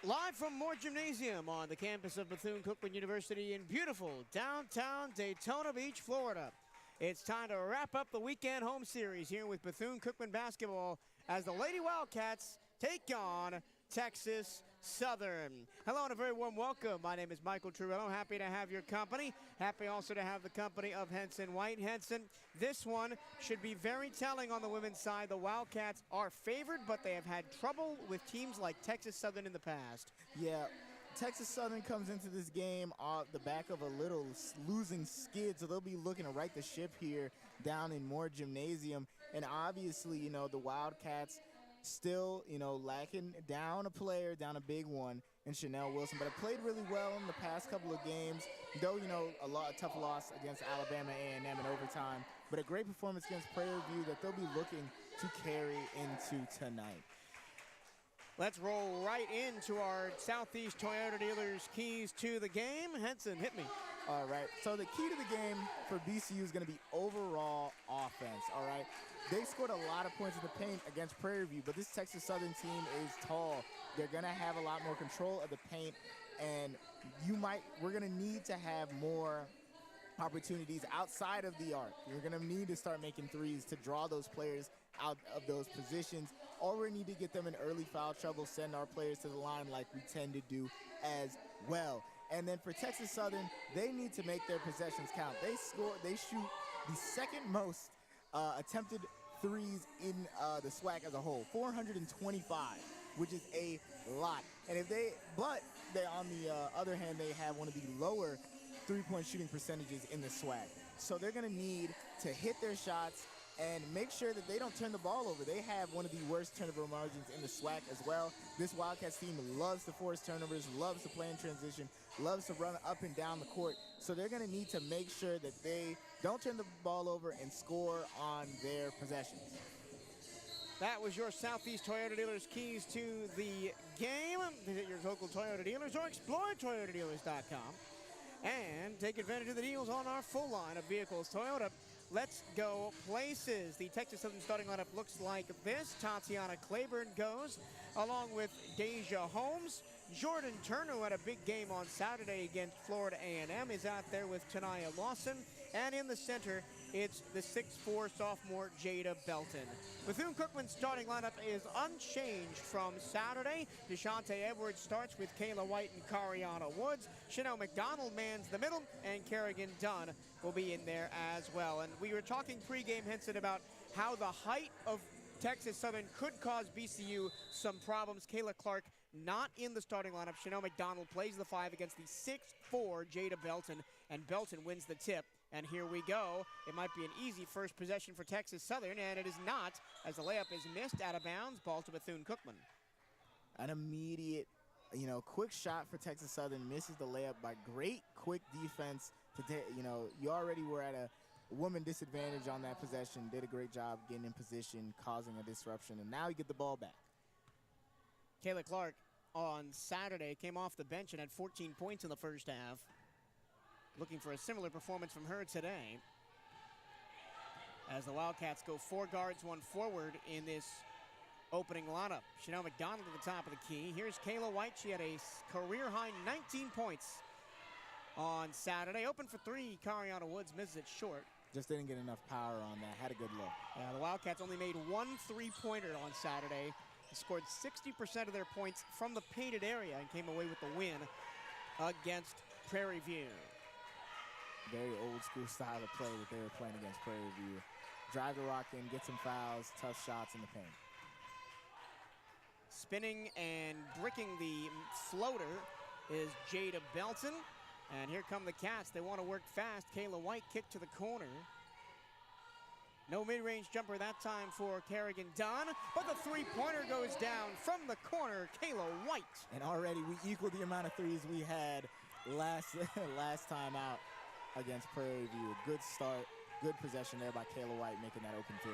Live from Moore Gymnasium on the campus of Bethune-Cookman University in beautiful downtown Daytona Beach, Florida. It's time to wrap up the weekend home series here with Bethune-Cookman Basketball as the Lady Wildcats take on Texas Southern. Hello and a very warm welcome. My name is Michael Truello. Happy to have your company. Happy also to have the company of Henson White. Henson, this one should be very telling on the women's side. The Wildcats are favored, but they have had trouble with teams like Texas Southern in the past. Yeah, Texas Southern comes into this game off the back of a little losing skid, so they'll be looking to right the ship here down in Moore Gymnasium. And obviously, the Wildcats still, lacking down a player, down a big one in Chanel Wilson, but have played really well in the past couple of games, though, a tough loss against Alabama A&M in overtime, but a great performance against Prairie View that they'll be looking to carry into tonight. Let's roll right into our Southeast Toyota dealers' keys to the game. Henson, hit me. All right, so the key to the game for BCU is going to be overall offense, all right? They scored a lot of points in the paint against Prairie View, but this Texas Southern team is tall. They're going to have a lot more control of the paint, and we're going to need to have more opportunities outside of the arc. You're going to need to start making threes to draw those players out of those positions, or we need to get them in early foul trouble, send our players to the line like we tend to do as well. And then for Texas Southern, they need to make their possessions count. They shoot the second most attempted threes in the SWAC as a whole, 425, which is a lot. And on the other hand, they have one of the lower three-point shooting percentages in the SWAC. So they're going to need to hit their shots and make sure that they don't turn the ball over. They have one of the worst turnover margins in the SWAC as well. This Wildcats team loves to force turnovers, loves to play in transition, loves to run up and down the court. So they're going to need to make sure that they don't turn the ball over and score on their possessions. That was your Southeast Toyota dealers' keys to the game. Visit your local Toyota dealers or explore ToyotaDealers.com and take advantage of the deals on our full line of vehicles. Toyota, let's go places. The Texas Southern starting lineup looks like this. Tatiana Claiborne goes, along with Deja Holmes. Jordan Turner, who had a big game on Saturday against Florida A&M, is out there with Tanaya Lawson. And in the center, it's the 6'4" sophomore Jada Belton. Bethune-Cookman's starting lineup is unchanged from Saturday. Deshante Edwards starts with Kayla White and Cariana Woods. Chanel McDonald mans the middle, and Kerrigan Dunn will be in there as well. And we were talking pregame, Henson, about how the height of Texas Southern could cause BCU some problems. Kayla Clark not in the starting lineup. Chanel McDonald plays the 5 against the 6'4" Jada Belton, and Belton wins the tip. And here we go. It might be an easy first possession for Texas Southern, and it is not, as the layup is missed out of bounds. Ball to Bethune-Cookman. An immediate, quick shot for Texas Southern, misses the layup by great quick defense. You already were at a woman disadvantage on that possession, did a great job getting in position, causing a disruption, and now you get the ball back. Kayla Clark on Saturday came off the bench and had 14 points in the first half. Looking for a similar performance from her today, as the Wildcats go 4 guards, 1 forward in this opening lineup. Chanel McDonald at the top of the key. Here's Kayla White. She had a career-high 19 points on Saturday. Open for 3, Cariana Woods misses it short. Just didn't get enough power on that. Had a good look. The Wildcats only made 1 3-pointer on Saturday. They scored 60% of their points from the painted area and came away with the win against Prairie View. Very old school style of play that they were playing against Prairie View. Drive the rock in, get some fouls, tough shots in the paint. Spinning and bricking the floater is Jada Belton. And here come the Cats. They want to work fast. Kayla White kick to the corner. No mid-range jumper that time for Kerrigan Dunn, but the 3-pointer goes down from the corner, Kayla White. And already we equaled the amount of threes we had last time out against Prairie View. Good start, good possession there by Kayla White, making that open 3.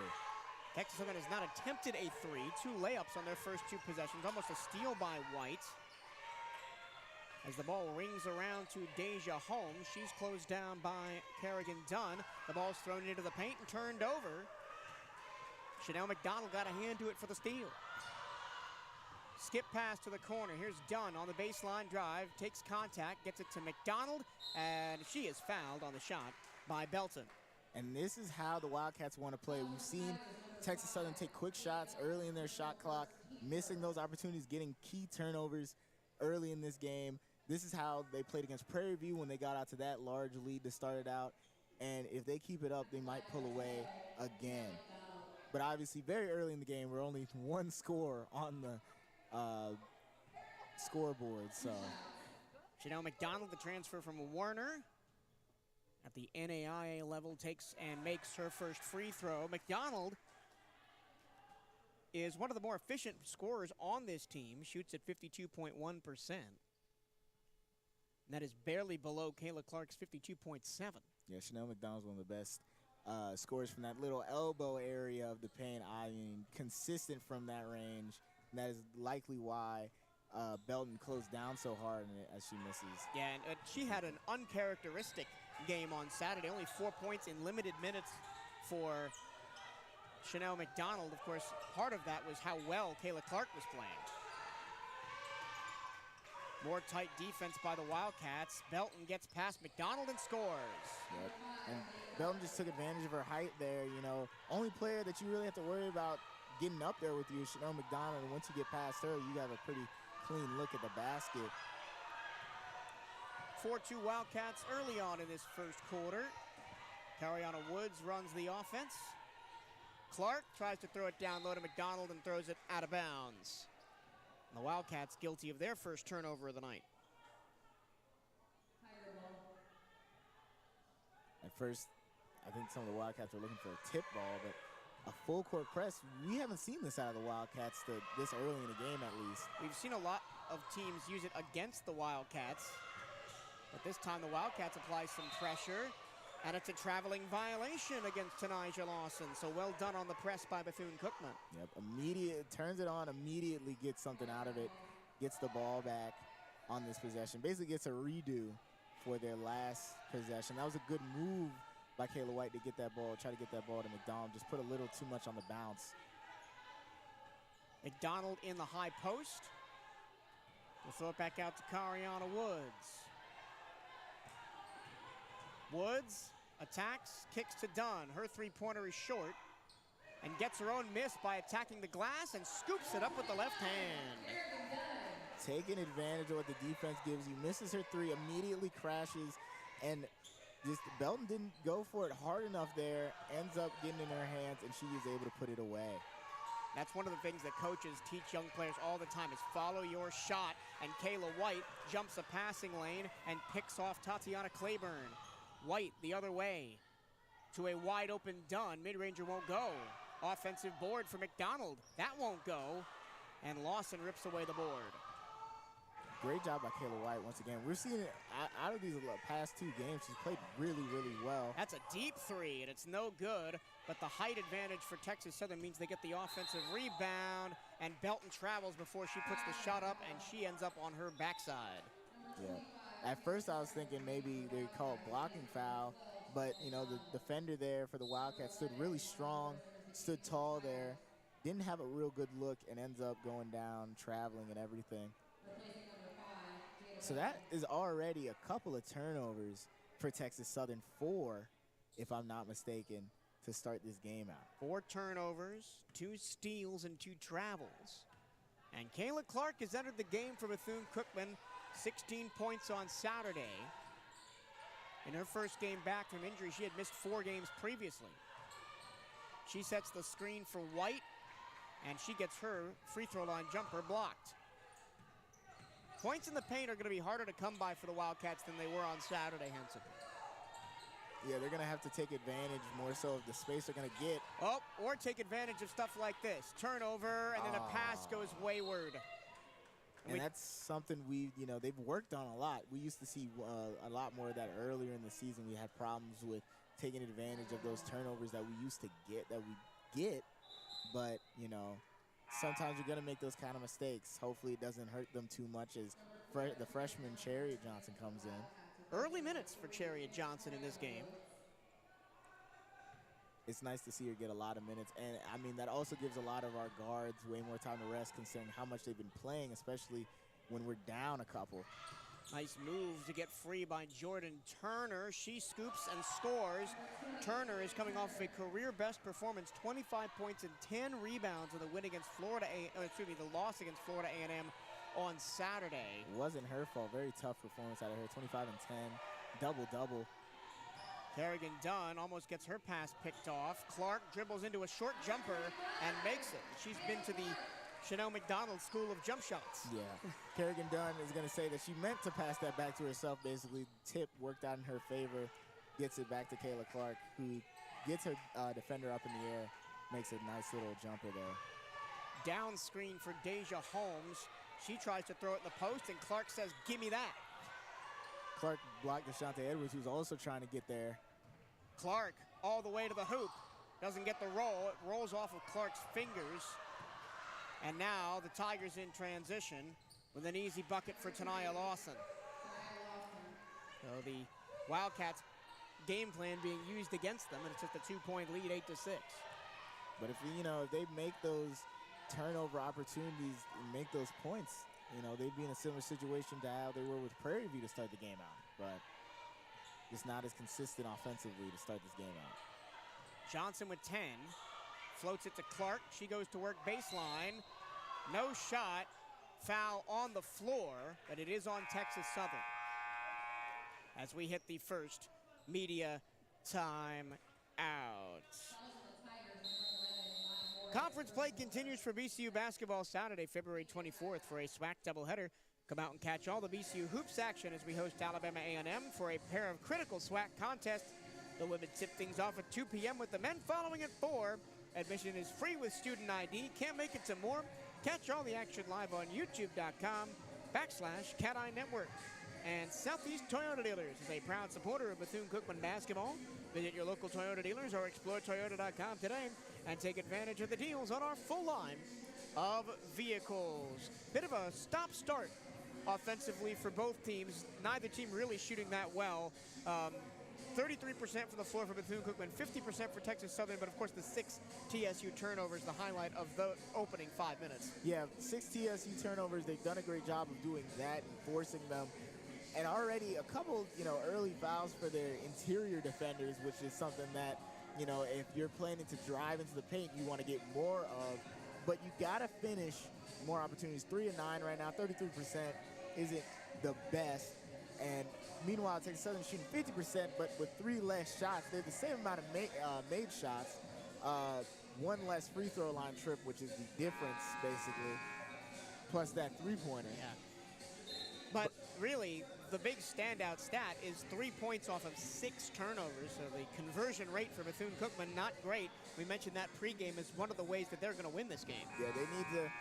Texas Southern has not attempted a 3. 2 layups on their first 2 possessions. Almost a steal by White. As the ball rings around to Deja Holmes. She's closed down by Kerrigan Dunn. The ball's thrown into the paint and turned over. Chanel McDonald got a hand to it for the steal. Skip pass to the corner. Here's Dunn on the baseline drive. Takes contact, gets it to McDonald, and she is fouled on the shot by Belton. And this is how the Wildcats want to play. We've seen Texas Southern take quick shots early in their shot clock, missing those opportunities, getting key turnovers early in this game. This is how they played against Prairie View when they got out to that large lead to start it out. And if they keep it up, they might pull away again. But obviously, very early in the game, we're only one score on the scoreboard. So Chanel McDonald, the transfer from Warner, at the NAIA level, takes and makes her first free throw. McDonald is one of the more efficient scorers on this team, shoots at 52.1%. And that is barely below Kayla Clark's 52.7. Yeah, Chanel McDonald's one of the best scorers from that little elbow area of the paint. I mean, consistent from that range. And that is likely why Belton closed down so hard as she misses. Yeah, and she had an uncharacteristic game on Saturday. Only 4 points in limited minutes for Chanel McDonald. Of course, part of that was how well Kayla Clark was playing. More tight defense by the Wildcats. Belton gets past McDonald and scores. Yep. And Belton just took advantage of her height there. You know, only player that you really have to worry about getting up there with you is Chanel McDonald. And once you get past her, you have a pretty clean look at the basket. 4-2 Wildcats early on in this first quarter. Cariana Woods runs the offense. Clark tries to throw it down low to McDonald and throws it out of bounds. And the Wildcats guilty of their first turnover of the night. At first, I think some of the Wildcats are looking for a tip ball, but a full court press, we haven't seen this out of the Wildcats this early in the game at least. We've seen a lot of teams use it against the Wildcats, but this time the Wildcats apply some pressure, and it's a traveling violation against Tanija Lawson. So well done on the press by Bethune-Cookman. Yep, turns it on, immediately gets something out of it, gets the ball back on this possession. Basically gets a redo for their last possession. That was a good move by Kayla White to get that ball, try to get that ball to McDonald. Just put a little too much on the bounce. McDonald in the high post. We'll throw it back out to Cariana Woods. Woods attacks, kicks to Dunn. Her three-pointer is short and gets her own miss by attacking the glass and scoops it up with the left hand. Taking advantage of what the defense gives you. Misses her three, immediately crashes, and just Belton didn't go for it hard enough there. Ends up getting in her hands, and she is able to put it away. That's one of the things that coaches teach young players all the time is follow your shot. And Kayla White jumps a passing lane and picks off Tatiana Claiborne. White the other way to a wide open Dunn. Mid-ranger won't go. Offensive board for McDonald. That won't go. And Lawson rips away the board. Great job by Kayla White once again. We're seeing it out of these past two games. She's played really, really well. That's a deep three, and it's no good. But the height advantage for Texas Southern means they get the offensive rebound, and Belton travels before she puts the shot up, and she ends up on her backside. Yeah. At first, I was thinking maybe they call it blocking foul, but, you know, the defender there for the Wildcats stood really strong, stood tall there, didn't have a real good look, and ends up going down, traveling and everything. So that is already a couple of turnovers for Texas Southern, 4, if I'm not mistaken, to start this game out. 4 turnovers, 2 steals, and 2 travels. And Kayla Clark has entered the game for Bethune-Cookman, 16 points on Saturday. In her first game back from injury, she had missed 4 games previously. She sets the screen for White, and she gets her free throw line jumper blocked. Points in the paint are going to be harder to come by for the Wildcats than they were on Saturday, Henson. Yeah, they're going to have to take advantage more so of the space they're going to get. Oh, or take advantage of stuff like this. Turnover, and then a pass goes wayward. And that's something they've worked on a lot. We used to see a lot more of that earlier in the season. We had problems with taking advantage of those turnovers that we used to get, but, sometimes you're going to make those kind of mistakes. Hopefully it doesn't hurt them too much as the freshman Chariot Johnson comes in. Early minutes for Chariot Johnson in this game. it's nice to see her get a lot of minutes. And, I mean, that also gives a lot of our guards way more time to rest considering how much they've been playing, especially when we're down a couple. Nice move to get free by Jordan Turner. She scoops and scores. Turner is coming off of a career-best performance, 25 points and 10 rebounds with a win against the loss against Florida A&M on Saturday. It wasn't her fault. Very tough performance out of her. 25 and 10, double-double. Kerrigan Dunn almost gets her pass picked off. Clark dribbles into a short jumper and makes it. She's been to the Chanel McDonald School of Jump Shots. Yeah, Kerrigan Dunn is going to say that she meant to pass that back to herself, basically. Tip worked out in her favor, gets it back to Kayla Clark, who gets her defender up in the air, makes a nice little jumper there. Down screen for Deja Holmes. She tries to throw it in the post, and Clark says, "Give me that." Clark blocked Deshante Edwards, who's also trying to get there. Clark all the way to the hoop. Doesn't get the roll. It rolls off of Clark's fingers. And now the Tigers in transition with an easy bucket for Tanaya Lawson. So the Wildcats game plan being used against them, and it's just a 2-point lead, 8-6. But if they make those turnover opportunities and make those points, they'd be in a similar situation to how they were with Prairie View to start the game out. But just not as consistent offensively to start this game out. Johnson with 10. Floats it to Clark. She goes to work baseline. No shot. Foul on the floor, but it is on Texas Southern. As we hit the first media time out. Conference play continues for BCU basketball Saturday, February 24th for a SWAC doubleheader. Come out and catch all the BCU hoops action as we host Alabama A&M for a pair of critical SWAC contests. The women tip things off at 2 p.m. with the men following at 4. Admission is free with student ID. Can't make it to more? Catch all the action live on youtube.com/CatEye Network. And Southeast Toyota Dealers is a proud supporter of Bethune-Cookman basketball. Visit your local Toyota dealers or explore Toyota.com today and take advantage of the deals on our full line of vehicles. Bit of a stop-start offensively for both teams. Neither team really shooting that well. 33% from the floor for Bethune-Cookman, 50% for Texas Southern, but of course the 6 TSU turnovers, the highlight of the opening 5 minutes. Yeah, 6 TSU turnovers. They've done a great job of doing that and forcing them. And already a couple, early fouls for their interior defenders, which is something that, if you're planning to drive into the paint, you want to get more of. But you got to finish more opportunities. 3 of 9 right now, 33% isn't the best. And meanwhile, Texas Southern shooting 50%, but with 3 less shots. They're the same amount of made shots, 1 less free throw line trip, which is the difference, basically, plus that three-pointer. Yeah. But really, the big standout stat is 3 points off of 6 turnovers. So the conversion rate for Bethune-Cookman, not great. We mentioned that pregame is one of the ways that they're going to win this game. Yeah, they need to,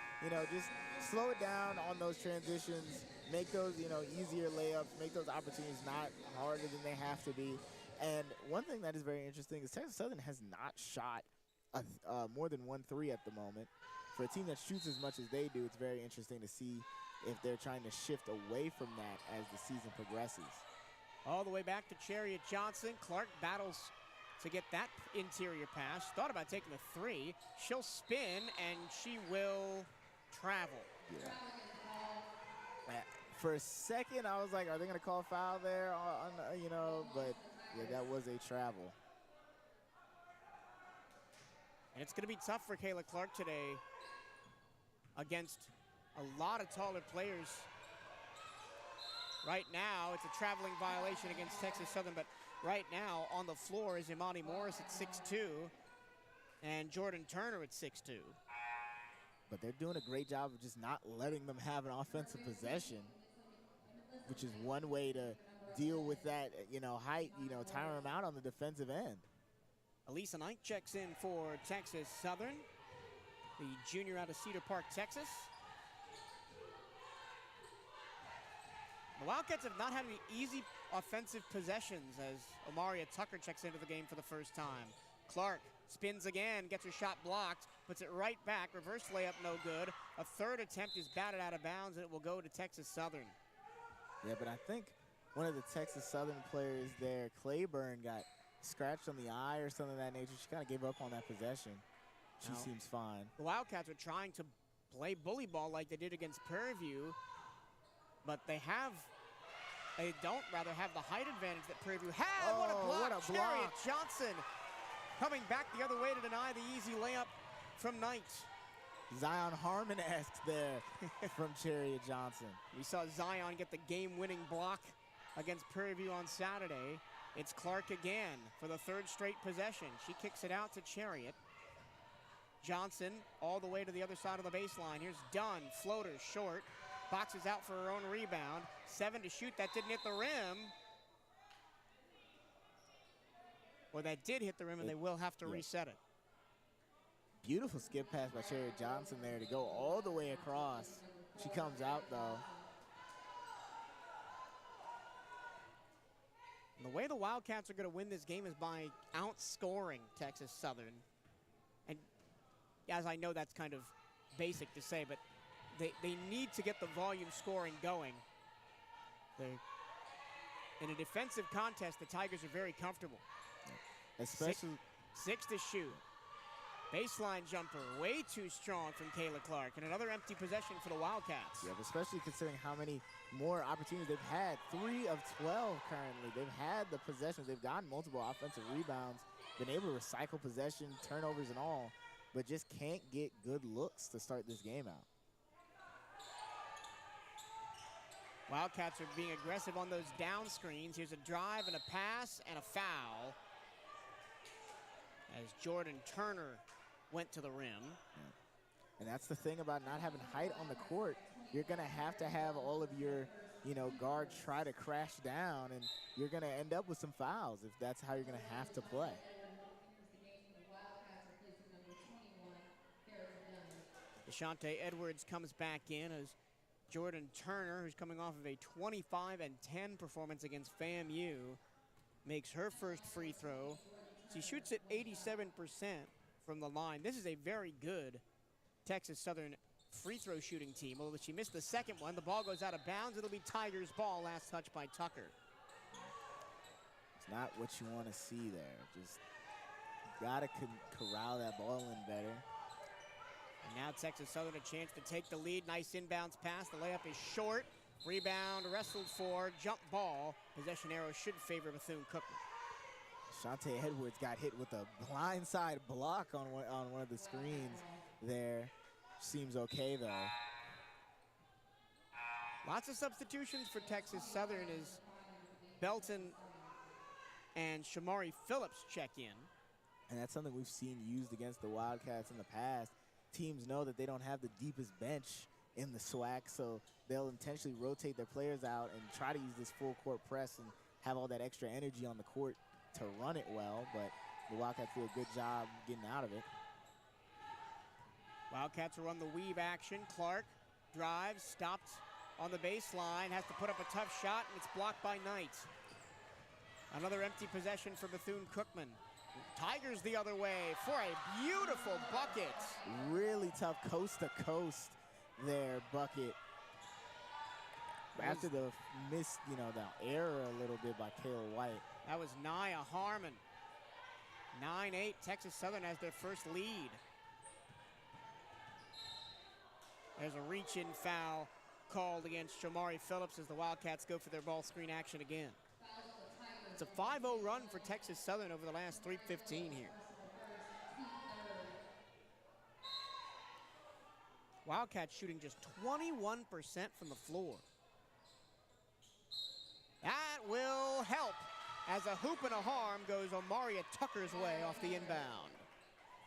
just slow it down on those transitions. Make those, easier layups, make those opportunities not harder than they have to be. And one thing that is very interesting is Texas Southern has not shot more than 1 3 at the moment. For a team that shoots as much as they do, it's very interesting to see if they're trying to shift away from that as the season progresses. All the way back to Chariot Johnson. Clark battles to get that interior pass. Thought about taking the 3. She'll spin, and she will travel. Yeah. For a second, I was like, are they going to call foul there? But yeah, that was a travel. And it's going to be tough for Kayla Clark today against a lot of taller players. Right now, it's a traveling violation against Texas Southern, but right now on the floor is Imani Morris at 6'2", and Jordan Turner at 6'2". But they're doing a great job of just not letting them have an offensive possession, which is one way to deal with that, height, tire them out on the defensive end. Elisa Knight checks in for Texas Southern, the junior out of Cedar Park, Texas. The Wildcats have not had any easy offensive possessions as Amaria Tucker checks into the game for the first time. Clark spins again, gets her shot blocked, puts it right back, reverse layup no good. A 3rd attempt is batted out of bounds, and it will go to Texas Southern. Yeah, but I think one of the Texas Southern players there, Claiborne, got scratched on the eye or something of that nature. She kind of gave up on that possession. She seems fine. The Wildcats are trying to play bully ball like they did against Prairie View, but they don't have the height advantage that Prairie View had. Oh, what a block. what a block. Chariot Johnson coming back the other way to deny the easy layup from Knight. Zion Harmon-esque there from Chariot Johnson. We saw Zion get the game-winning block against Prairie View on Saturday. It's Clark again for the third straight possession. She kicks it out to Chariot. Johnson all the way to the other side of the baseline. Here's Dunn, floater, short. Boxes out for her own rebound. 7 to shoot, that didn't hit the rim. Well, that did hit the rim, and they will have to reset it. Beautiful skip pass by Chariot Johnson there to go all the way across. She comes out, though. And the way the Wildcats are going to win this game is by outscoring Texas Southern. And as I know that's kind of basic to say, but they need to get the volume scoring going. In a defensive contest, the Tigers are very comfortable. Especially 6 to shoot. Baseline jumper, way too strong from Kayla Clark, and another empty possession for the Wildcats. Yeah, especially considering how many more opportunities they've had. 3 of 12 currently. They've had the possessions. They've gotten multiple offensive rebounds, been able to recycle possession, turnovers and all, but just can't get good looks to start this game out. Wildcats are being aggressive on those down screens. Here's a drive and a pass and a foul as Jordan Turner went to the rim. Yeah. And that's the thing about not having height on the court. You're going to have all of your, guards try to crash down, and you're going to end up with some fouls if that's how you're going to have to play. Deshante Edwards comes back in as Jordan Turner, who's coming off of a 25-10 performance against FAMU, makes her first free throw. She shoots at 87% from the line. This is a very good Texas Southern free throw shooting team. Although she missed the second one, the ball goes out of bounds. It'll be Tigers' ball, last touch by Tucker. It's not what you want to see there. Just got to corral that ball in better. And now Texas Southern a chance to take the lead. Nice inbounds pass. The layup is short. Rebound wrestled for. Jump ball. Possession arrow should favor Bethune-Cookman. Deshante Edwards got hit with a blindside block on one of the screens there. Seems okay, though. Lots of substitutions for Texas Southern as Belton and Shamari Phillips check in. And that's something we've seen used against the Wildcats in the past. Teams know that they don't have the deepest bench in the SWAC, so they'll intentionally rotate their players out and try to use this full court press and have all that extra energy on the court to run it well, but the Wildcats do a good job getting out of it. Wildcats will run the weave action. Clark drives, stopped on the baseline, has to put up a tough shot, and it's blocked by Knight. Another empty possession for Bethune-Cookman. Tigers the other way for a beautiful bucket. Really tough coast-to-coast there, bucket. After the missed, the error a little bit by Kayla White. That was Nia Harmon. 9-8, Texas Southern has their first lead. There's a reach-in foul called against Shamari Phillips as the Wildcats go for their ball screen action again. It's a 5-0 run for Texas Southern over the last 3:15 here. Wildcats shooting just 21% from the floor. That will help as a hoop and a harm goes Amaria Tucker's way off the inbound.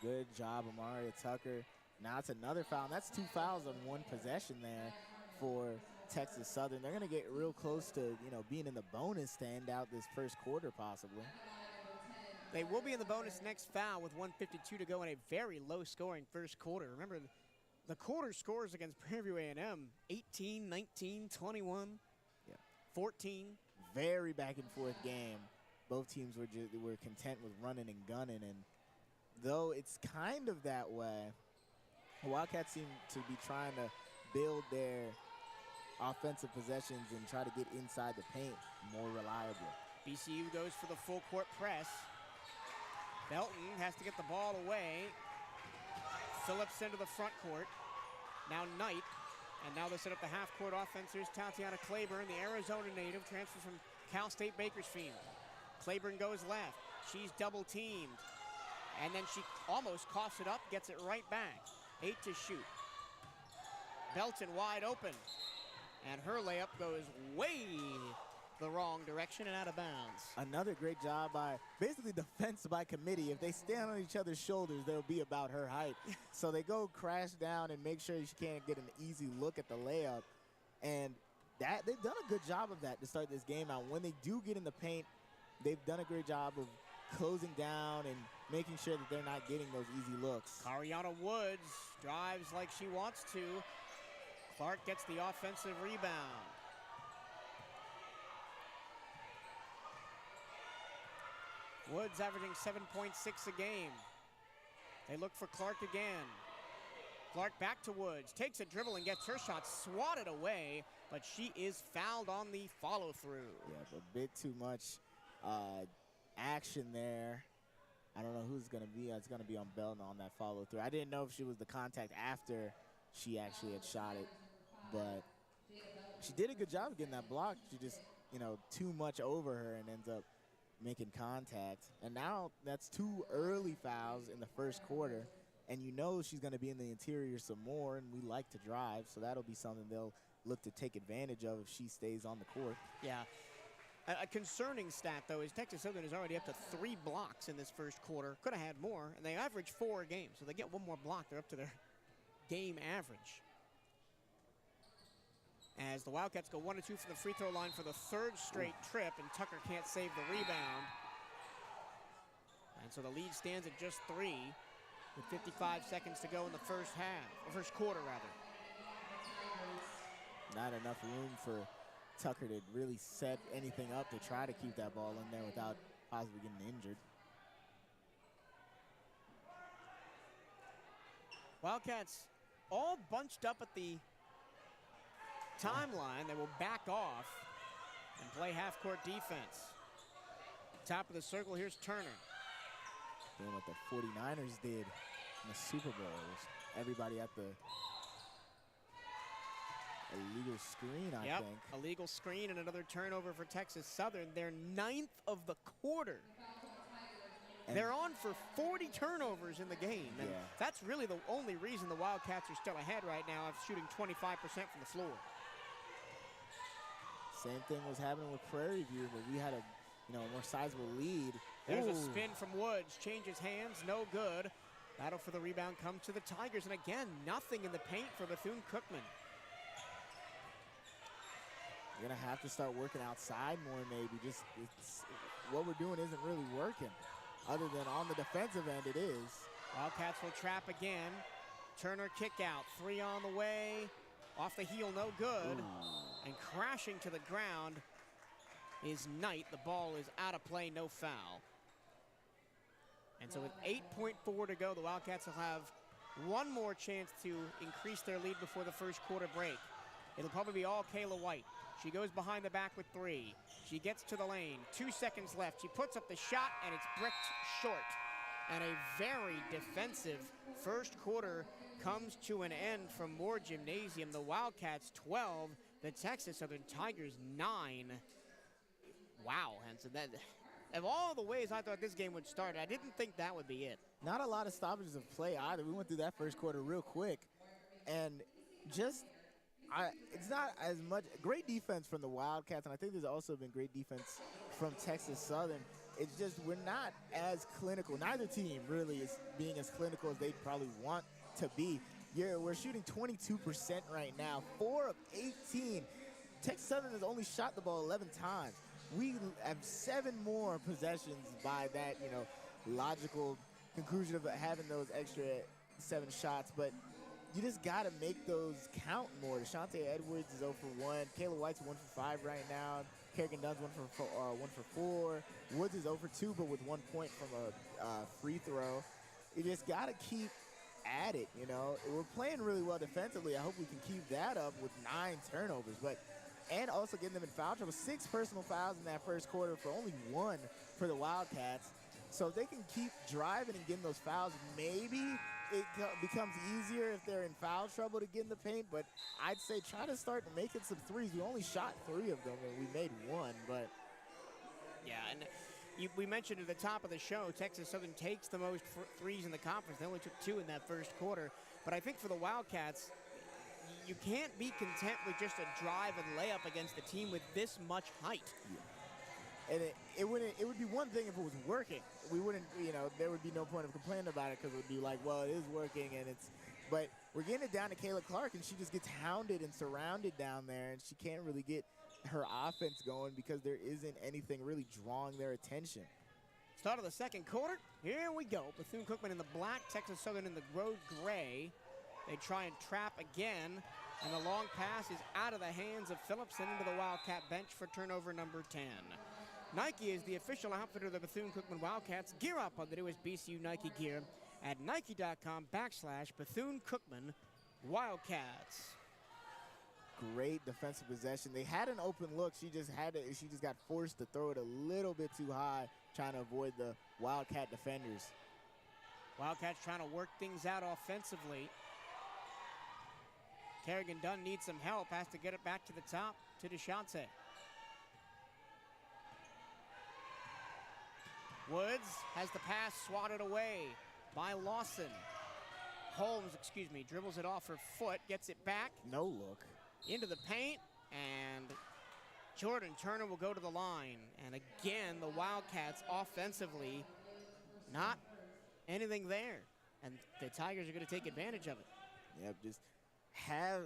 Good job, Amaria Tucker. Now it's another foul. And that's 2 fouls on one possession there for Texas Southern. They're going to get real close to, being in the bonus to end out this first quarter possibly. They will be in the bonus next foul with 1:52 to go in a very low-scoring first quarter. Remember, the quarter scores against Prairie View A&M, 18, 19, 21, 14. Very back-and-forth game. Both teams were content with running and gunning, and though it's kind of that way, the Wildcats seem to be trying to build their offensive possessions and try to get inside the paint more reliably. BCU goes for the full court press. Belton has to get the ball away. Phillips into the front court. Now Knight. And now they set up the half-court offense. Here's Tatiana Claiborne, the Arizona native, transfer from Cal State Bakersfield. Claiborne goes left. She's double-teamed. And then she almost coughs it up, gets it right back. 8 to shoot. Belton wide open. And her layup goes way the wrong direction and out of bounds. Another great job by basically defense by committee. If they stand on each other's shoulders, they'll be about her height. So they go crash down and make sure she can't get an easy look at the layup. And that they've done a good job of that to start this game out. When they do get in the paint, they've done a great job of closing down and making sure that they're not getting those easy looks. Ariana Woods drives like she wants to. Clark gets the offensive rebound. Woods averaging 7.6 a game. They look for Clark again. Clark back to Woods, takes a dribble and gets her shot swatted away, but she is fouled on the follow-through. Yeah, a bit too much action there. I don't know who's going to be. It's going to be on Belton on that follow-through. I didn't know if she was the contact after she actually had shot it, but she did a good job of getting that block. She just, too much over her and ends up making contact. And now that's 2 early fouls in the first quarter, and she's going to be in the interior some more, and we like to drive, so that'll be something they'll look to take advantage of if she stays on the court. Yeah. A concerning stat, though, is Texas Southern is already up to 3 blocks in this first quarter. Could have had more, and they average 4 a game, so they get 1 more block. They're up to their game average. As the Wildcats go 1 of 2 from the free throw line for the 3rd straight trip, and Tucker can't save the rebound. And so the lead stands at just 3 with 55 seconds to go in the first quarter, rather. Not enough room for Tucker to really set anything up to try to keep that ball in there without possibly getting injured. Wildcats all bunched up at the timeline. They will back off and play half-court defense. Top of the circle, here's Turner. Doing what the 49ers did in the Super Bowl. Everybody at the illegal screen, I think. Illegal screen and another turnover for Texas Southern. Their 9th of the quarter. And they're on for 40 turnovers in the game. And that's really the only reason the Wildcats are still ahead right now of shooting 25% from the floor. Same thing was happening with Prairie View, but we had a more sizable lead. There's a spin from Woods, changes hands, no good. Battle for the rebound comes to the Tigers, and again, nothing in the paint for Bethune-Cookman. You're gonna have to start working outside more, maybe. What we're doing isn't really working. Other than on the defensive end, it is. Wildcats will trap again. Turner kick out, 3 on the way. Off the heel, no good. And crashing to the ground is Knight. The ball is out of play, no foul. And so with 8.4 to go, the Wildcats will have 1 more chance to increase their lead before the first quarter break. It'll probably be all Kayla White. She goes behind the back with 3. She gets to the lane, 2 seconds left. She puts up the shot, and it's bricked short. And a very defensive first quarter comes to an end from Moore Gymnasium. The Wildcats 12, the Texas Southern Tigers 9. Wow, Henson, of all the ways I thought this game would start, I didn't think that would be it. Not a lot of stoppages of play either. We went through that first quarter real quick, and it's not as much great defense from the Wildcats, and I think there's also been great defense from Texas Southern. It's just we're not as clinical. Neither team really is being as clinical as they probably want to be. We're shooting 22% right now, 4 of 18. Texas Southern has only shot the ball 11 times. We have 7 more possessions by that, logical conclusion of having those extra 7 shots. But you just got to make those count more. Deshaunte Edwards is 0 for 1. Kayla White's 1 for 5 right now. Kerrigan Dunn's 1 for 4. Woods is 0 for 2, but with 1 point from a free throw. You just got to keep at it, We're playing really well defensively. I hope we can keep that up with 9 turnovers. And also getting them in foul trouble. 6 personal fouls in that first quarter for only 1 for the Wildcats. So if they can keep driving and getting those fouls, maybe it becomes easier if they're in foul trouble to get in the paint. But I'd say try to start making some threes. We only shot 3 of them, and we made 1. But yeah, and we mentioned at the top of the show, Texas Southern takes the most threes in the conference. They only took 2 in that first quarter. But I think for the Wildcats, you can't be content with just a drive and layup against a team with this much height. Yeah. And it would be one thing if it was working. We wouldn't, there would be no point of complaining about it because it would be like, well, it is working and it's, but we're getting it down to Kayla Clark and she just gets hounded and surrounded down there and she can't really get her offense going because there isn't anything really drawing their attention. Start of the second quarter. Here we go. Bethune-Cookman in the black, Texas Southern in the road gray. They try and trap again, and the long pass is out of the hands of Phillips and into the Wildcat bench for turnover number 10. Nike is the official outfitter of the Bethune-Cookman Wildcats. Gear up on the newest BCU Nike gear at nike.com/Bethune-Cookman Wildcats. Great defensive possession. They had an open look. She just got forced to throw it a little bit too high, trying to avoid the Wildcat defenders. Wildcats trying to work things out offensively. Kerrigan Dunn needs some help, has to get it back to the top to DeShante. Woods has the pass swatted away by Lawson. Holmes, dribbles it off her foot, gets it back. No look. Into the paint, and Jordan Turner will go to the line. And again, the Wildcats offensively, not anything there. And the Tigers are going to take advantage of it. Yep, just have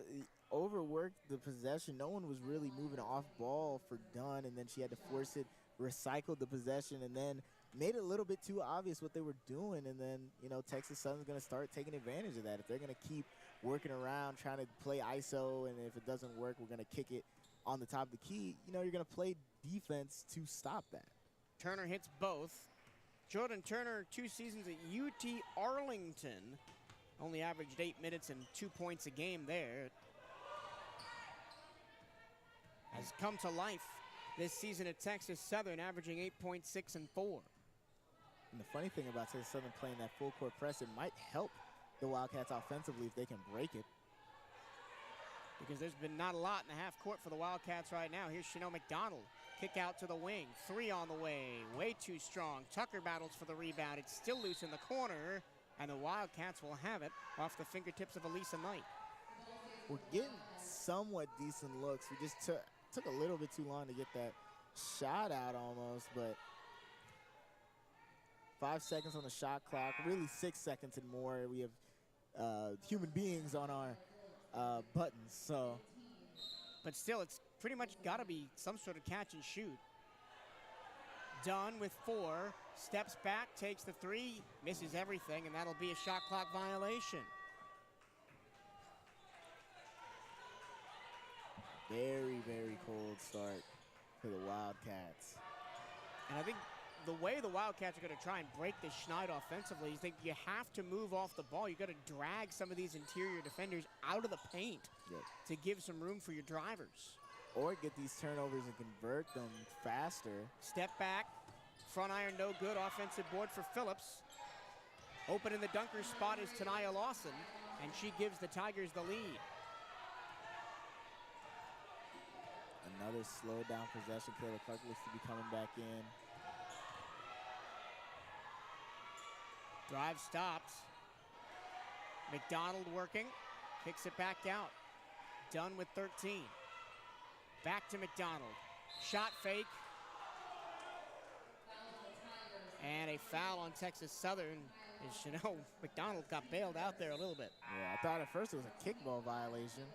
overworked the possession. No one was really moving off ball for Dunn, and then she had to force it, recycled the possession, and then made it a little bit too obvious what they were doing. And then, Texas Southern's going to start taking advantage of that. If they're going to keep working around, trying to play ISO, and if it doesn't work, we're going to kick it on the top of the key, you're going to play defense to stop that. Turner hits both. Jordan Turner, 2 seasons at UT Arlington, only averaged 8 minutes and 2 points a game there. Has come to life this season at Texas Southern, averaging 8.6 and 4. And the funny thing about Texas Southern playing that full court press, it might help the Wildcats offensively if they can break it. Because there's been not a lot in the half court for the Wildcats right now. Here's Chanel McDonald. Kick out to the wing. 3 on the way. Way too strong. Tucker battles for the rebound. It's still loose in the corner. And the Wildcats will have it off the fingertips of Elisa Knight. We're getting somewhat decent looks. We just took a little bit too long to get that shot out almost, but 5 seconds on the shot clock, really 6 seconds and more. We have human beings on our buttons, so. But still, it's pretty much got to be some sort of catch and shoot. Dunn with 4, steps back, takes the 3, misses everything, and that'll be a shot clock violation. Very, very cold start for the Wildcats. And I think the way the Wildcats are going to try and break this Schneid offensively is that you have to move off the ball. You got to drag some of these interior defenders out of the paint to give some room for your drivers. Or get these turnovers and convert them faster. Step back, front iron no good, offensive board for Phillips. Open in the dunker spot is Tanaya Lawson, and she gives the Tigers the lead. Another slow down possession. Kayla Clark looks to be coming back in. Drive stops. McDonald working, kicks it back out. Dunn with 13. Back to McDonald. Shot fake. And a foul on Texas Southern as Chanel McDonald got bailed out there a little bit. Yeah, I thought at first it was a kickball violation.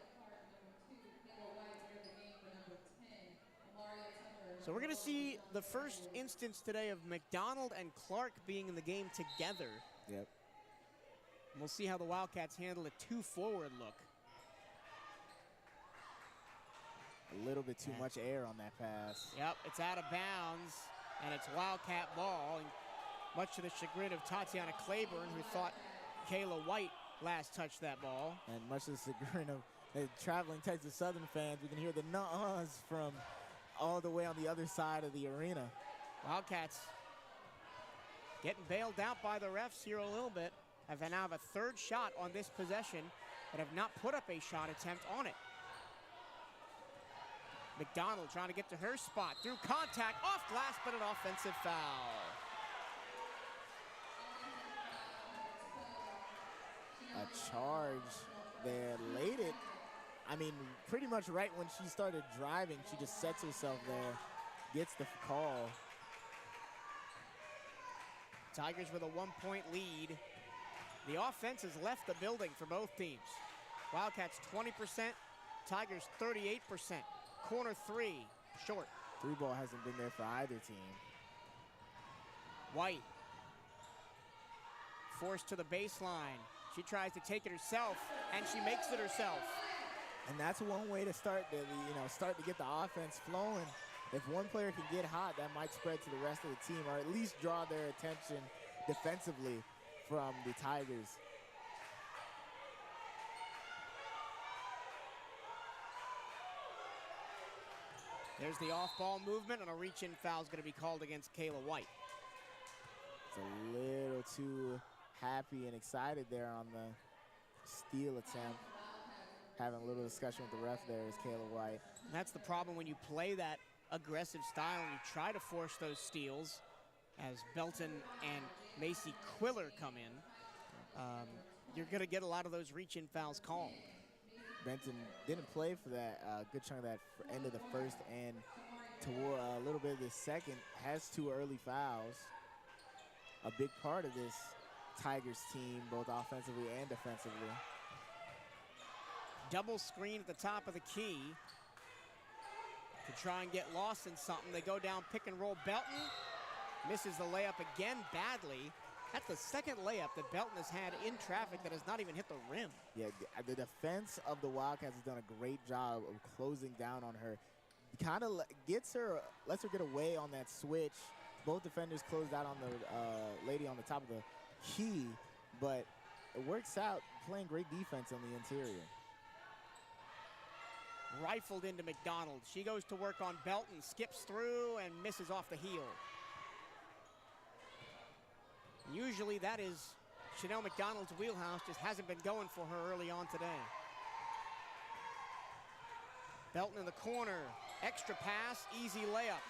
So we're going to see the first instance today of McDonald and Clark being in the game together. Yep. And we'll see how the Wildcats handle a 2-forward look. A little bit too much air on that pass. Yep, it's out of bounds, and it's Wildcat ball. And much to the chagrin of Tatiana Claiborne, who thought Kayla White last touched that ball. And much to the chagrin of traveling Texas Southern fans, we can hear the nuh-uhs from all the way on the other side of the arena. Wildcats getting bailed out by the refs here a little bit. Have now have a third shot on this possession, but have not put up a shot attempt on it. McDonald trying to get to her spot through contact, off glass, but an offensive foul. A charge there, laid it. I mean, pretty much right when she started driving, she just sets herself there, gets the call. Tigers with a 1-point lead. The offense has left the building for both teams. Wildcats 20%, Tigers 38%. Corner three, short. Three ball hasn't been there for either team. White, forced to the baseline. She tries to take it herself, and she makes it herself. And that's one way to start to get the offense flowing. If one player can get hot, that might spread to the rest of the team, or at least draw their attention defensively from the Tigers. There's the off-ball movement, and a reach-in foul is going to be called against Kayla White. It's a little too happy and excited there on the steal attempt. Having a little discussion with the ref there is Kayla White. And that's the problem when you play that aggressive style and you try to force those steals, as Belton and Macy Quiller come in. You're going to get a lot of those reach-in fouls called. Benton didn't play for that good chunk of that end of the first, and toward a little bit of the second, has 2 early fouls. A big part of this Tigers team, both offensively and defensively. Double screen at the top of the key to try and get lost in something. They go down pick and roll. Belton misses the layup again badly. That's the second layup that Belton has had in traffic that has not even hit the rim. Yeah, the defense of the Wildcats has done a great job of closing down on her. Kind of lets her get away on that switch. Both defenders closed out on the lady on the top of the key, but it works out, playing great defense on the interior. Rifled into McDonald. She goes to work on Belton, skips through and misses off the heel. Usually that is Chanel McDonald's wheelhouse, just hasn't been going for her early on today. Belton in the corner, extra pass, easy layup.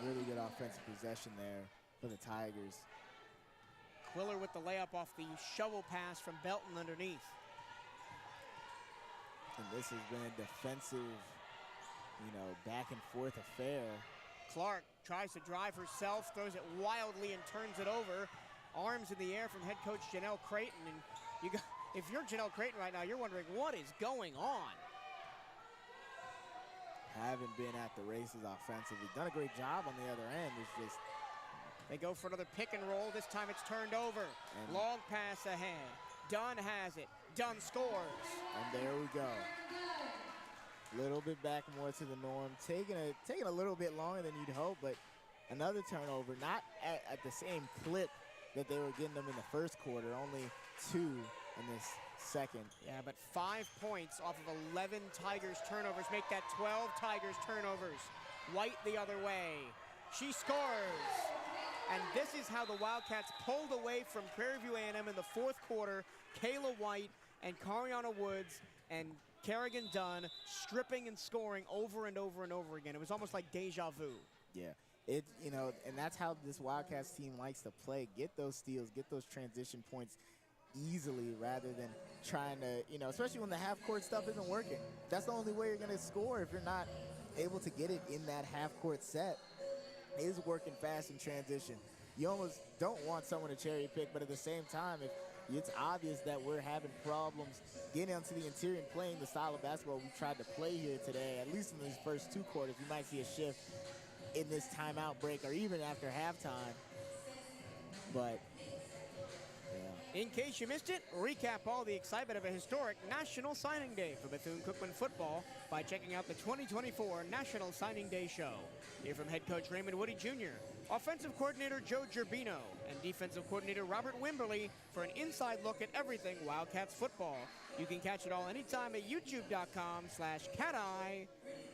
Really good offensive possession there for the Tigers. Quiller with the layup off the shovel pass from Belton underneath. And this has been a defensive, back and forth affair. Clark tries to drive herself, throws it wildly and turns it over. Arms in the air from head coach Janelle Creighton. And if you're Janelle Creighton right now, you're wondering what is going on. Haven't been at the races offensively. Done a great job on the other end. It's just... They go for another pick and roll. This time it's turned over. Long pass ahead. Dunn has it. Dunn scores. And there we go. Little bit back more to the norm. Taking a little bit longer than you'd hope, but another turnover. Not at the same clip that they were getting them in the first quarter. Only 2 in this second. Yeah, but 5 points off of 11 Tigers turnovers make that 12 Tigers turnovers. White the other way. She scores. And this is how the Wildcats pulled away from Prairie View A&M in the fourth quarter. Kayla White and Cariana Woods and Kerrigan Dunn stripping and scoring over and over and over again. It was almost like deja vu. Yeah, and that's how this Wildcats team likes to play. Get those steals, get those transition points easily rather than trying to, especially when the half-court stuff isn't working. That's the only way you're going to score if you're not able to get it in that half-court set. Is working fast in transition. You almost don't want someone to cherry pick, but at the same time, if it's obvious that we're having problems getting onto the interior and playing the style of basketball we tried to play here today, at least in these first 2 quarters, you might see a shift in this timeout break or even after halftime. But, yeah. In case you missed it, recap all the excitement of a historic National Signing Day for Bethune-Cookman football by checking out the 2024 National Signing Day Show. Hear from head coach Raymond Woody Jr., offensive coordinator Joe Gerbino, and defensive coordinator Robert Wimberly for an inside look at everything Wildcats football. You can catch it all anytime at youtube.com/CatEye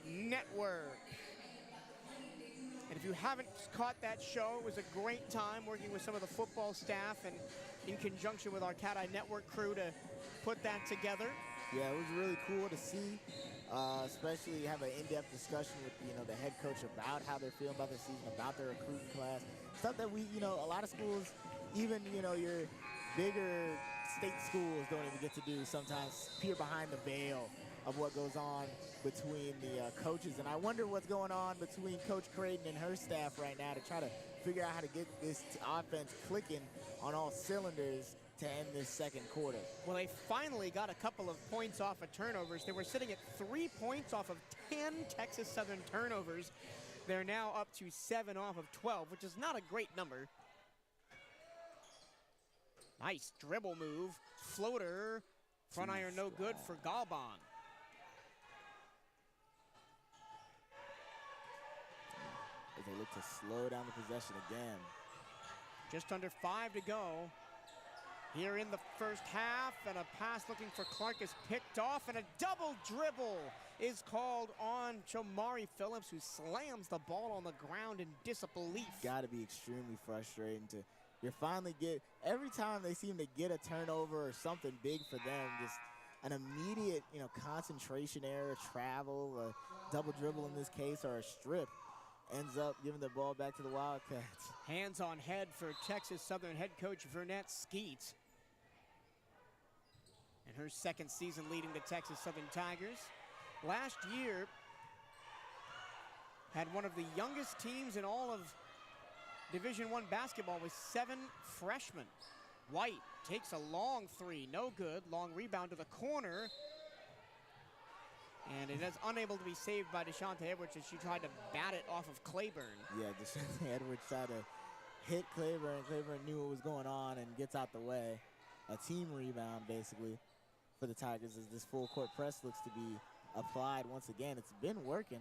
Network. And if you haven't caught that show, it was a great time working with some of the football staff and in conjunction with our CatEye Network crew to put that together. Yeah, it was really cool to see, especially have an in-depth discussion with, the head coach about how they're feeling about the season, about their recruiting class. Stuff that we, a lot of schools, even, your bigger state schools don't even get to do, sometimes peer behind the veil of what goes on between the coaches. And I wonder what's going on between Coach Creighton and her staff right now to try to figure out how to get this offense clicking on all cylinders to end this second quarter. Well, they finally got a couple of points off of turnovers. They were sitting at 3 points off of 10 Texas Southern turnovers. They're now up to 7 off of 12, which is not a great number. Nice dribble move, floater, front iron no good for Galban. As they look to slow down the possession again. Just under 5 to go here in the first half, and a pass looking for Clark is picked off, and a double dribble is called on Chamari Phillips, who slams the ball on the ground in disbelief. Got to be extremely frustrating to finally get, every time they seem to get a turnover or something big for them, just an immediate, concentration error, travel, a double dribble in this case, or a strip, ends up giving the ball back to the Wildcats. Hands on head for Texas Southern head coach Vernette Skeet. And her second season leading the Texas Southern Tigers. Last year, had one of the youngest teams in all of Division I basketball with 7 freshmen. White takes a long three, no good. Long rebound to the corner. And it is unable to be saved by DeShante Edwards as she tried to bat it off of Claiborne. Yeah, DeShante Edwards tried to hit Claiborne. Claiborne knew what was going on and gets out the way. A team rebound, basically, for the Tigers as this full court press looks to be applied once again. It's been working.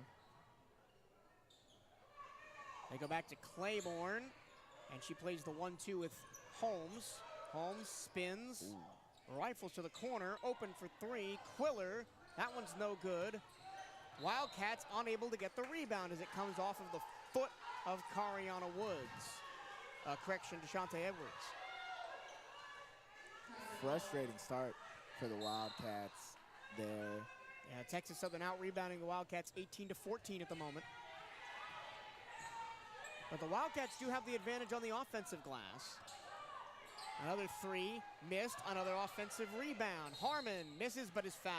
They go back to Claiborne, and she plays the 1-2 with Holmes. Holmes spins, rifles to the corner, open for 3. Quiller, that one's no good. Wildcats unable to get the rebound as it comes off of the foot of Cariana Woods. Correction, DeShante Edwards. Frustrating start for the Wildcats there. Yeah, Texas Southern out rebounding the Wildcats 18-14 at the moment. But the Wildcats do have the advantage on the offensive glass. Another 3, missed, another offensive rebound. Harmon misses but is fouled.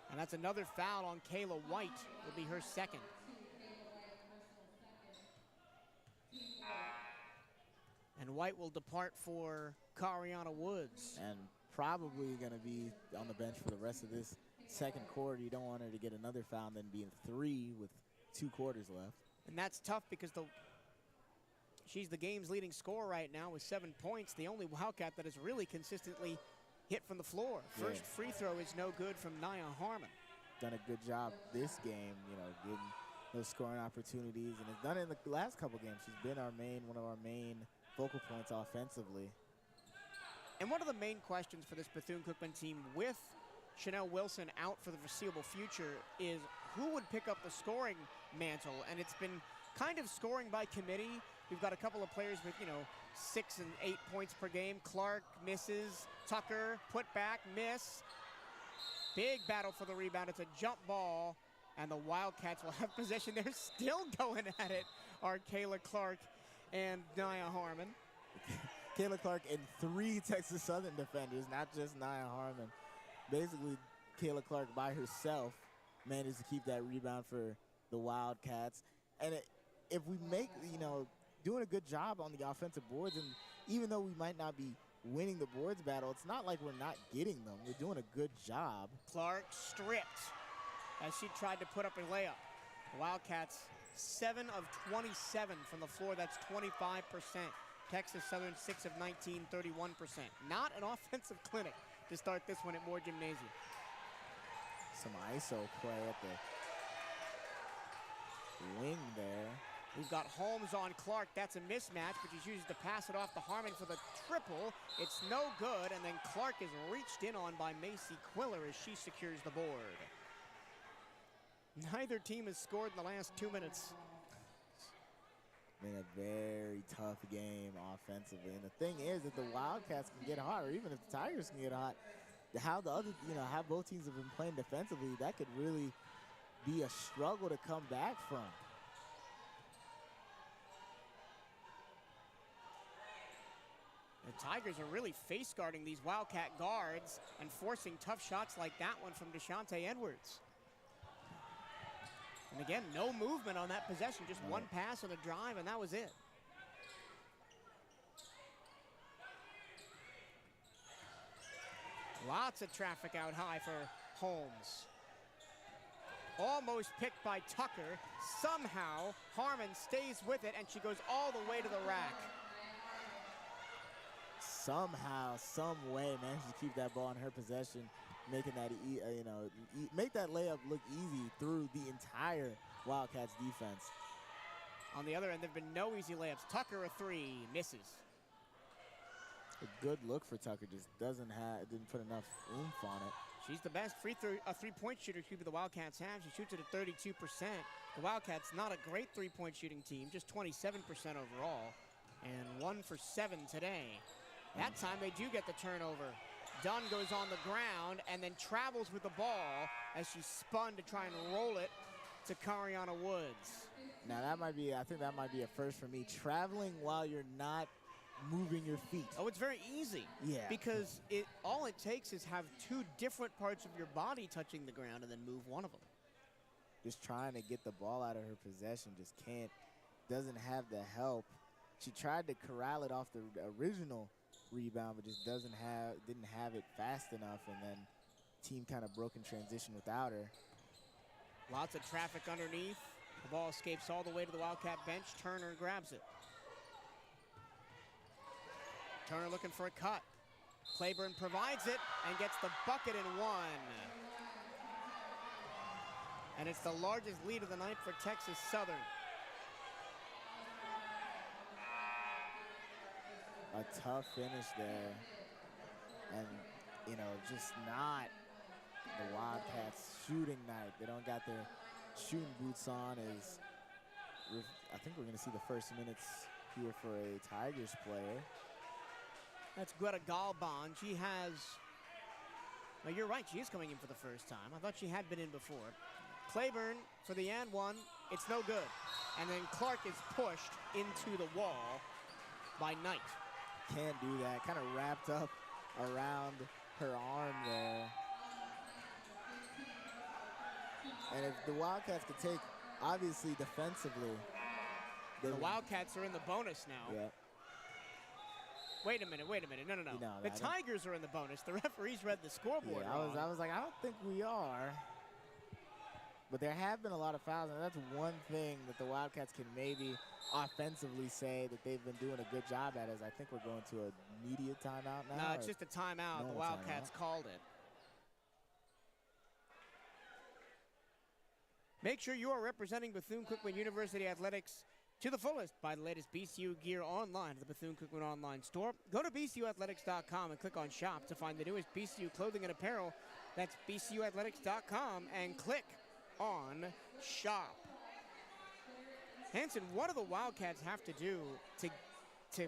And that's another foul on Kayla White, will be her second. And White will depart for Cariana Woods. And probably going to be on the bench for the rest of this second quarter. You don't want her to get another foul and then be in 3 with 2 quarters left. And that's tough because she's the game's leading scorer right now with 7 points. The only Wildcat that has really consistently hit from the floor. First free throw is no good from Nia Harmon. Done a good job this game, getting those scoring opportunities, and has done it in the last couple games. She's been one of our main focal points offensively. And one of the main questions for this Bethune-Cookman team with Chanel Wilson out for the foreseeable future is who would pick up the scoring mantle, and it's been kind of scoring by committee. We've got a couple of players with, 6 and 8 points per game. Clark misses, Tucker, put back, miss. Big battle for the rebound. It's a jump ball, and the Wildcats will have possession. They're still going at it, are Kayla Clark and Nia Harmon. Kayla Clark and 3 Texas Southern defenders, not just Nia Harmon. Basically, Kayla Clark by herself managed to keep that rebound for the Wildcats. And if we make, doing a good job on the offensive boards, and even though we might not be winning the boards battle, it's not like we're not getting them. We're doing a good job. Clark stripped as she tried to put up a layup. The Wildcats 7 of 27 from the floor. That's 25%. Texas Southern 6 of 19, 31%. Not an offensive clinic to start this one at Moore Gymnasium. Some ISO play at the wing there. We've got Holmes on Clark. That's a mismatch, but she's used to pass it off to Harmon for the triple. It's no good, and then Clark is reached in on by Macy Quiller as she secures the board. Neither team has scored in the last 2 minutes. Been a very tough game offensively. And the thing is that the Wildcats can get hot, or even if the Tigers can get hot, how the other, how both teams have been playing defensively, that could really be a struggle to come back from. The Tigers are really face guarding these Wildcat guards and forcing tough shots like that one from CatEye Edwards. And again, no movement on that possession, just one pass on the drive, and that was it. Lots of traffic out high for Holmes. Almost picked by Tucker. Somehow, Harmon stays with it, and she goes all the way to the rack. Somehow, some way, managed to keep that ball in her possession, making that, make that layup look easy through the entire Wildcats defense. On the other end, there've been no easy layups. Tucker, a three, misses. A good look for Tucker, just didn't put enough oomph on it. She's the best three-point shooter the Wildcats have. She shoots it at 32%. The Wildcats, not a great three-point shooting team, just 27% overall, and 1 for 7 today. That time they do get the turnover. Dunn goes on the ground and then travels with the ball as she spun to try and roll it to Kariana Woods. Now I think that might be a first for me, traveling while you're not moving your feet. Oh, it's very easy. Yeah. Because all it takes is have 2 different parts of your body touching the ground and then move one of them. Just trying to get the ball out of her possession, just doesn't have the help. She tried to corral it off the original rebound, but just didn't have it fast enough, and then team kind of broke in transition without her. Lots of traffic underneath. The ball escapes all the way to the Wildcat bench. Turner grabs it. Turner looking for a cut. Claiborne provides it and gets the bucket in 1. And it's the largest lead of the night for Texas Southern. A tough finish there. And, just not the Wildcats shooting night. They don't got their shooting boots on. I think we're going to see the first minutes here for a Tigers player. That's Greta Galban. She has, well, you're right, she is coming in for the first time. I thought she had been in before. Claiborne for the and 1, it's no good. And then Clark is pushed into the wall by Knight. Can't do that, kind of wrapped up around her arm there. And if the Wildcats could take, obviously defensively. The Wildcats are in the bonus now. Yeah. Wait a minute, no. The Tigers are in the bonus. The referees read the scoreboard wrong. I was like, I don't think we are. But there have been a lot of fouls, and that's one thing that the Wildcats can maybe offensively say that they've been doing a good job at, is I think we're going to a media timeout now. No, it's just a timeout. The Wildcats called it. Make sure you are representing Bethune-Cookman University Athletics to the fullest. Buy the latest BCU gear online at the Bethune-Cookman online store. Go to bcuathletics.com and click on shop to find the newest BCU clothing and apparel. That's bcuathletics.com and click on shop. Hanson, what do the Wildcats have to do to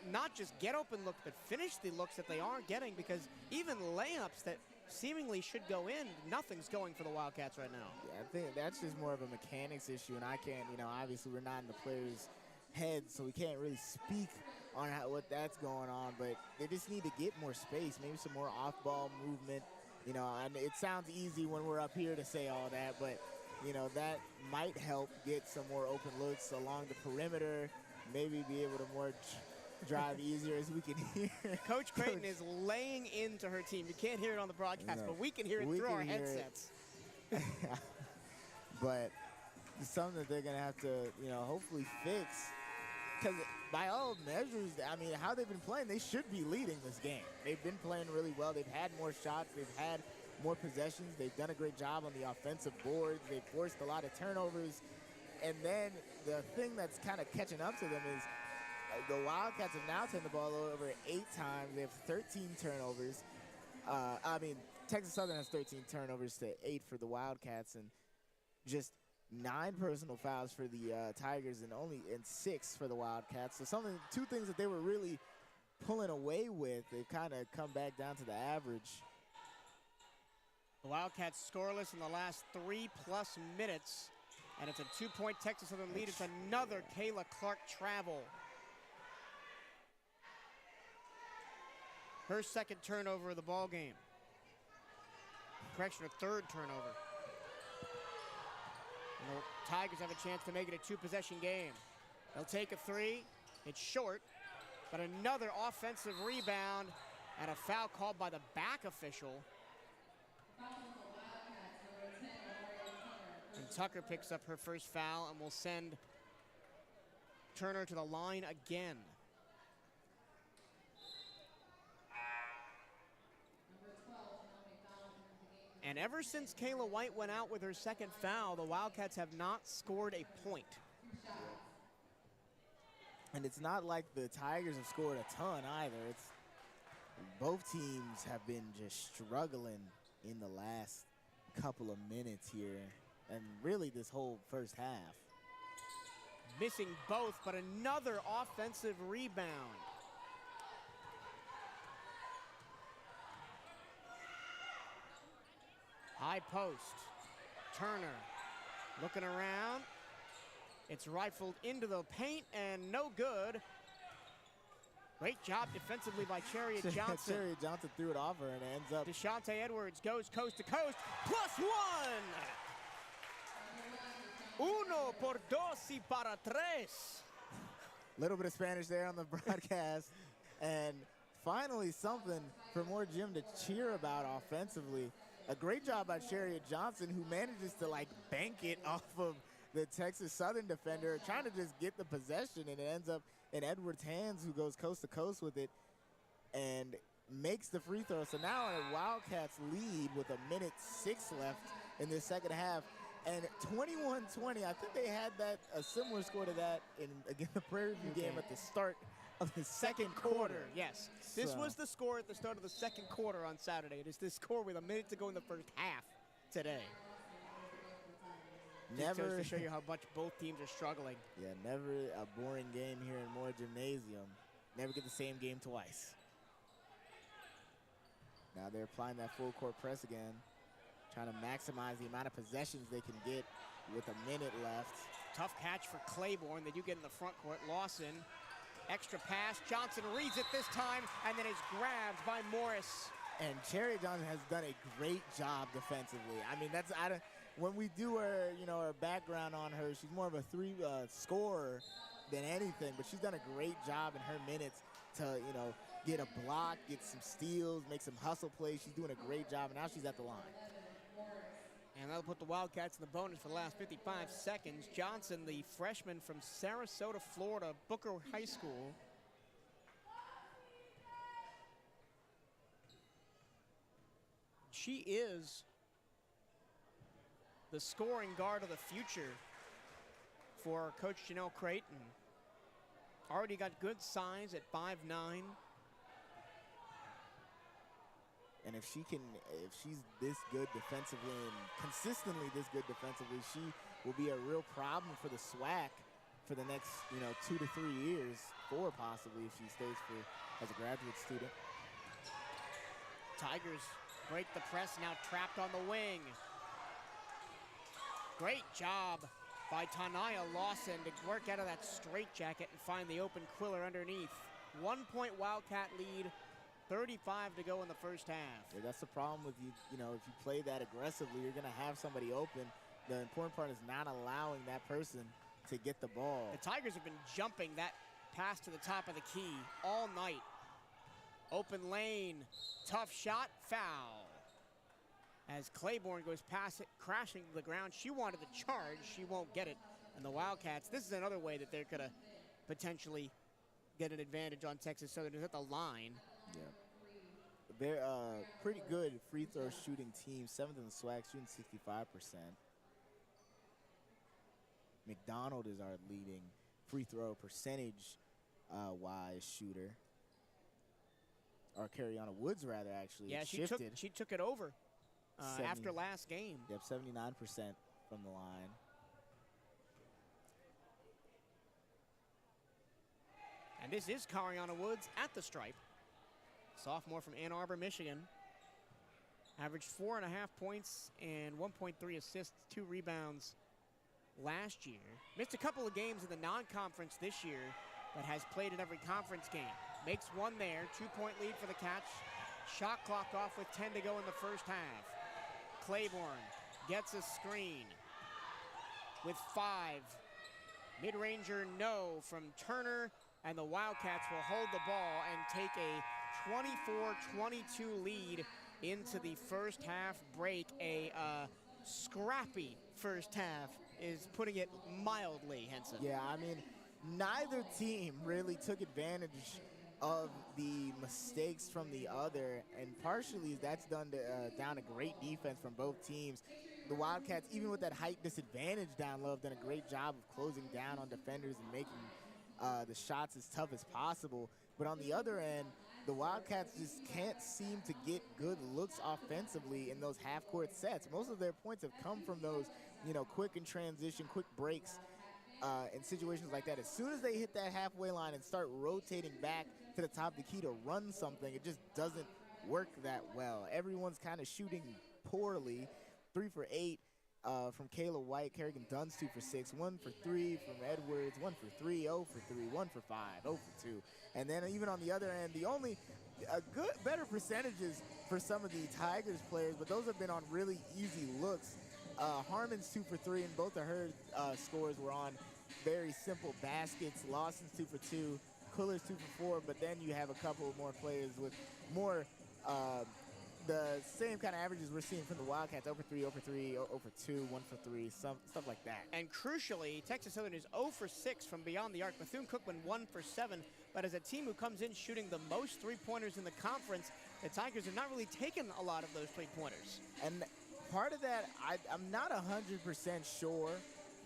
not just get open looks, but finish the looks that they are getting? Because even layups that seemingly should go in, nothing's going for the Wildcats right now. Yeah, I think that's just more of a mechanics issue, and I can't, obviously we're not in the players' heads, so we can't really speak on what that's going on, but they just need to get more space, maybe some more off-ball movement. And it sounds easy when we're up here to say all that, but, that might help get some more open looks along the perimeter, maybe be able to more drive easier, as we can hear. Coach Creighton is laying into her team. You can't hear it on the broadcast, but we can hear it through our headsets. But it's something that they're going to have to, hopefully fix. Because by all measures, how they've been playing, they should be leading this game. They've been playing really well. They've had more shots. They've had more possessions. They've done a great job on the offensive boards. They've forced a lot of turnovers. And then the thing that's kind of catching up to them is the Wildcats have now turned the ball over 8 times. They have 13 turnovers. Texas Southern has 13 turnovers to 8 for the Wildcats. And just 9 personal fouls for the Tigers and 6 for the Wildcats. So two things that they were really pulling away with, they've kind of come back down to the average. The Wildcats scoreless in the last 3+ minutes, and it's a 2-point Texas Southern lead. It's another Kayla Clark travel. Her second turnover of the ball game. Correction, her third turnover. And the Tigers have a chance to make it a 2-possession game. They'll take a 3. It's short, but another offensive rebound and a foul called by the back official. And Tucker picks up her first foul and will send Turner to the line again. And ever since Kayla White went out with her second foul, the Wildcats have not scored a point. And it's not like the Tigers have scored a ton either. It's both teams have been just struggling in the last couple of minutes here, and really this whole first half. Missing both, but another offensive rebound. High post. Turner looking around. It's rifled into the paint and no good. Great job defensively by Chariot Johnson. Chariot Johnson threw it off her and it ends up. Deshante Edwards goes coast to coast. +1. Uno por dos y para tres. Little bit of Spanish there on the broadcast. And finally something for more Jim to cheer about offensively. A great job by Chariot Johnson, who manages to like bank it off of the Texas Southern defender, trying to just get the possession, and it ends up in Edwards' hands, who goes coast to coast with it and makes the free throw. So now a Wildcats lead with 1:06 left in this second half. And 21-20, I think they had a similar score to that in, again, the Prairie View game at the start of the second quarter. Yes. This was the score at the start of the second quarter on Saturday. It is this score with 1 minute to go in the first half today. Never to show you how much both teams are struggling. Yeah, never a boring game here in Moore Gymnasium. Never get the same game twice. Now they're applying that full court press again, trying to maximize the amount of possessions they can get with 1 minute left. Tough catch for Claiborne. They do get in the front court. Lawson, extra pass. Johnson reads it this time and then is grabbed by Morris. And Chariot Johnson has done a great job defensively. I mean, when we do her, our background on her, she's more of a scorer than anything, but she's done a great job in her minutes to, get a block, get some steals, make some hustle plays. She's doing a great job, and now she's at the line. And that'll put the Wildcats in the bonus for the last 55 seconds. Johnson, the freshman from Sarasota, Florida, Booker High School. She is the scoring guard of the future for Coach Janelle Creighton. Already got good size at 5'9". And if she's this good defensively and consistently this good defensively, she will be a real problem for the SWAC for the next, 2 to 3 years, 4 possibly if she stays as a graduate student. Tigers break the press, now trapped on the wing. Great job by Tanaya Lawson to work out of that straitjacket and find the open Quiller underneath. 1 point Wildcat lead, 35 to go in the first half. Yeah, that's the problem with you. If you play that aggressively, you're going to have somebody open. The important part is not allowing that person to get the ball. The Tigers have been jumping that pass to the top of the key all night. Open lane, tough shot, foul. As Claiborne goes past it, crashing to the ground. She wanted the charge, she won't get it. And the Wildcats, this is another way that they're gonna potentially get an advantage on Texas Southern, is at the line. Yeah. They're a pretty good free throw shooting team, 7th in the SWAC, shooting 65%. McDonald is our leading free throw percentage wise shooter. Or Carriana Woods, rather, actually. Yeah, she took it over after last game. Yep, 79% from the line. And this is Cariana Woods at the stripe. Sophomore from Ann Arbor, Michigan. Averaged 4.5 points and 1.3 assists, 2 rebounds last year. Missed a couple of games in the non-conference this year, but has played in every conference game. Makes one there, 2-point lead for the Cats. Shot clock off with 10 to go in the first half. Claiborne gets a screen with 5. Mid-ranger no from Turner, and the Wildcats will hold the ball and take a 24-22 lead into the first half break. A scrappy first half is putting it mildly, Henson. Yeah, I mean, neither team really took advantage of the mistakes from the other, and partially that's down to great defense from both teams. The Wildcats, even with that height disadvantage down low, have done a great job of closing down on defenders and making the shots as tough as possible. But on the other end, the Wildcats just can't seem to get good looks offensively in those half-court sets. Most of their points have come from those, quick in transition, quick breaks in situations like that. As soon as they hit that halfway line and start rotating back to the top of the key to run something, it just doesn't work that well. Everyone's kind of shooting poorly. 3 for 8 from Kayla White. Kerrigan Dunn's 2 for 6. 1 for 3 from Edwards. 1 for 3. 0 for 3. 1 for 5. 0 for 2. And then even on the other end, the only better percentages for some of the Tigers players, but those have been on really easy looks. Harmon's 2 for 3, and both of her scores were on very simple baskets. Lawson's 2 for 2. Quiller's 2 for 4, but then you have a couple more players with more the same kind of averages we're seeing from the Wildcats. 0 for 3, 0 for 3, 0 for 2, 1 for 3, stuff like that. And crucially, Texas Southern is 0 for 6 from beyond the arc. Bethune-Cookman 1 for 7. But as a team who comes in shooting the most three-pointers in the conference, the Tigers have not really taken a lot of those three-pointers. And part of that, I'm not 100% sure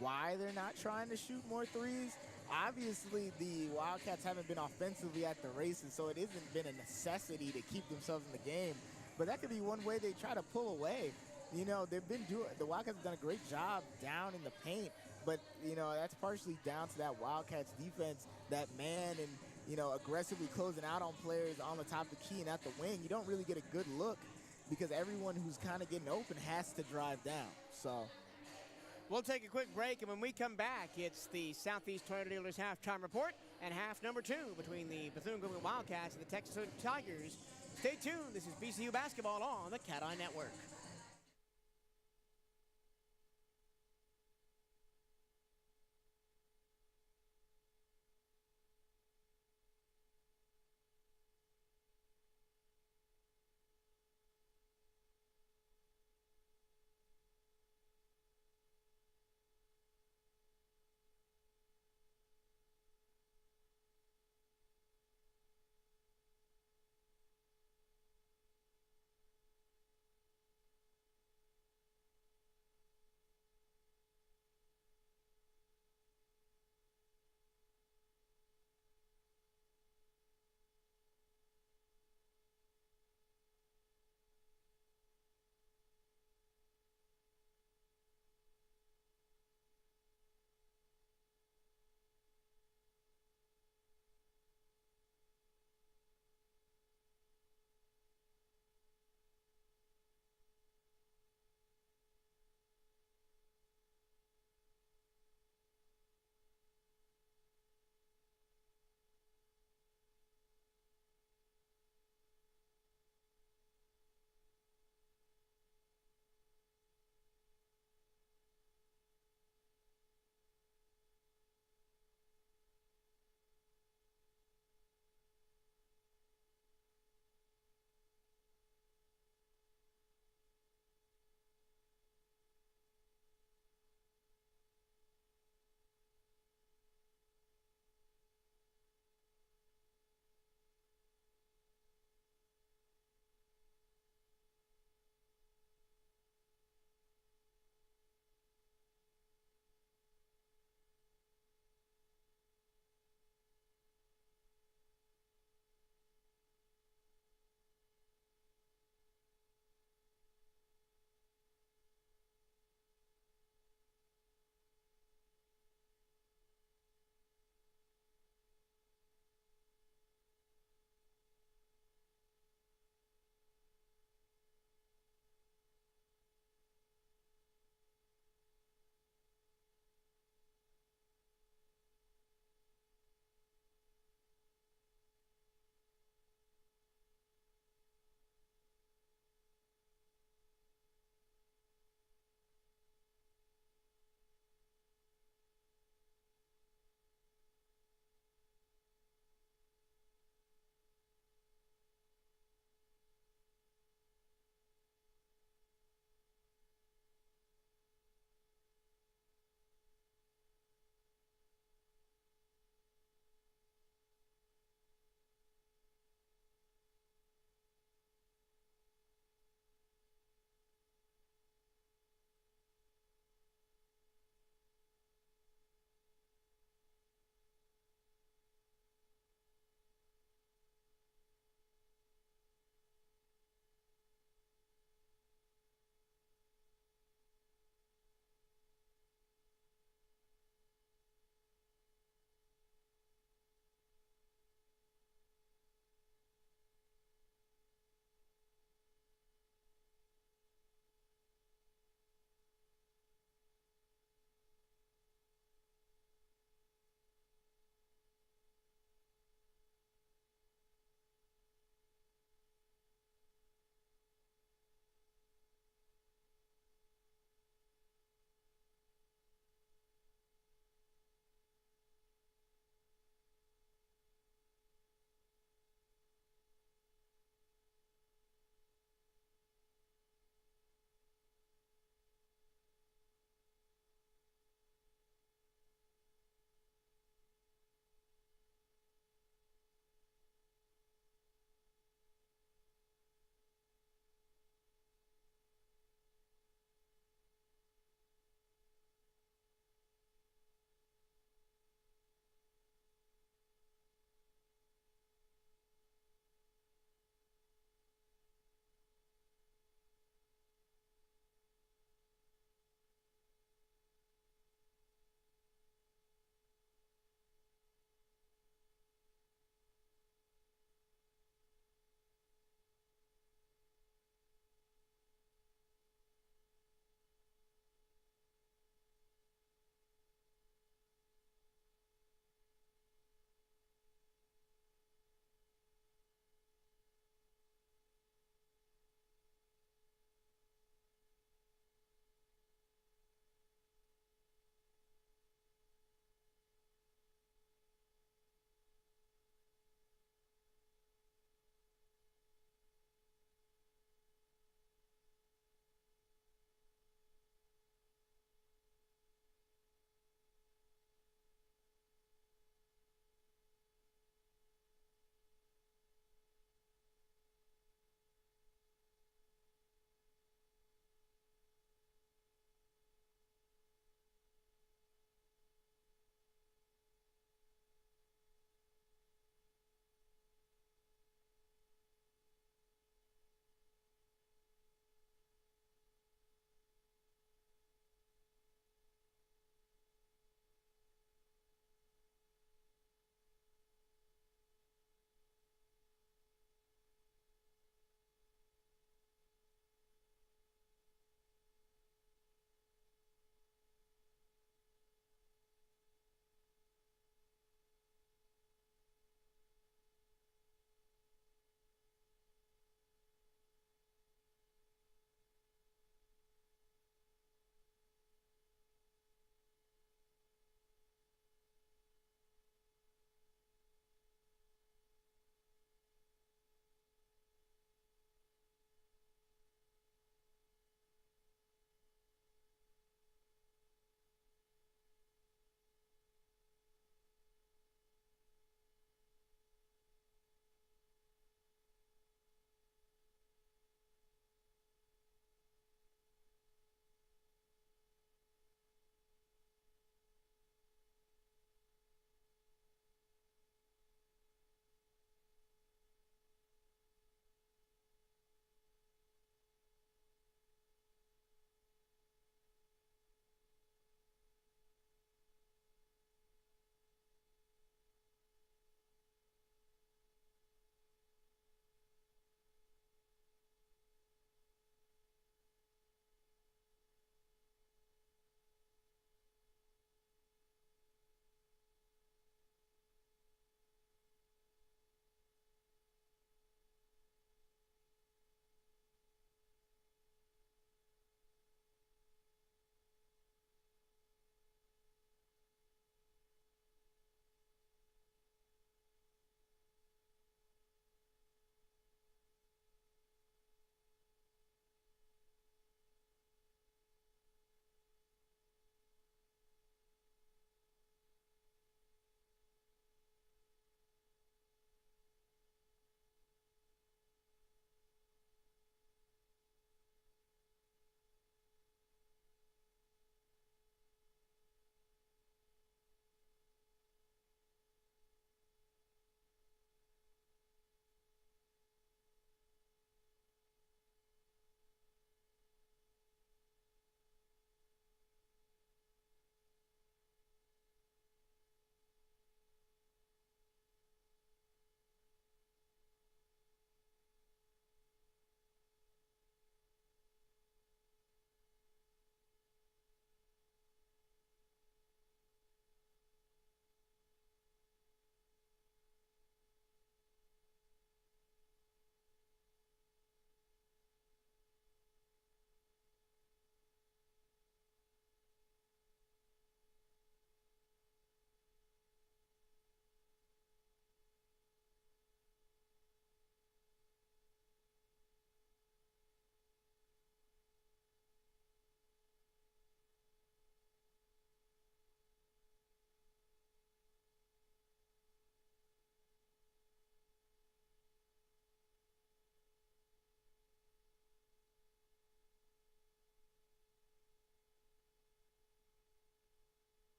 why they're not trying to shoot more threes. Obviously, the Wildcats haven't been offensively at the races, so it hasn't been a necessity to keep themselves in the game. But that could be one way they try to pull away. The Wildcats have done a great job down in the paint, but, that's partially down to that Wildcats defense, that man and, aggressively closing out on players on the top of the key and at the wing. You don't really get a good look because everyone who's kind of getting open has to drive down. So we'll take a quick break, and when we come back, it's the Southeast Toyota Dealers halftime report and half number 2 between the Bethune-Cookman Wildcats and the Texas Southern Tigers. Stay tuned. This is BCU Basketball on the CatEye Network.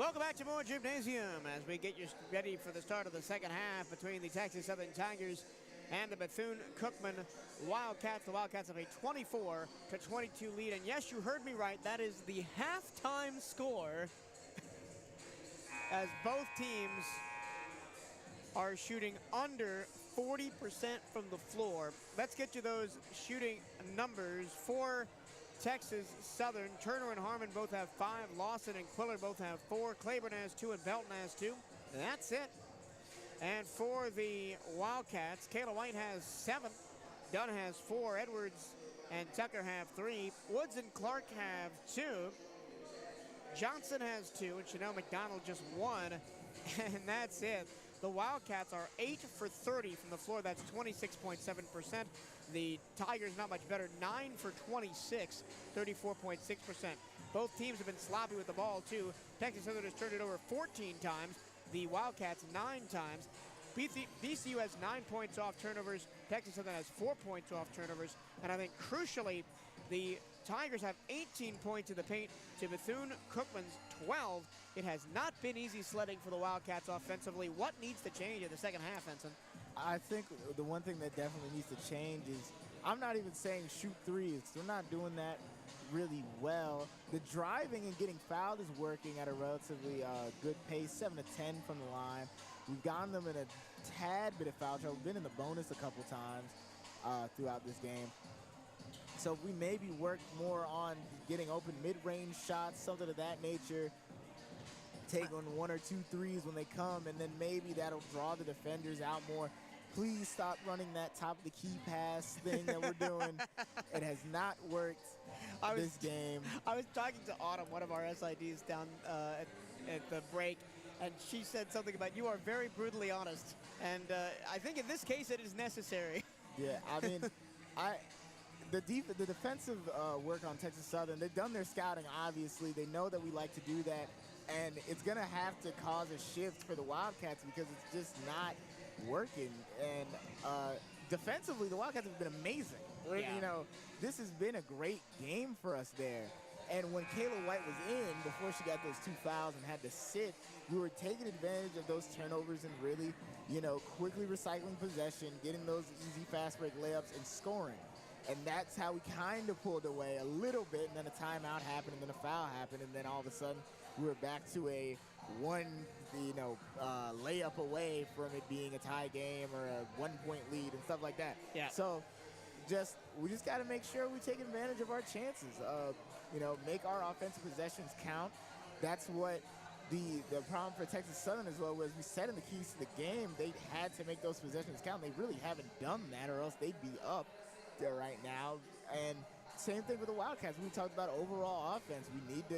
Welcome back to Moore Gymnasium as we get you ready for the start of the second half between the Texas Southern Tigers and the Bethune-Cookman Wildcats. The Wildcats have a 24-22 lead. And yes, you heard me right. That is the halftime score as both teams are shooting under 40% from the floor. Let's get you those shooting numbers. For Texas Southern, Turner and Harmon both have 5. Lawson and Quiller both have 4. Claiborne has 2 and Belton has 2. That's it. And for the Wildcats, Kayla White has 7. Dunn has 4. Edwards and Tucker have 3. Woods and Clark have 2. Johnson has 2. And Chanel McDonald just 1. And that's it. The Wildcats are 8 for 30 from the floor. That's 26.7%. The Tigers not much better, 9 for 26, 34.6%. Both teams have been sloppy with the ball too. Texas Southern has turned it over 14 times. The Wildcats 9 times. BCU has 9 points off turnovers. Texas Southern has 4 points off turnovers. And I think crucially, the Tigers have 18 points in the paint to Bethune-Cookman's 12. It has not been easy sledding for the Wildcats offensively. What needs to change in the second half, Ensign? I think the one thing that definitely needs to change is, I'm not even saying shoot threes. They're not doing that really well. The driving and getting fouled is working at a relatively good pace, 7 to 10 from the line. We've gotten them in a tad bit of foul trouble, been in the bonus a couple times throughout this game. So if we maybe work more on getting open mid-range shots, something of that nature, take on 1 or 2 threes when they come, and then maybe that'll draw the defenders out more. Please stop running that top of the key pass thing that we're doing. It has not worked this game. I was talking to Autumn, one of our SIDs down at the break, and she said something about, you are very brutally honest. And I think in this case it is necessary. Yeah, I mean, the defensive work on Texas Southern, they've done their scouting, obviously. They know that we like to do that. And it's going to have to cause a shift for the Wildcats because it's just not working. And defensively, the Wildcats have been amazing. Yeah. You know, this has been a great game for us there. And when Kayla White was in, before she got those 2 fouls and had to sit, we were taking advantage of those turnovers and really, you know, quickly recycling possession, getting those easy fast break layups and scoring. And that's how we kind of pulled away a little bit, and then a timeout happened, and then a foul happened, and then all of a sudden we were back to a layup away from it being a tie game or a 1-point lead and stuff like that. Yeah. So we just got to make sure we take advantage of our chances. Make our offensive possessions count. That's what the problem for Texas Southern as well was. We said in the keys to the game they had to make those possessions count. They really haven't done that, or else they'd be up there right now. And same thing with the Wildcats. We talked about overall offense. We need to,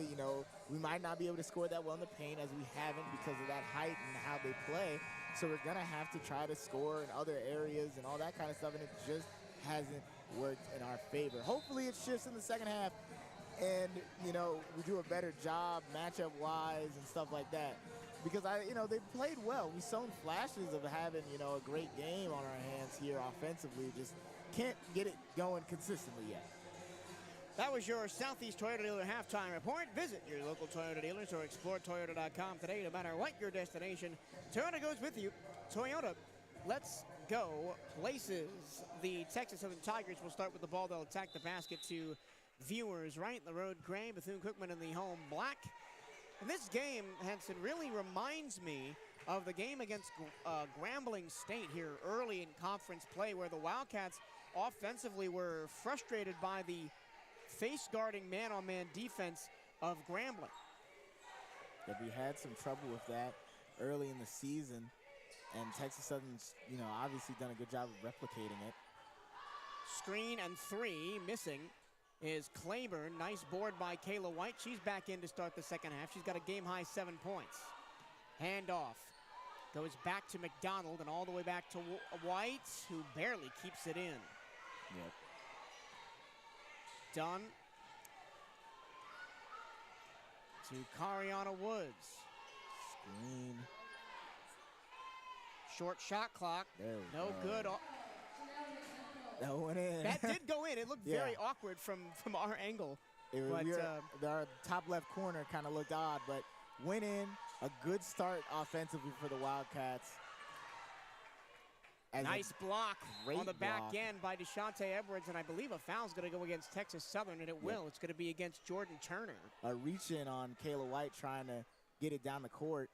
we might not be able to score that well in the paint as we haven't because of that height and how they play. So we're going to have to try to score in other areas and all that kind of stuff, and it just hasn't worked in our favor. Hopefully it shifts in the second half and, we do a better job matchup-wise and stuff like that. Because, they've played well. We've shown flashes of having, a great game on our hands here offensively. Just can't get it going consistently yet. That was your Southeast Toyota Dealer halftime report. Visit your local Toyota dealers or explore Toyota.com today. No matter what your destination, Toyota goes with you. Toyota, let's go places. The Texas Southern Tigers will start with the ball. They'll attack the basket to viewers right in the road gray. Bethune-Cookman in the home black. And this game, Henson, really reminds me of the game against Grambling State here early in conference play, where the Wildcats offensively were frustrated by the face-guarding man-on-man defense of Grambling. Yeah, we had some trouble with that early in the season, and Texas Southern's, obviously done a good job of replicating it. Screen and 3 missing is Claiborne. Nice board by Kayla White. She's back in to start the second half. She's got a game-high 7 points. Handoff goes back to McDonald and all the way back to White, who barely keeps it in. Yep. Dunn to Cariana Woods. Screen. Short shot clock. No good. That went in. That did go in. It looked very awkward from our angle. Our top left corner kind of looked odd, but went in. A good start offensively for the Wildcats. Nice block on the back block. end by Deshante Edwards, and I believe a foul's going to go against Texas Southern, and it will. It's going to be against Jordan Turner. A reach-in on Kayla White trying to get it down the court,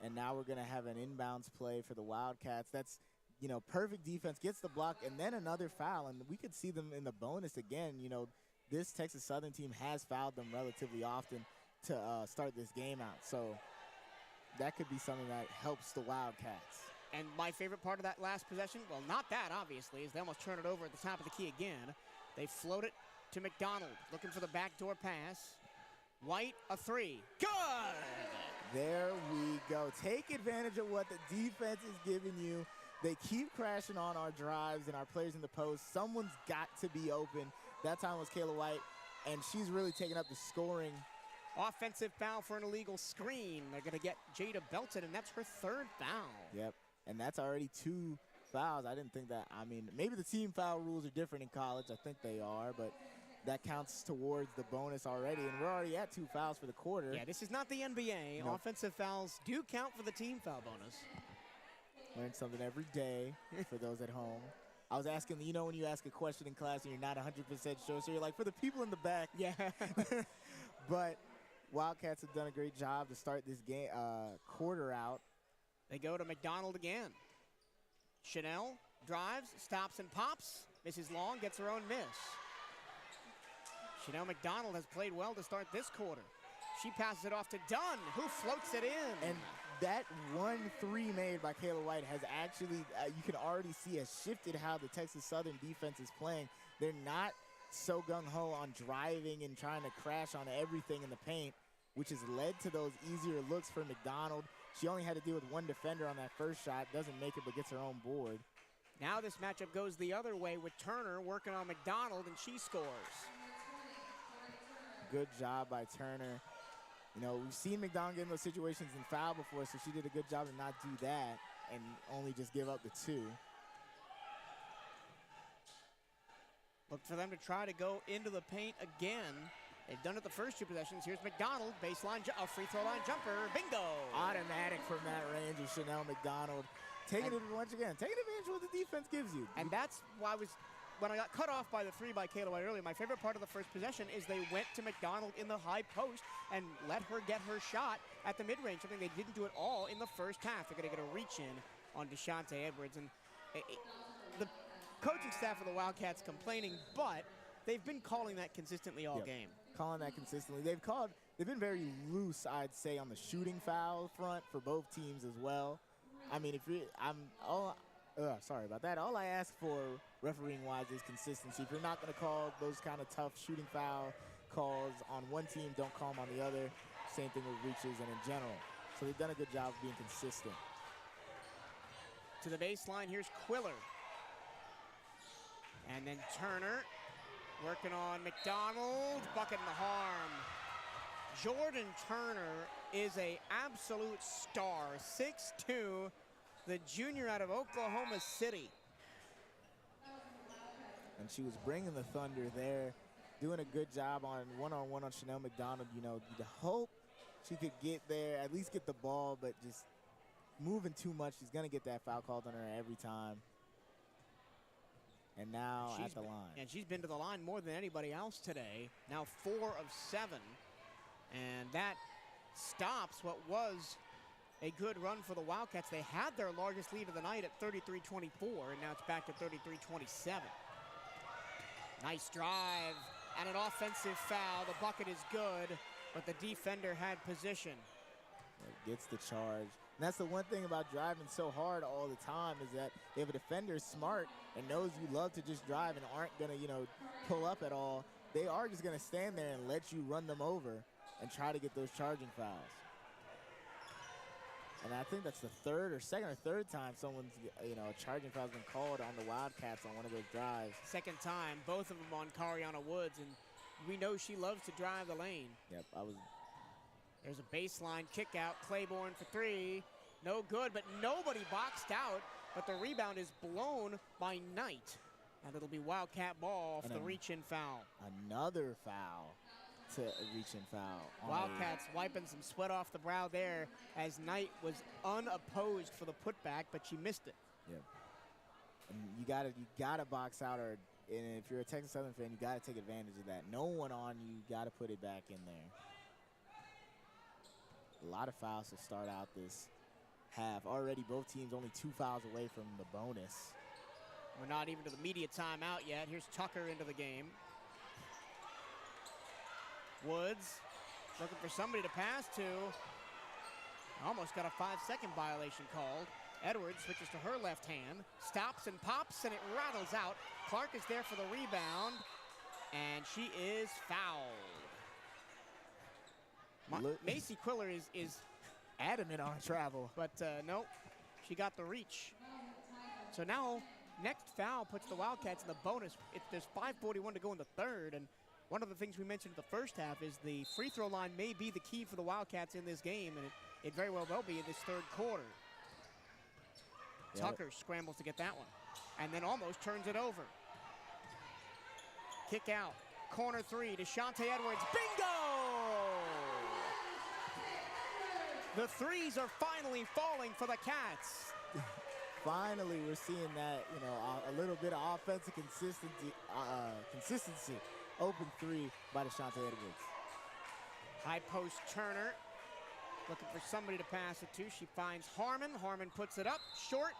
and now we're going to have an inbounds play for the Wildcats. That's, you know, perfect defense, gets the block, and then another foul, and we could see them in the bonus again. You know, this Texas Southern team has fouled them relatively often to start this game out, so that could be something that helps the Wildcats. And my favorite part of that last possession, well, not that, obviously, is they almost turn it over at the top of the key again. They float it to McDonald, looking for the backdoor pass. White, a three. Good! There we go. Take advantage of what the defense is giving you. They keep crashing on our drives and our players in the post. Someone's got to be open. That time was Kayla White, and she's really taking up the scoring. Offensive foul for an illegal screen. They're going to get Jada Belton, and that's her third foul. Yep, and that's already 2 fouls. I didn't think that. I mean, maybe the team foul rules are different in college. I think they are, but that counts towards the bonus already, and we're already at 2 fouls for the quarter. Yeah, this is not the NBA. Nope. Offensive fouls do count for the team foul bonus. Learn something every day for those at home. I was asking, you know, when you ask a question in class and you're not 100% sure, so you're like, for the people in the back. Yeah. But Wildcats have done a great job to start this game quarter out. They go to McDonald again. Chanel drives, stops and pops. Misses long, gets her own miss. Chanel McDonald has played well to start this quarter. She passes it off to Dunn, who floats it in. And that 1-3 made by Kayla White has actually, you can already see, has shifted how the Texas Southern defense is playing. They're not so gung-ho on driving and trying to crash on everything in the paint, which has led to those easier looks for McDonald. She only had to deal with 1 defender on that first shot, doesn't make it but gets her own board. Now this matchup goes the other way with Turner working on McDonald, and she scores. Good job by Turner. You know, we've seen McDonald get in those situations and foul before, so she did a good job to not do that and only just give up the 2. Look for them to try to go into the paint again. They've done it the first 2 possessions. Here's McDonald, baseline, a free throw line jumper, bingo! Automatic from that range of Chanel McDonald. Taking it once again, taking advantage of what the defense gives you. And that's why when I got cut off by the 3 by Kayla White earlier, my favorite part of the first possession is they went to McDonald in the high post and let her get her shot at the mid-range, something they didn't do at all in the first half. They're going to get a reach-in on Deshante Edwards. And the coaching staff of the Wildcats complaining, but they've been calling that consistently all game. Calling that consistently. They've been very loose, I'd say, on the shooting foul front for both teams as well. I mean, sorry about that. All I ask for refereeing-wise is consistency. If you're not going to call those kind of tough shooting foul calls on one team, don't call them on the other. Same thing with reaches and in general. So they've done a good job of being consistent. To the baseline, here's Quiller. And then Turner working on McDonald, bucket in the harm. Jordan Turner is an absolute star, 6'2", the junior out of Oklahoma City. And she was bringing the thunder there, doing a good job on one-on-one on Chanel McDonald. You know, the hope she could get there, at least get the ball, but just moving too much. She's going to get that foul called on her every time. And now at the line. And she's been to the line more than anybody else today. Now 4 of 7. And that stops what was a good run for the Wildcats. They had their largest lead of the night at 33-24, and now it's back to 33-27. Nice drive and an offensive foul. The bucket is good, but the defender had position. It gets the charge. And that's the one thing about driving so hard all the time is that if a defender is smart and knows you love to just drive and aren't going to, you know, pull up at all, they are just going to stand there and let you run them over and try to get those charging fouls. And I think that's the second or third time someone's, you know, a charging foul's been called on the Wildcats on one of those drives. Second time, both of them on Cariana Woods, and we know she loves to drive the lane. Yep, There's a baseline kick out, Claiborne for 3. No good, but nobody boxed out, but the rebound is blown by Knight. And it'll be Wildcat ball off the reach-in foul. Another foul. to reach and foul. Wildcats wiping some sweat off the brow there as Knight was unopposed for the putback, but she missed it. Yeah. And you gotta box out, and if you're a Texas Southern fan, you gotta take advantage of that. No one on you, gotta put it back in there. A lot of fouls to start out this half. Already both teams only 2 fouls away from the bonus. We're not even to the media timeout yet. Here's Tucker into the game. Woods looking for somebody to pass to. Almost got a 5-second violation called. Edwards switches to her left hand, stops and pops, and it rattles out. Clark is there for the rebound, and she is fouled. Macy Quiller is adamant on travel. But no, she got the reach. So now, next foul puts the Wildcats in the bonus. There's 5:41 to go in the third, and one of the things we mentioned in the first half is the free throw line may be the key for the Wildcats in this game, and it very well will be in this third quarter. Tucker scrambles to get that one, and then almost turns it over. Kick out, corner three to Shantae Edwards, bingo! The threes are finally falling for the Cats. Finally, we're seeing that, a little bit of offensive consistency. Open three by Shantae Edwards. High post Turner, looking for somebody to pass it to. She finds Harmon. Harmon puts it up short,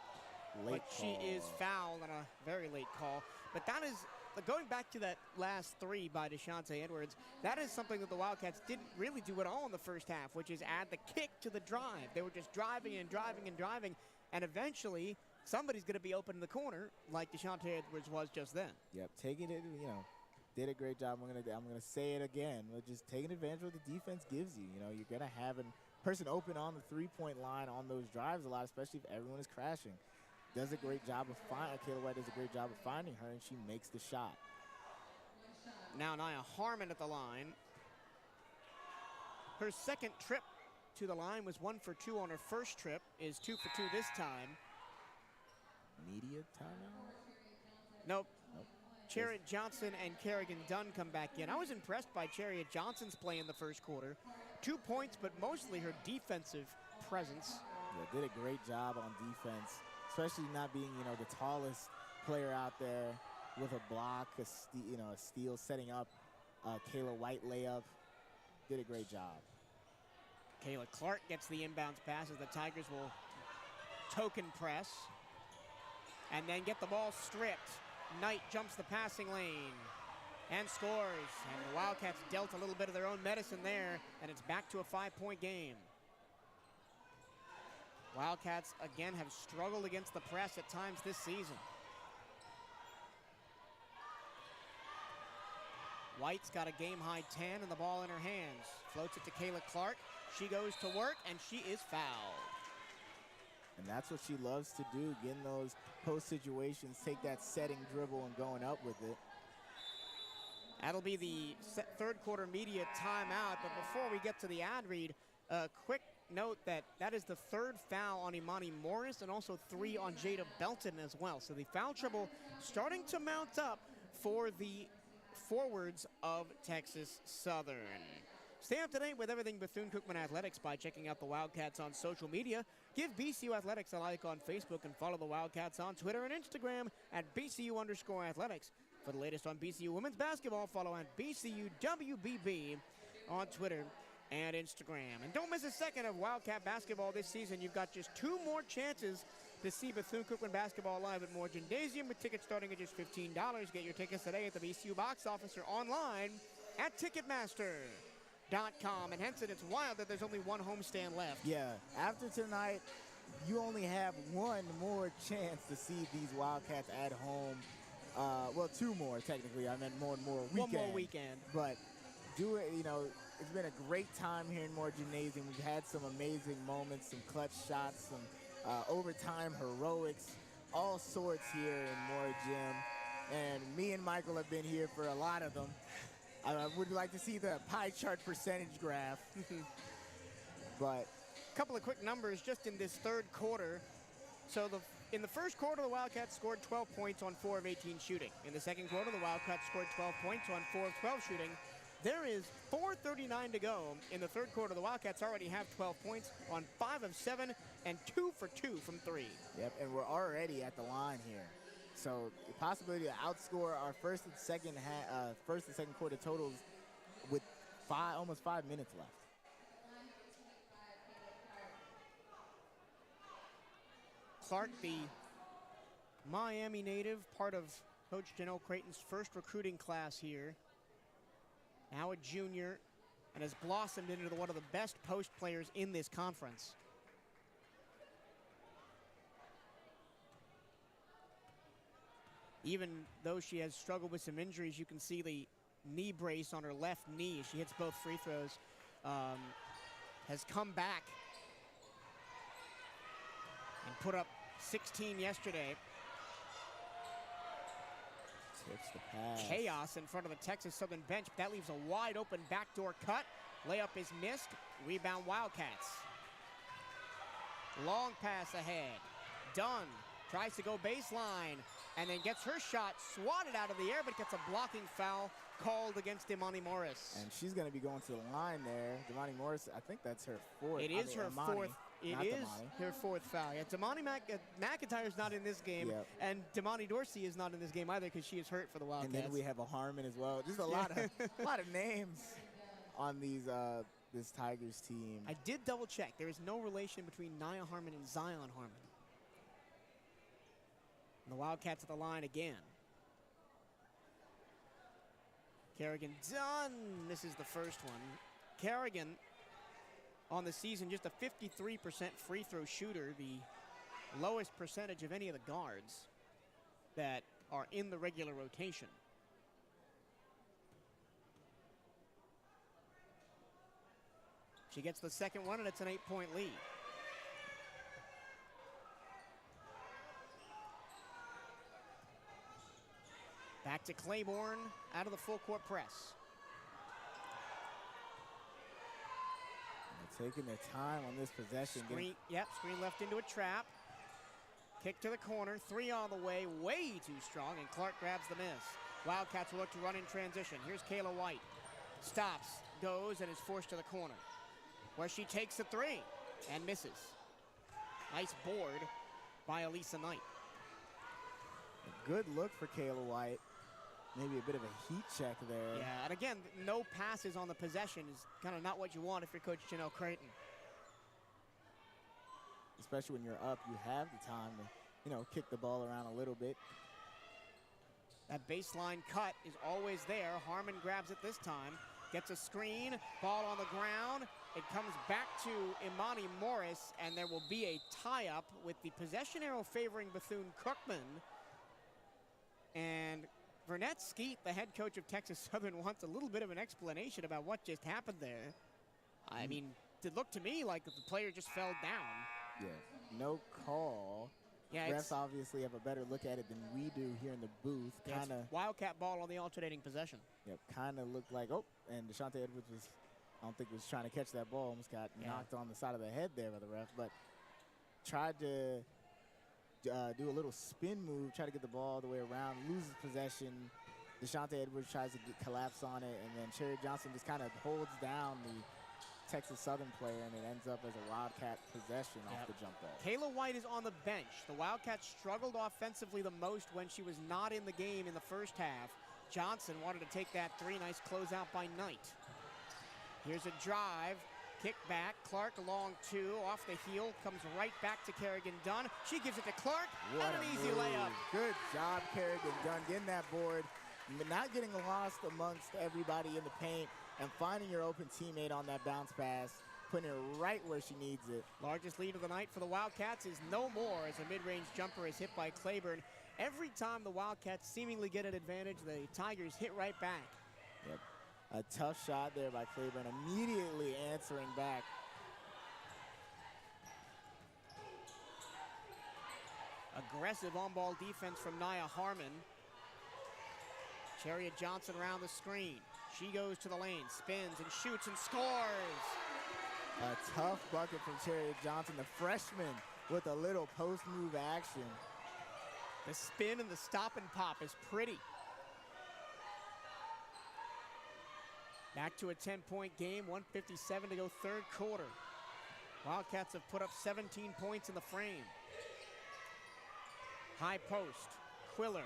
Late but she is fouled on a very late call. But that is, going back to that last three by Shantae Edwards, that is something that the Wildcats didn't really do at all in the first half, which is add the kick to the drive. They were just driving and driving and driving, and eventually somebody's going to be open in the corner like Shantae Edwards was just then. Yep, taking it, did a great job. I'm gonna say it again. We're just taking advantage of what the defense gives you. You're gonna have a person open on the three-point line on those drives a lot, especially if everyone is crashing. Does a great job of Kayla White does a great job of finding her, and she makes the shot. Now Nia Harmon at the line. Her second trip to the line was 1 for 2 on her first trip. Is 2 for 2 this time. Media timeout? Nope. Chariot Johnson and Kerrigan Dunn come back in. I was impressed by Chariot Johnson's play in the first quarter. 2 points, but mostly her defensive presence. Yeah, did a great job on defense, especially not being, the tallest player out there with a block, a steal, setting up Kayla White layup. Did a great job. Kayla Clark gets the inbounds pass as the Tigers will token press and then get the ball stripped. Knight jumps the passing lane and scores. And the Wildcats dealt a little bit of their own medicine there, and it's back to a 5-point game. Wildcats, again, have struggled against the press at times this season. White's got a game-high 10 and the ball in her hands. Floats it to Kayla Clark. She goes to work, and she is fouled. And that's what she loves to do, get in those post situations, take that setting dribble and going up with it. That'll be the third quarter media timeout. But before we get to the ad read, a quick note that is the third foul on Imani Morris and also 3 on Jada Belton as well. So the foul trouble starting to mount up for the forwards of Texas Southern. Stay up to date with everything Bethune-Cookman Athletics by checking out the Wildcats on social media. Give BCU Athletics a like on Facebook and follow the Wildcats on Twitter and Instagram at BCU_Athletics. For the latest on BCU women's basketball, follow at BCUWBB on Twitter and Instagram. And don't miss a second of Wildcat basketball this season. You've got just 2 more chances to see Bethune-Cookman basketball live at Moore Gymnasium with tickets starting at just $15. Get your tickets today at the BCU box office or online at Ticketmaster.com. And Henson, it's wild that there's only 1 homestand left. Yeah, after tonight, you only have 1 more chance to see these Wildcats at home. Well, 2 more, technically. I meant more and more weekend. 1 more weekend. But do it, it's been a great time here in Moore Gymnasium. We've had some amazing moments, some clutch shots, some overtime heroics, all sorts here in Moore Gym. And me and Michael have been here for a lot of them. I would like to see the pie chart percentage graph. But a couple of quick numbers just in this third quarter. So in the first quarter, the Wildcats scored 12 points on 4 of 18 shooting. In the second quarter, the Wildcats scored 12 points on 4 of 12 shooting. There is 4:39 to go in the third quarter. The Wildcats already have 12 points on 5 of 7 and 2 for 2 from 3. Yep, and we're already at the line here. So the possibility to outscore our first and second quarter totals with almost 5 minutes left. Clark, the Miami native, part of Coach Janelle Creighton's first recruiting class here. Now a junior, and has blossomed into one of the best post players in this conference. Even though she has struggled with some injuries, you can see the knee brace on her left knee as she hits both free throws. Has come back and put up 16 yesterday. Tips the pass. Chaos in front of the Texas Southern bench. That leaves a wide open backdoor cut. Layup is missed. Rebound Wildcats. Long pass ahead. Dunn tries to go baseline and then gets her shot swatted out of the air, but gets a blocking foul called against Imani Morris. And she's going to be going to the line there. Imani Morris, I think that's her fourth. It is her fourth. It is her fourth foul. Yeah, Damani McIntyre's not in this game, and Damani Dorsey is not in this game either because she is hurt for the Wildcats. And then we have a Harmon as well. Just a lot of names on these this Tigers team. I did double check. There is no relation between Nia Harmon and Zion Harmon. And the Wildcats at the line again. Kerrigan Dunn misses the first one. Kerrigan on the season just a 53% free throw shooter, the lowest percentage of any of the guards that are in the regular rotation. She gets the second one, and it's an 8-point lead. Back to Claiborne, out of the full court press. They're taking their time on this possession. Screen left into a trap. Kick to the corner, 3 on the way, way too strong, and Clark grabs the miss. Wildcats will look to run in transition. Here's Kayla White. Stops, goes, and is forced to the corner, where she takes the 3 and misses. Nice board by Elisa Knight. A good look for Kayla White. Maybe a bit of a heat check there. Yeah, and again, no passes on the possession is kind of not what you want if you're Coach Janelle Creighton. Especially when you're up, you have the time to, kick the ball around a little bit. That baseline cut is always there. Harmon grabs it this time. Gets a screen, ball on the ground. It comes back to Imani Morris, and there will be a tie-up with the possession arrow favoring Bethune-Cookman. And Vernette Skeet, the head coach of Texas Southern, wants a little bit of an explanation about what just happened there. I mean, it looked to me like the player just fell down. Yeah, no call. Yeah, refs obviously have a better look at it than we do here in the booth. Kind of Wildcat ball on the alternating possession. Yep, kind of looked like, and Deshante Edwards I don't think was trying to catch that ball. Almost got knocked on the side of the head there by the ref, but tried to do a little spin move, try to get the ball all the way around, loses possession. Deshante Edwards tries to collapse on it, and then Cherry Johnson just kind of holds down the Texas Southern player, and it ends up as a Wildcat possession off the jump ball. Kayla White is on the bench. The Wildcats struggled offensively the most when she was not in the game in the first half. Johnson wanted to take that 3. Nice closeout by Knight. Here's a drive. Kick back. Clark long 2. Off the heel. Comes right back to Kerrigan Dunn. She gives it to Clark. What and an easy layup. Good job, Kerrigan Dunn, getting that board. Not getting lost amongst everybody in the paint and finding your open teammate on that bounce pass, putting it right where she needs it. Largest lead of the night for the Wildcats is no more as a mid-range jumper is hit by Claiborne. Every time the Wildcats seemingly get an advantage, the Tigers hit right back. Yep. A tough shot there by Claiborne, immediately answering back. Aggressive on-ball defense from Nia Harmon. Chariot Johnson around the screen. She goes to the lane, spins and shoots and scores. A tough bucket from Chariot Johnson, the freshman, with a little post move action. The spin and the stop and pop is pretty. Back to a 10-point game, 1:57 to go third quarter. Wildcats have put up 17 points in the frame. High post, Quiller,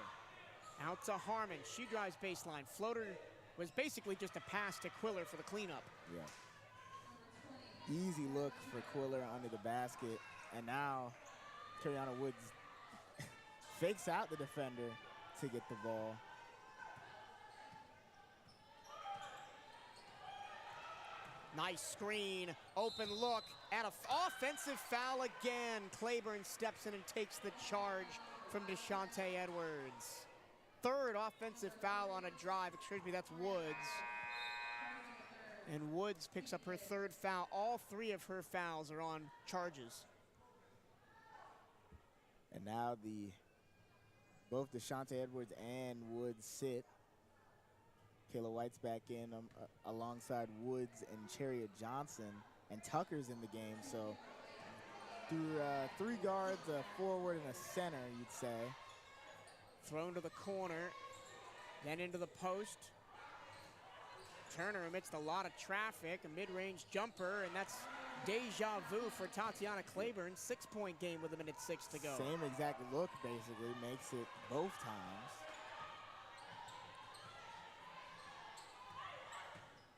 out to Harmon. She drives baseline. Floater was basically just a pass to Quiller for the cleanup. Yeah. Easy look for Quiller under the basket. And now, Kariana Woods fakes out the defender to get the ball. Nice screen, open look, and an offensive foul again. Claiborne steps in and takes the charge from Deshante Edwards. Third offensive foul on a drive. Excuse me, that's Woods. And Woods picks up her third foul. All three of her fouls are on charges. And now both Deshante Edwards and Woods sit. Kayla White's back in alongside Woods and Chariot Johnson, and Tucker's in the game. So through 3 guards, a forward, and a center, you'd say. Thrown to the corner, then into the post. Turner amidst a lot of traffic, a mid-range jumper, and that's deja vu for Tatiana Claiborne. 6-point game with 1:06 to go. Same exact look, basically, makes it both times.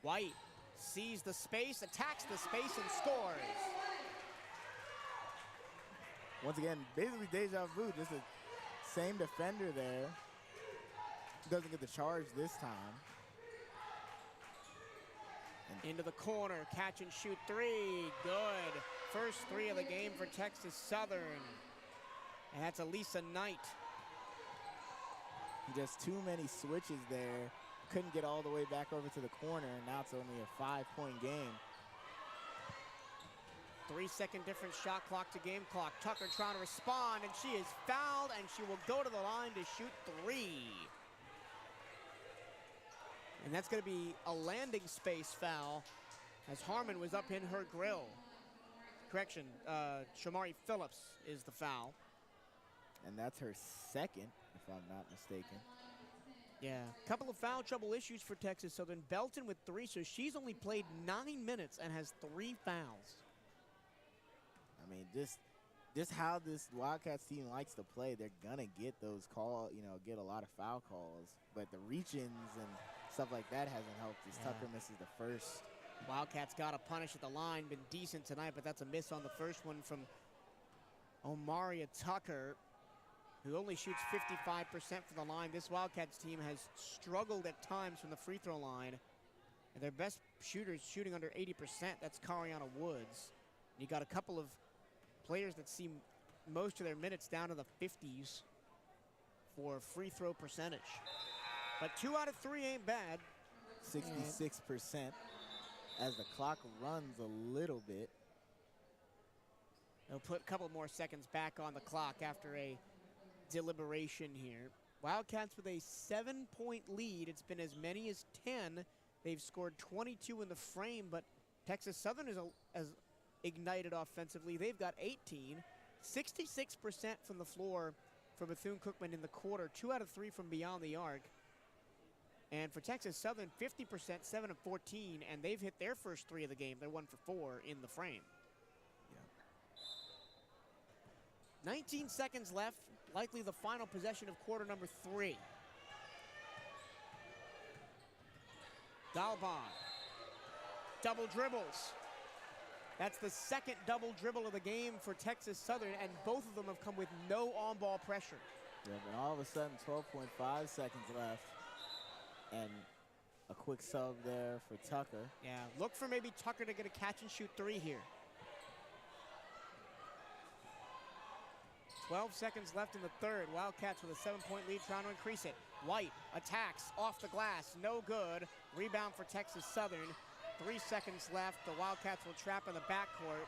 White sees the space, attacks the space, and scores. Once again, basically deja vu, just the same defender there. Doesn't get the charge this time. Into the corner, catch and shoot 3, good. First 3 of the game for Texas Southern. And that's Elisa Knight. Just too many switches there. Couldn't get all the way back over to the corner, and now it's only a 5-point game. 3-second difference, shot clock to game clock. Tucker trying to respond, and she is fouled, and she will go to the line to shoot 3. And that's going to be a landing space foul as Harmon was up in her grill. Correction, Shamari Phillips is the foul. And that's her second, if I'm not mistaken. Yeah, a couple of foul trouble issues for Texas Southern. Belton with 3, so she's only played 9 minutes and has 3 fouls. I mean, just how this Wildcats team likes to play, they're gonna get those get a lot of foul calls. But the reach-ins and stuff like that hasn't helped as Tucker misses the first. Wildcats got a punish at the line, been decent tonight, but that's a miss on the first one from Omaria Tucker, who only shoots 55% from the line. This Wildcats team has struggled at times from the free throw line. And their best shooters shooting under 80%, that's Kariana Woods. You got a couple of players that see most of their minutes down to the 50s for free throw percentage. But 2 out of 3 ain't bad. 66% as the clock runs a little bit. They'll put a couple more seconds back on the clock after a deliberation here. Wildcats with a 7-point lead. It's been as many as 10. They've scored 22 in the frame, but Texas Southern has ignited offensively. They've got 18. 66% from the floor for Bethune-Cookman in the quarter. 2 out of 3 from beyond the arc. And for Texas Southern, 50%, 7 of 14, and they've hit their first 3 of the game. They're 1 for 4 in the frame. 19 seconds left, likely the final possession of quarter number 3. Dalbon, double dribbles. That's the second double dribble of the game for Texas Southern, and both of them have come with no on-ball pressure. Yeah, but all of a sudden, 12.5 seconds left, and a quick sub there for Tucker. Yeah, look for maybe Tucker to get a catch-and-shoot 3 here. 12 seconds left in the third. Wildcats with a 7-point lead trying to increase it. White attacks off the glass, no good. Rebound for Texas Southern. 3 seconds left. The Wildcats will trap in the backcourt.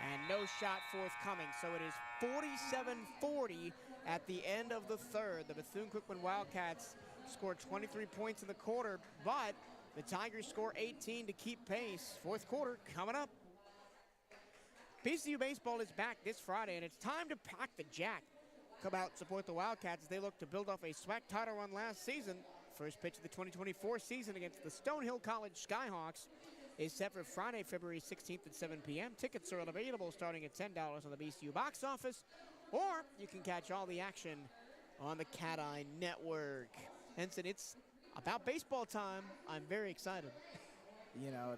And no shot forthcoming. So it is 47-40 at the end of the third. The Bethune-Cookman Wildcats scored 23 points in the quarter, but the Tigers score 18 to keep pace. Fourth quarter coming up. BCU baseball is back this Friday, and it's time to pack the jack. Come out, support the Wildcats as they look to build off a SWAC title run last season. first pitch of the 2024 season against the Stonehill College Skyhawks is set for Friday, February 16th at 7 p.m. Tickets are available starting at $10 on the BCU box office, or you can catch all the action on the CatEye Network. Henson, it's about baseball time. I'm very excited. You know,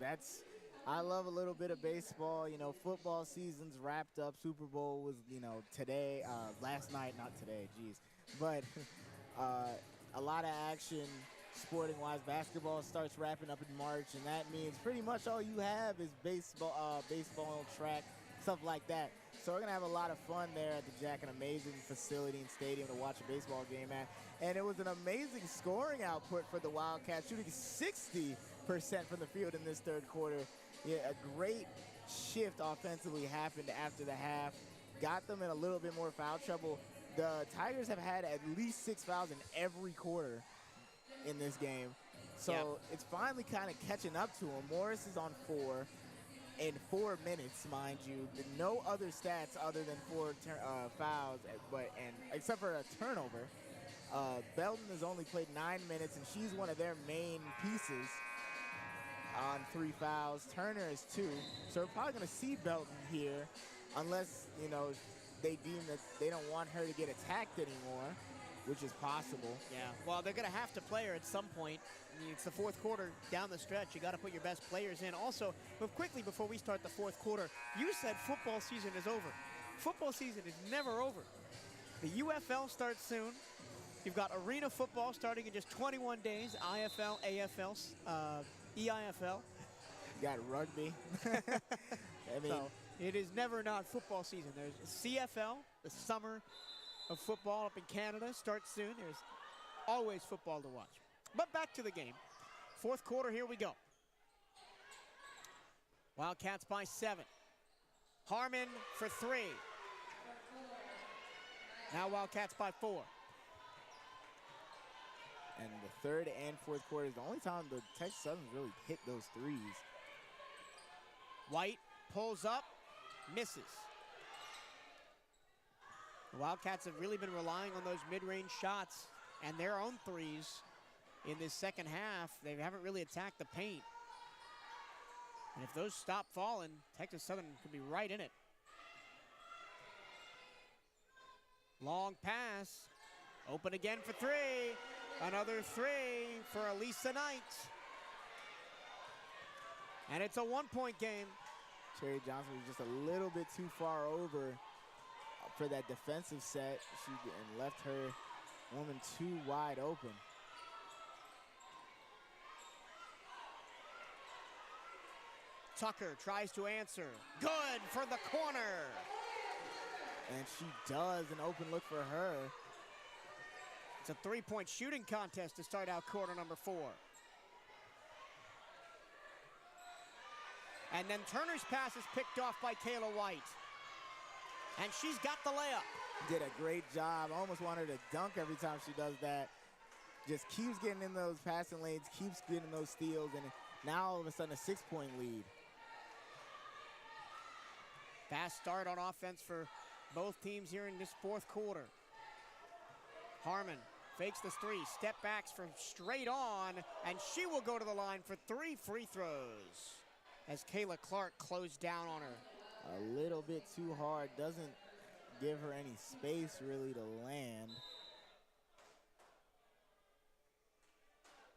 I love a little bit of baseball. You know, football season's wrapped up. Super Bowl was, you know, today, last night, not today, geez. But a lot of action sporting-wise. Basketball starts wrapping up in March, and that means pretty much all you have is baseball, track, stuff like that. So we're going to have a lot of fun there at the Jack, an amazing facility and stadium to watch a baseball game at. And it was an amazing scoring output for the Wildcats, shooting 60% from the field in this third quarter. Yeah, a great shift offensively happened after the half. Got them in a little bit more foul trouble. The Tigers have had at least 6 fouls in every quarter in this game. So it's finally kind of catching up to them. Morris is on 4 in 4 minutes, mind you. No other stats other than 4 fouls, except for a turnover. Belton has only played 9 minutes, and she's one of their main pieces on 3 fouls. Turner is 2. So we're probably going to see Belton here unless, you know, they deem that they don't want her to get attacked anymore, which is possible. Yeah, well, they're going to have to play her at some point. I mean, it's the fourth quarter down the stretch. You got to put your best players in. Also, but quickly before we start the fourth quarter, you said football season is over. Football season is never over. The UFL starts soon. You've got arena football starting in just 21 days. IFL, AFL, EIFL. You got rugby. I mean, so it is never not football season. There's CFL, the summer of football up in Canada, starts soon. There's always football to watch. But back to the game. Fourth quarter, here we go. Wildcats by 7. Harmon for 3. Now Wildcats by 4. And the third and fourth quarter is the only time the Texas Southern really hit those threes. White pulls up, misses. The Wildcats have really been relying on those mid-range shots and their own threes in this second half. They haven't really attacked the paint. And if those stop falling, Texas Southern could be right in it. Long pass, open again for 3. Another 3 for Elisa Knight. And it's a 1-point game. Cherry Johnson was just a little bit too far over for that defensive set. She left her woman too wide open. Tucker tries to answer. Good for the corner. And she does, an open look for her. It's a 3-point shooting contest to start out quarter number 4. And then Turner's pass is picked off by Kayla White. And she's got the layup. Did a great job. I almost want her to dunk every time she does that. Just keeps getting in those passing lanes, keeps getting those steals, and now all of a sudden a 6-point lead. Fast start on offense for both teams here in this fourth quarter. Harmon fakes the 3, step backs from straight on, and she will go to the line for 3 free throws as Kayla Clark closed down on her. A little bit too hard, doesn't give her any space really to land.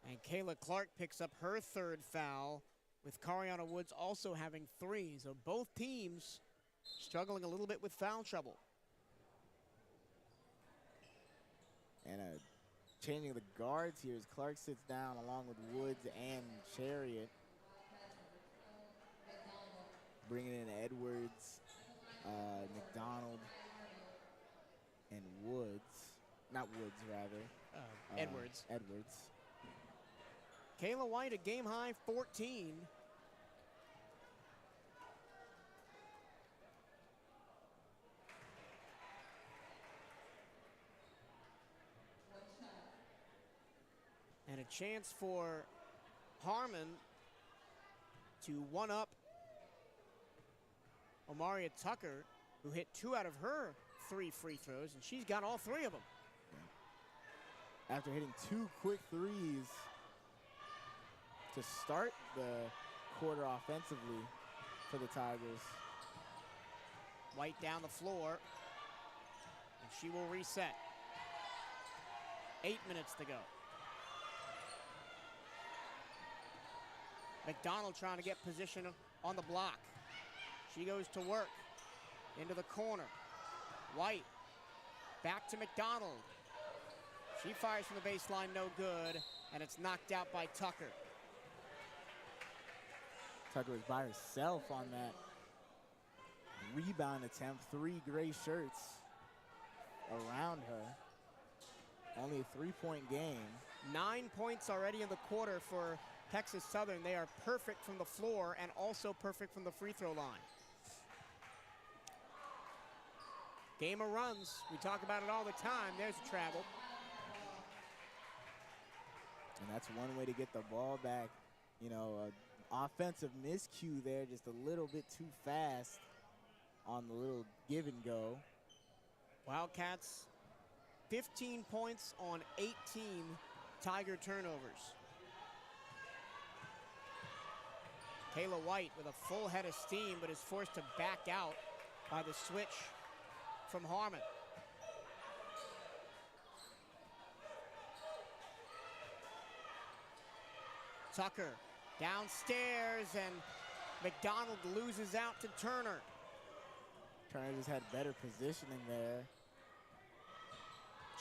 And Kayla Clark picks up her 3rd foul, with Cariana Woods also having 3. So both teams struggling a little bit with foul trouble. And changing the guards here as Clark sits down along with Woods and Chariot. Bringing in Edwards, McDonald, and Woods. Not Woods, rather. Edwards. Edwards. Kayla White, a game-high 14. And a chance for Harmon to one-up Omaria Tucker, who hit 2 out of her 3 free throws, and she's got all 3 of them. after hitting 2 quick threes to start the quarter offensively for the Tigers. White down the floor, and she will reset. 8 minutes to go. McDonald trying to get position on the block. She goes to work into the corner. White back to McDonald. She fires from the baseline, no good, and it's knocked out by Tucker. Tucker was by herself on that rebound attempt. 3 gray shirts around her. Only a 3-point game. 9 points already in the quarter for Texas Southern. They are perfect from the floor and also perfect from the free throw line. Game of runs. We talk about it all the time. There's a travel. And that's one way to get the ball back. You know, offensive miscue there, just a little bit too fast on the little give and go. Wildcats, 15 points on 18 Tiger turnovers. Kayla White with a full head of steam, but is forced to back out by the switch from Harmon. Tucker downstairs, and McDonald loses out to Turner. Turner just had better positioning there.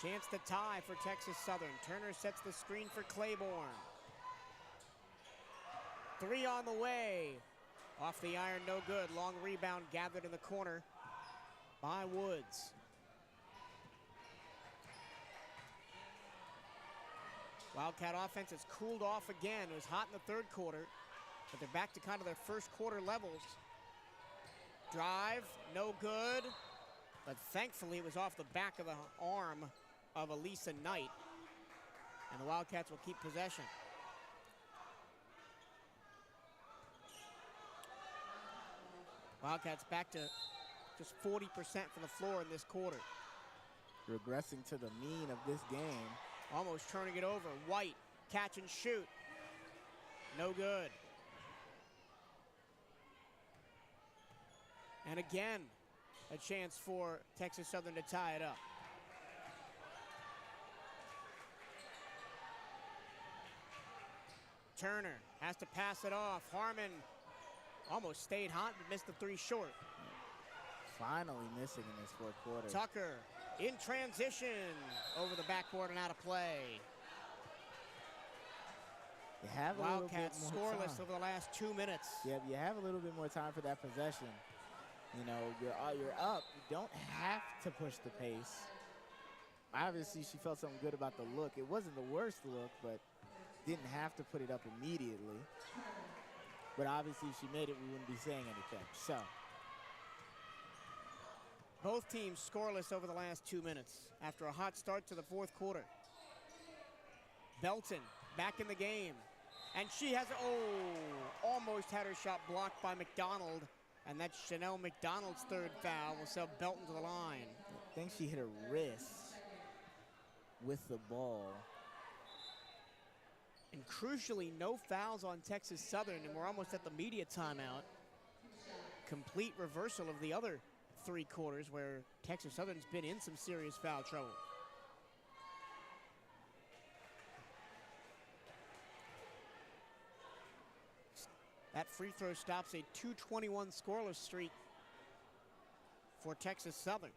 Chance to tie for Texas Southern. Turner sets the screen for Claiborne. 3 on the way. Off the iron, no good. Long rebound gathered in the corner by Woods. Wildcat offense has cooled off again. It was hot in the 3rd quarter, but they're back to kind of their 1st quarter levels. Drive, no good, but thankfully it was off the back of the arm of Elisa Knight, and the Wildcats will keep possession. Wildcats back to just 40% from the floor in this quarter. Regressing to the mean of this game. Almost turning it over. White, catch and shoot. No good. And again, a chance for Texas Southern to tie it up. Turner has to pass it off. Harmon almost stayed hot, but missed the 3 short. Finally missing in this 4th quarter. Tucker in transition over the backboard and out of play. You have a Wildcats little bit more scoreless time. over the last 2 minutes. Yeah, you have a little bit more time for that possession. You know, you're up. You don't have to push the pace. Obviously, she felt something good about the look. It wasn't the worst look, but didn't have to put it up immediately. But obviously, if she made it, we wouldn't be saying anything. So, both teams scoreless over the last 2 minutes after a hot start to the 4th quarter. Belton back in the game. And she has, almost had her shot blocked by McDonald. And that's Chanel McDonald's 3rd foul. Will send Belton to the line. I think she hit her wrist with the ball. And crucially, no fouls on Texas Southern, and we're almost at the media timeout. Complete reversal of the other 3 quarters where Texas Southern's been in some serious foul trouble. That free throw stops a 2:21 scoreless streak for Texas Southern.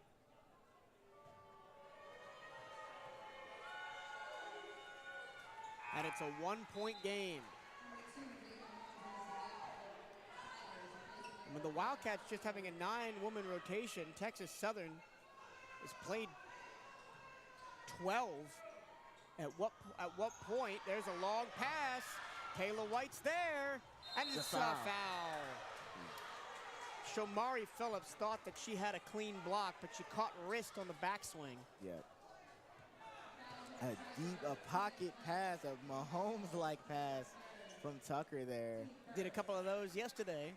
And it's a 1-point game. And with the Wildcats just having a 9-woman rotation, Texas Southern has played 12. At what point? There's a long pass. Kayla White's there, and it's a foul. Shomari Phillips thought that she had a clean block, but she caught wrist on the backswing. Yep. A pocket pass, a Mahomes-like pass from Tucker there. Did a couple of those yesterday.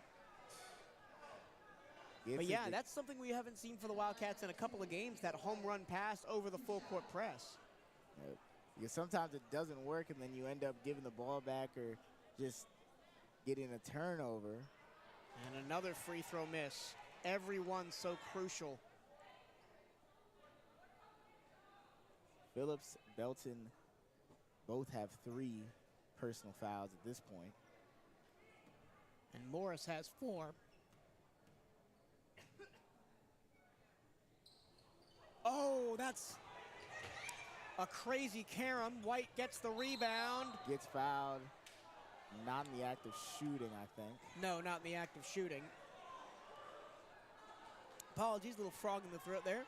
But yeah, that's something we haven't seen for the Wildcats in a couple of games, that home run pass over the full court press. Because sometimes it doesn't work, and then you end up giving the ball back or just getting a turnover. And another free throw miss. Every one so crucial. Phillips, Belton both have 3 personal fouls at this point. And Morris has 4. Oh, that's a crazy carom. White gets the rebound. Gets fouled. Not in the act of shooting, I think. No, not in the act of shooting. Apologies, little frog in the throat there.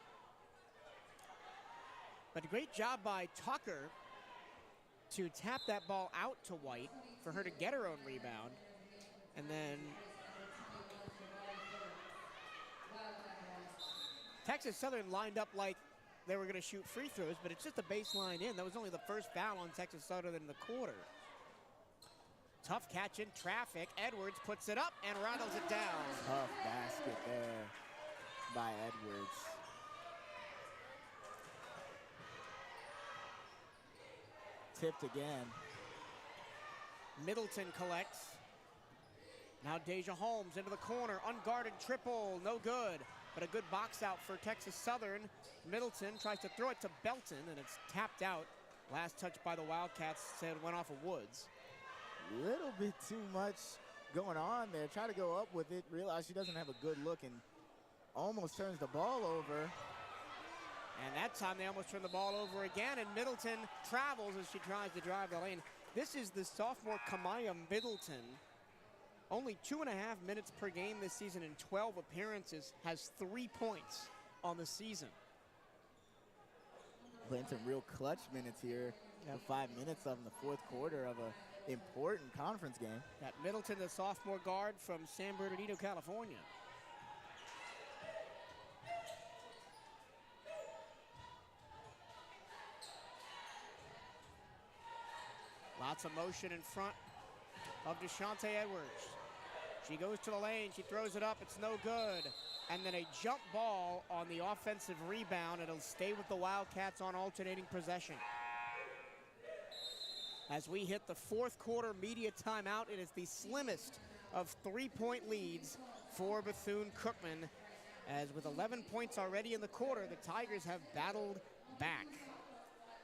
But a great job by Tucker to tap that ball out to White for her to get her own rebound. And then Texas Southern lined up like they were going to shoot free throws, but it's just a baseline in. That was only the first foul on Texas Southern in the quarter. Tough catch in traffic. Edwards puts it up and rattles it down. Tough basket there by Edwards. Tipped again. Middleton collects. Now Deja Holmes into the corner. Unguarded triple. No good. But a good box out for Texas Southern. Middleton tries to throw it to Belton, and it's tapped out. Last touch by the Wildcats said it went off of Woods. Little bit too much going on there. Try to go up with it. Realize she doesn't have a good look and almost turns the ball over. And that time they almost turned the ball over again, and Middleton travels as she tries to drive the lane. This is the sophomore Kamaya Middleton. Only 2.5 minutes per game this season in 12 appearances, has 3 points on the season. Playing some real clutch minutes here. Yep. 5 minutes of in the fourth quarter of an important conference game. That Middleton, the sophomore guard from San Bernardino, California. Lots of motion in front of Deshante Edwards. She goes to the lane, she throws it up, it's no good. And then a jump ball on the offensive rebound. It'll stay with the Wildcats on alternating possession. As we hit the fourth quarter media timeout, it is the slimmest of 3-point leads for Bethune-Cookman. As with 11 points already in the quarter, the Tigers have battled back.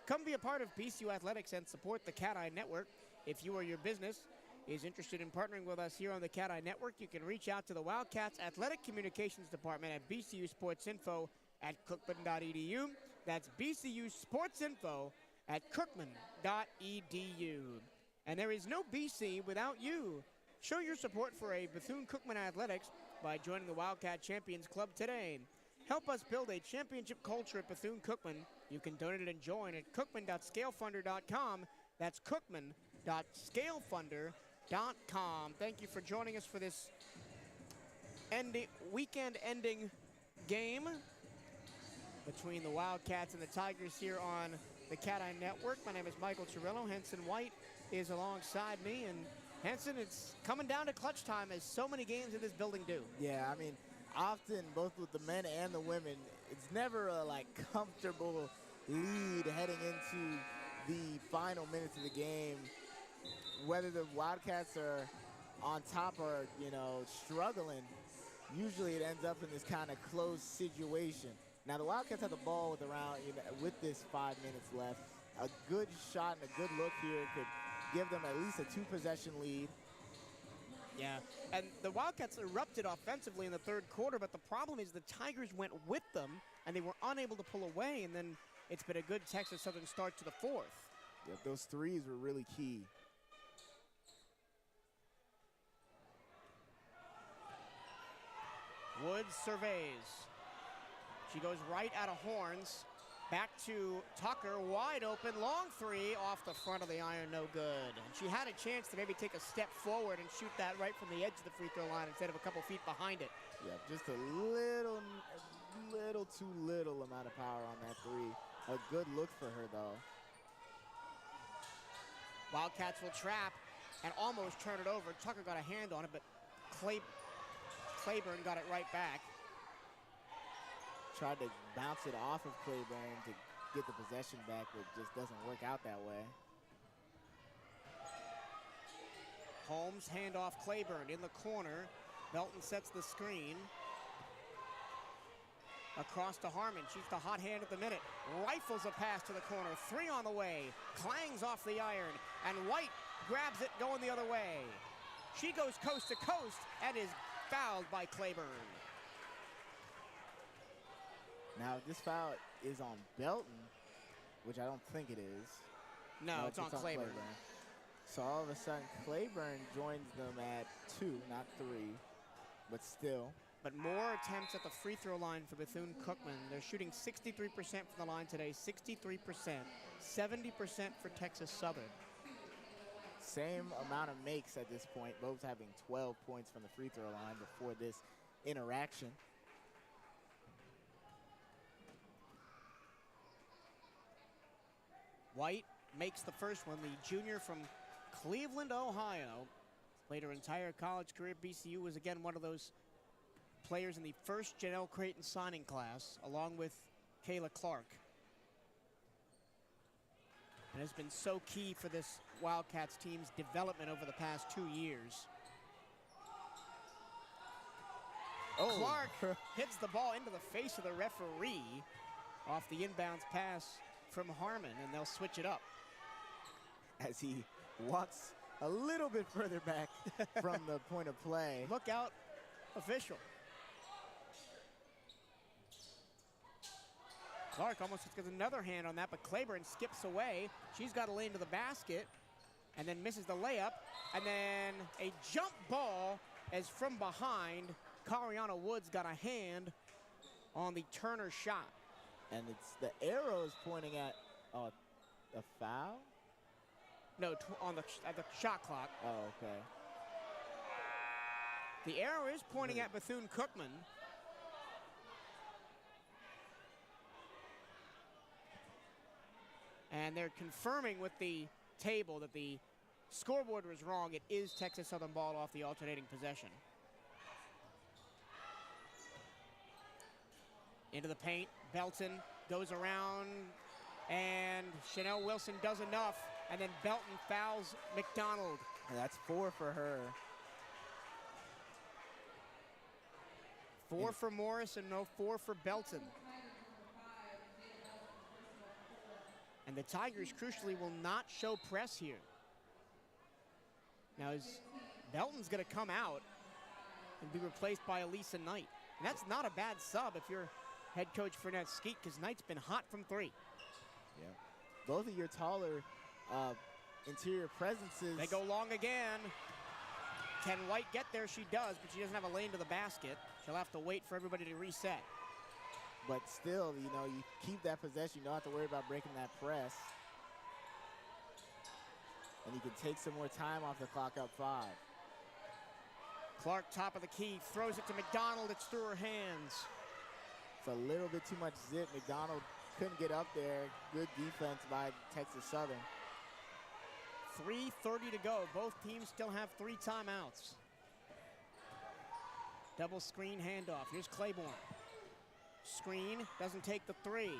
Come be a part of BCU Athletics and support the CatEye Network. If you or your business is interested in partnering with us here on the CatEye Network, you can reach out to the Wildcats Athletic Communications Department at BCU Sports Info at cookman.edu. That's BCU Sports Info at cookman.edu. And there is no BC without you. Show your support for a Bethune-Cookman Athletics by joining the Wildcat Champions Club today. Help us build a championship culture at Bethune-Cookman. You can donate and join at cookman.scalefunder.com. That's cookman.scalefunder.com. Thank you for joining us for this weekend-ending game between the Wildcats and the Tigers here on the CatEye Network. My name is Michael Chirillo. Henson White is alongside me. And Henson, it's coming down to clutch time, as so many games in this building do. Yeah, I mean, often both with the men and the women, it's never a comfortable lead heading into the final minutes of the game. Whether the Wildcats are on top or, struggling, usually it ends up in this kind of close situation. Now the Wildcats have the ball with this 5 minutes left. A good shot and a good look here could give them at least a 2-possession lead. Yeah, and the Wildcats erupted offensively in the third quarter, but the problem is the Tigers went with them, and they were unable to pull away, and then it's been a good Texas Southern start to the fourth. Yep, those threes were really key. Woods surveys. She goes right out of horns. Back to Tucker, wide open, long three off the front of the iron, no good. And she had a chance to maybe take a step forward and shoot that right from the edge of the free throw line instead of a couple feet behind it. Yeah, just a little too little amount of power on that three. A good look for her, though. Wildcats will trap and almost turn it over. Tucker got a hand on it, but Claiborne got it right back. Tried to bounce it off of Claiborne to get the possession back, but it just doesn't work out that way. Holmes, handoff Claiborne in the corner. Belton sets the screen. Across to Harmon, she's the hot hand at the minute. Rifles a pass to the corner, 3 on the way. Clangs off the iron, and White grabs it going the other way. She goes coast to coast and is fouled by Claiborne. Now, if this foul is on Belton, which I don't think it is. No, it's on Claiborne. So all of a sudden, Claiborne joins them at 2, not 3, but still. But more attempts at the free throw line for Bethune-Cookman. They're shooting 63% from the line today, 63%, 70% for Texas Southern. Same amount of makes at this point, both having 12 points from the free throw line before this interaction. White makes the first one, the junior from Cleveland, Ohio. Played her entire college career at BCU, was again one of those players in the first Janelle Creighton signing class, along with Kayla Clark. And has been so key for this Wildcats team's development over the past 2 years. Oh. Clark hits the ball into the face of the referee off the inbounds pass from Harmon, and they'll switch it up. As he walks a little bit further back from the point of play. Look out, official. Clark almost gets another hand on that, but Claiborne skips away. She's got a lane to the basket and then misses the layup. And then a jump ball as from behind. Cariana Woods got a hand on the Turner shot. And it's the arrow is pointing at a foul? No, at the shot clock. Oh, okay. The arrow is pointing at Bethune-Cookman. And they're confirming with the table that the scoreboard was wrong. It is Texas Southern ball off the alternating possession. Into the paint, Belton goes around, and Chanel Wilson does enough, and then Belton fouls McDonald. And that's 4 for her. 4 for Morris and no 4 for Belton. And the Tigers, crucially, will not show press here. Now, Belton's going to come out and be replaced by Elisa Knight. And that's not a bad sub if you're head coach Fernette Skeet, because Knight's been hot from 3. Yeah. Both of your taller interior presences. They go long again. Can White get there? She does, but she doesn't have a lane to the basket. She'll have to wait for everybody to reset. But still, you know, you keep that possession. You don't have to worry about breaking that press. And you can take some more time off the clock up 5. Clark, top of the key, throws it to McDonald. It's through her hands. It's a little bit too much zip. McDonald couldn't get up there. Good defense by Texas Southern. 3:30 to go. Both teams still have 3 timeouts. Double screen handoff. Here's Claiborne. Screen, doesn't take the 3.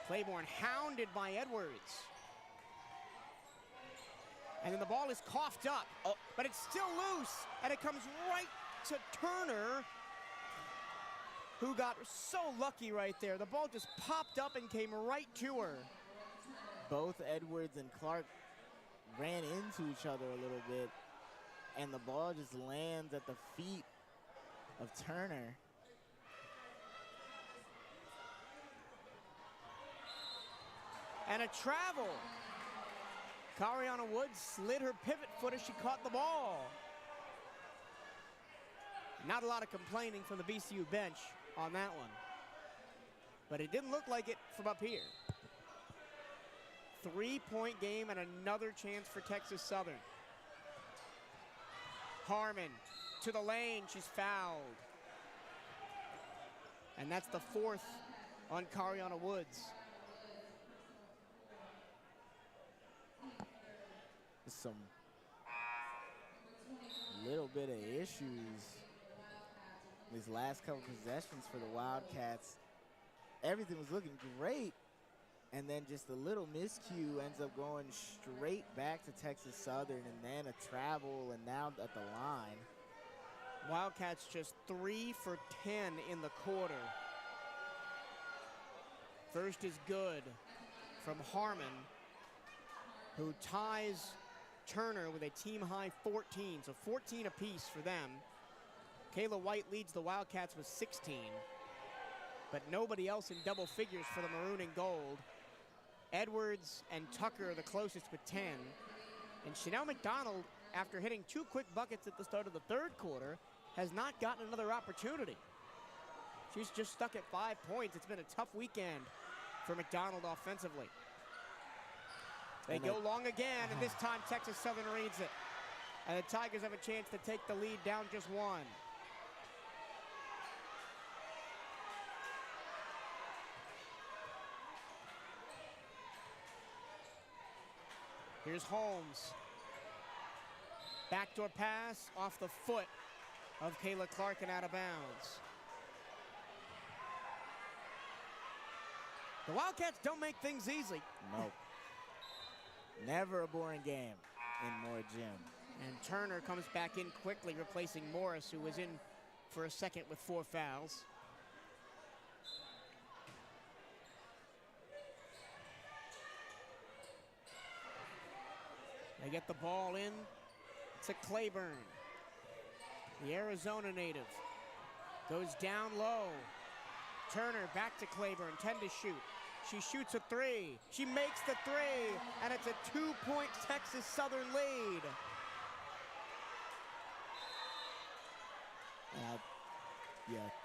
Claiborne hounded by Edwards. And then the ball is coughed up, but it's still loose, and it comes right to Turner, who got so lucky right there. The ball just popped up and came right to her. Both Edwards and Clark ran into each other a little bit, and the ball just lands at the feet of Turner. And a travel. Cariana Woods slid her pivot foot as she caught the ball. Not a lot of complaining from the BCU bench on that one. But it didn't look like it from up here. 3-point game and another chance for Texas Southern. Harmon to the lane, she's fouled. And that's the 4th on Cariana Woods. Some little bit of issues these last couple possessions for the Wildcats. everything was looking great. And then just a little miscue ends up going straight back to Texas Southern, and then a travel, and now at the line. Wildcats just 3 for 10 in the quarter. First is good from Harmon, who ties Turner with a team-high 14, so 14 apiece for them. Kayla White leads the Wildcats with 16, but nobody else in double figures for the maroon and gold. Edwards and Tucker are the closest with 10. And Chanel McDonald, after hitting 2 quick buckets at the start of the third quarter, has not gotten another opportunity. She's just stuck at 5 points. It's been a tough weekend for McDonald offensively. They go long again, and this time Texas Southern reads it. And the Tigers have a chance to take the lead down just 1. Here's Holmes. Backdoor pass off the foot of Kayla Clark and out of bounds. The Wildcats don't make things easy. Nope. Never a boring game in Moore Gym. And Turner comes back in quickly, replacing Morris, who was in for a second with 4 fouls. They get the ball in to Claiborne. The Arizona native goes down low. Turner back to Claiborne, 10 to shoot. She shoots a 3. She makes the 3, and it's a 2-point Texas Southern lead.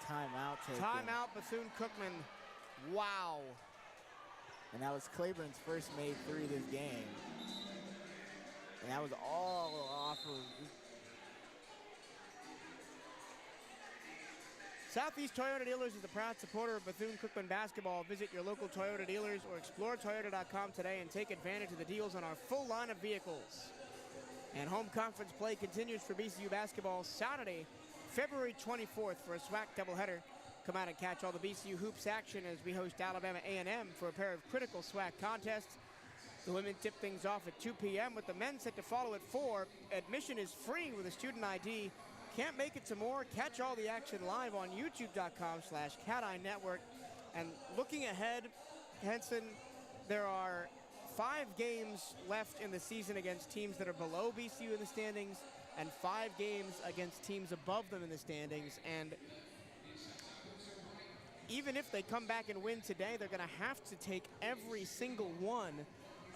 Timeout taken. Timeout, Bethune-Cookman. Wow. And that was Claiborne's first made 3 this game. And that was all off of... Southeast Toyota Dealers is the proud supporter of Bethune-Cookman basketball. Visit your local Toyota dealers or explore Toyota.com today and take advantage of the deals on our full line of vehicles. And home conference play continues for BCU basketball Saturday, February 24th for a SWAC doubleheader. Come out and catch all the BCU hoops action as we host Alabama A&M for a pair of critical SWAC contests. The women tip things off at 2 p.m. with the men set to follow at 4. Admission is free with a student ID. Can't make it to more? Catch all the action live on youtube.com/CatEye Network. And looking ahead, Henson, there are 5 games left in the season against teams that are below BCU in the standings and 5 games against teams above them in the standings. And even if they come back and win today, they're going to have to take every single one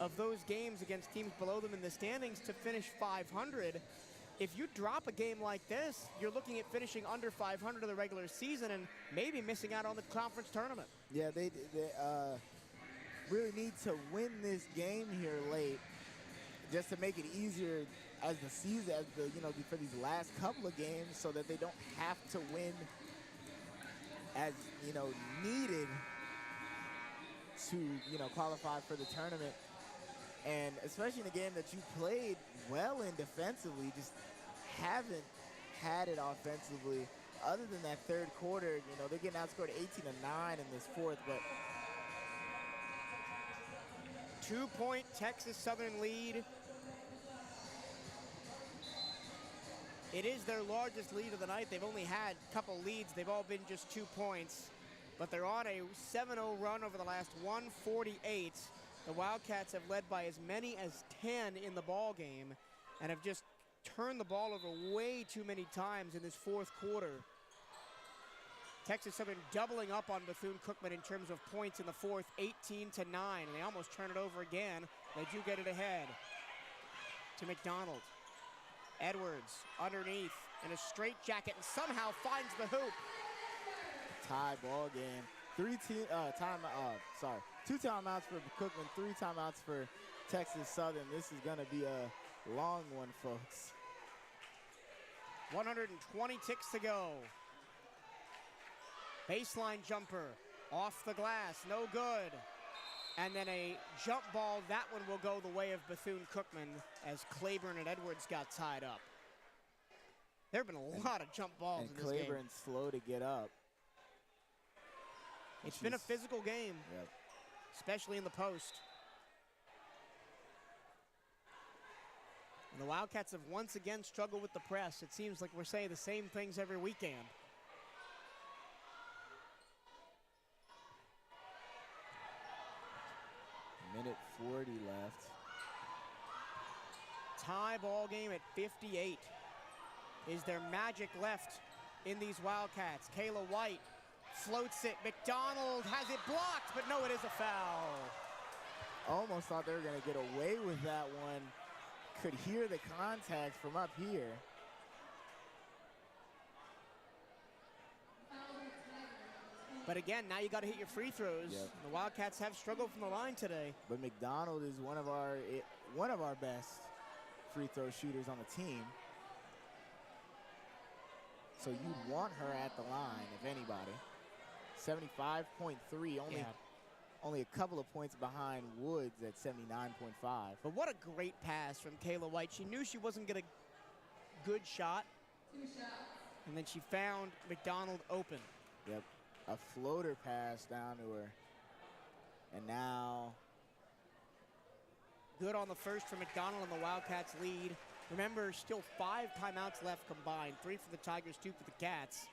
of those games against teams below them in the standings to finish 500. If you drop a game like this, you're looking at finishing under 500 of the regular season and maybe missing out on the conference tournament. Yeah, they really need to win this game here late just to make it easier as the season, for these last couple of games, so that they don't have to win as, needed to, qualify for the tournament. And especially in a game that you played well in defensively, just haven't had it offensively. Other than that third quarter, they're getting outscored 18-9 in this fourth, but 2-point Texas Southern lead. It is their largest lead of the night. They've only had a couple leads. They've all been just 2 points, but they're on a 7-0 run over the last 148. The Wildcats have led by as many as 10 in the ball game and have just turned the ball over way too many times in this fourth quarter. Texas Southern doubling up on Bethune-Cookman in terms of points in the fourth, 18-9, and they almost turn it over again. They do get it ahead to McDonald. Edwards underneath in a straight jacket and somehow finds the hoop. Tie ball game. 2 timeouts for Cookman, 3 timeouts for Texas Southern. This is going to be a long one, folks. 120 ticks to go. Baseline jumper off the glass, no good. And then a jump ball, that one will go the way of Bethune-Cookman as Claiborne and Edwards got tied up. There have been a lot of jump balls in this game. And Claiborne's slow to get up. It's been a physical game, especially in the post. And the Wildcats have once again struggled with the press. It seems like we're saying the same things every weekend. Minute 40 left. Tie ball game at 58. Is there magic left in these Wildcats? Kayla White floats it. McDonald has it blocked, but no, it is a foul. Almost thought they were going to get away with that one. Could hear the contact from up here. But again, now you got to hit your free throws. The Wildcats have struggled from the line today. But McDonald is one of our best free throw shooters on the team. So you want her at the line, if anybody. 75.3, only a couple of points behind Woods at 79.5. But what a great pass from Kayla White. She knew she wasn't getting a good shot. And then she found McDonald open. Yep, a floater pass down to her. And now. Good on the first for McDonald, and the Wildcats lead. Remember, still 5 timeouts left combined. 3 for the Tigers, 2 for the Cats.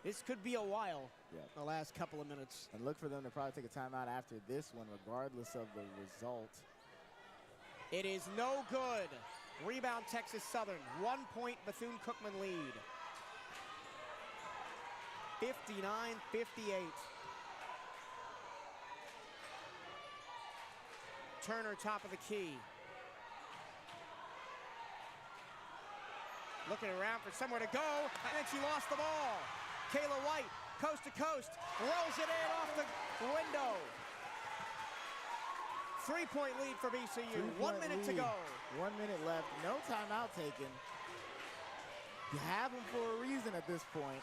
This could be a while the last couple of minutes. And look for them to probably take a timeout after this one, regardless of the result. It is no good. Rebound Texas Southern. 1 point Bethune-Cookman lead. 59-58. Turner top of the key. Looking around for somewhere to go, and then she lost the ball. Kayla White, coast to coast, rolls it in off the window. 3-point lead for VCU. 1 minute to go. 1 minute left. No timeout taken. You have them for a reason at this point.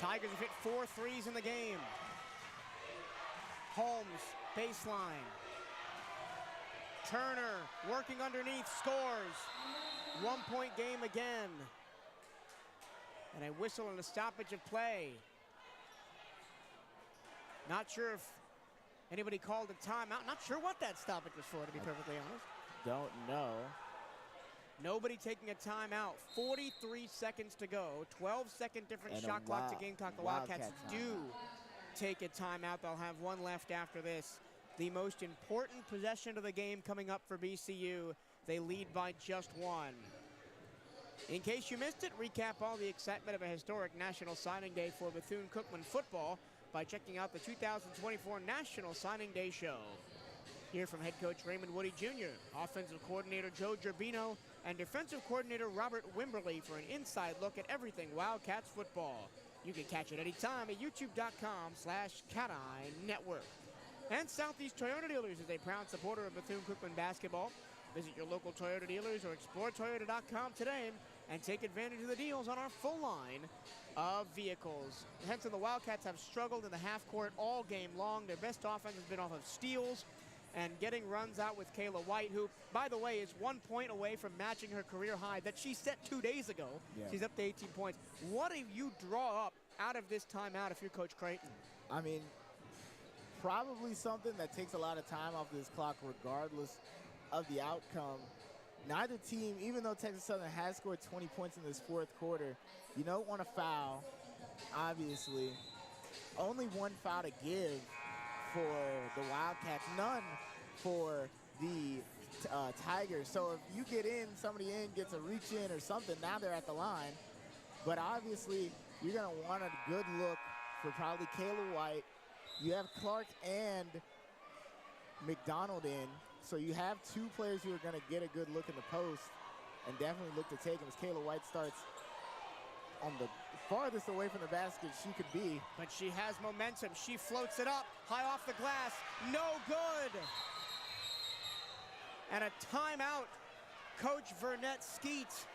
Tigers have hit 4 threes in the game. Holmes, baseline. Turner working underneath, scores. 1 point game again. And a whistle and a stoppage of play. Not sure if anybody called a timeout. Not sure what that stoppage was for, to be perfectly honest. Don't know. Nobody taking a timeout. 43 seconds to go. 12-second different shot clock to game clock. The Wildcats do take a timeout. They'll have one left after this. The most important possession of the game coming up for BCU. They lead by just 1. In case you missed it, recap all the excitement of a historic National Signing Day for Bethune-Cookman football by checking out the 2024 National Signing Day Show. Hear from head coach Raymond Woody Jr., offensive coordinator Joe Gerbino, and defensive coordinator Robert Wimberly for an inside look at everything Wildcats football. You can catch it anytime at youtube.com/CatEye Network. And Southeast Toyota Dealers is a proud supporter of Bethune-Cookman basketball. Visit your local Toyota dealers or explore Toyota.com today and take advantage of the deals on our full line of vehicles. Hence, the Wildcats have struggled in the half court all game long. Their best offense has been off of steals and getting runs out with Kayla White, who, by the way, is 1 point away from matching her career high that she set 2 days ago. She's up to 18 points. What do you draw up out of this timeout if you're Coach Creighton? I mean, probably something that takes a lot of time off this clock regardless of the outcome. Neither team, even though Texas Southern has scored 20 points in this fourth quarter, you don't want to foul, obviously. Only 1 foul to give for the Wildcats, none for the Tigers. So if you get in, somebody in gets a reach in or something, now they're at the line. But obviously, you're going to want a good look for probably Kayla White. You have Clark and McDonald in. So you have 2 players who are going to get a good look in the post and definitely look to take them as Kayla White starts on the farthest away from the basket she could be. But she has momentum. She floats it up, high off the glass. No good. And a timeout. Coach Vernette Skeet.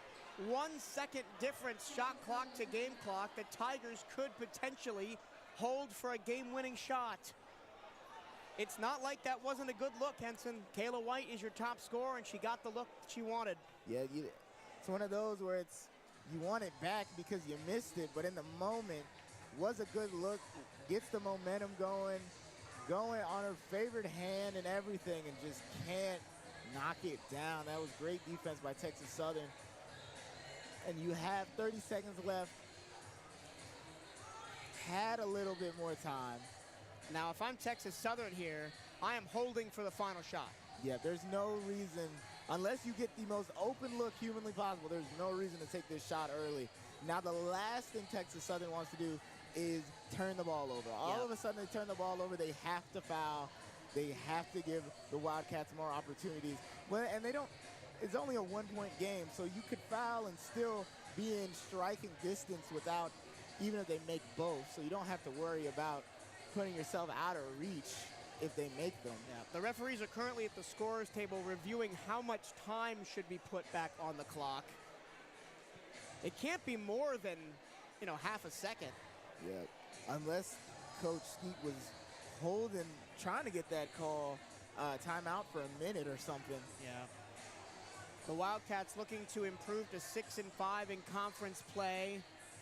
1 second difference, shot clock to game clock. The Tigers could potentially hold for a game-winning shot. It's not like that wasn't a good look, Henson. Kayla White is your top scorer, and she got the look she wanted. Yeah, it's one of those where you want it back because you missed it, but in the moment, Was a good look, gets the momentum going on her favorite hand and everything, and just can't knock it down. That was great defense by Texas Southern. And you have 30 seconds left. Had a little bit more time. Now, if I'm Texas Southern here, I am holding for the final shot. Yeah, there's no reason, unless you get the most open look humanly possible, there's no reason to take this shot early. Now, the last thing Texas Southern wants to do is turn the ball over. All of a sudden, they turn the ball over. They have to foul. They have to give the Wildcats more opportunities. Well, and they don't, it's only a one-point game, so you could foul and still be in striking distance without, even if they make both. So you don't have to worry about putting yourself out of reach if they make them. Yeah. The referees are currently at the scorer's table reviewing how much time should be put back on the clock. It can't be more than, half a second. Yeah, unless Coach Skeet was trying to get that call, timeout for a minute or something. Yeah. The Wildcats looking to improve to 6-5 in conference play.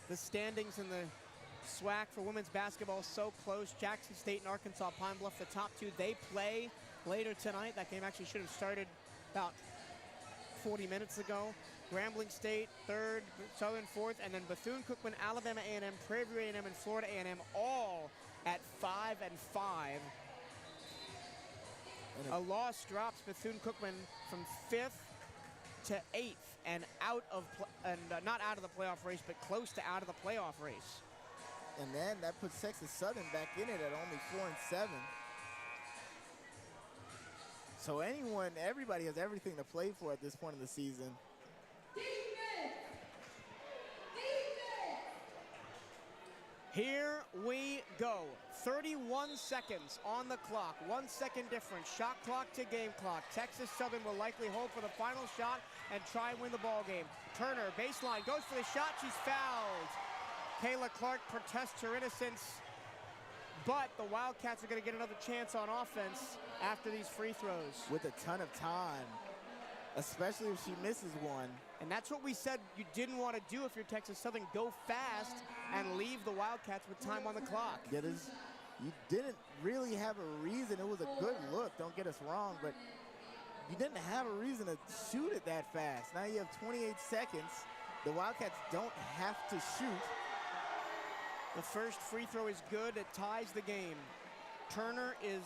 The standings in the SWAC for women's basketball so close. Jackson State and Arkansas Pine Bluff, the top two, they play later tonight. That game actually should have started about 40 minutes ago. Grambling State third, Southern fourth, and then Bethune-Cookman, Alabama A&M, Prairie View A&M, and Florida A&M all at 5-5. A loss drops Bethune-Cookman from 5th to 8th and not out of the playoff race, but close to out of the playoff race. And then that puts Texas Southern back in it at only 4-7. So everybody has everything to play for at this point in the season. Here we go. 31 seconds on the clock. 1 second difference. Shot clock to game clock. Texas Southern will likely hold for the final shot and try and win the ball game. Turner, baseline, goes for the shot. She's fouled. Kayla Clark protests her innocence, but the Wildcats are going to get another chance on offense after these free throws. With a ton of time, especially if she misses one. And that's what we said you didn't want to do if you're Texas Southern. Go fast and leave the Wildcats with time on the clock. Yeah, you didn't really have a reason. It was a good look, don't get us wrong, but you didn't have a reason to shoot it that fast. Now you have 28 seconds. The Wildcats don't have to shoot. The first free throw is good. It ties the game. Turner is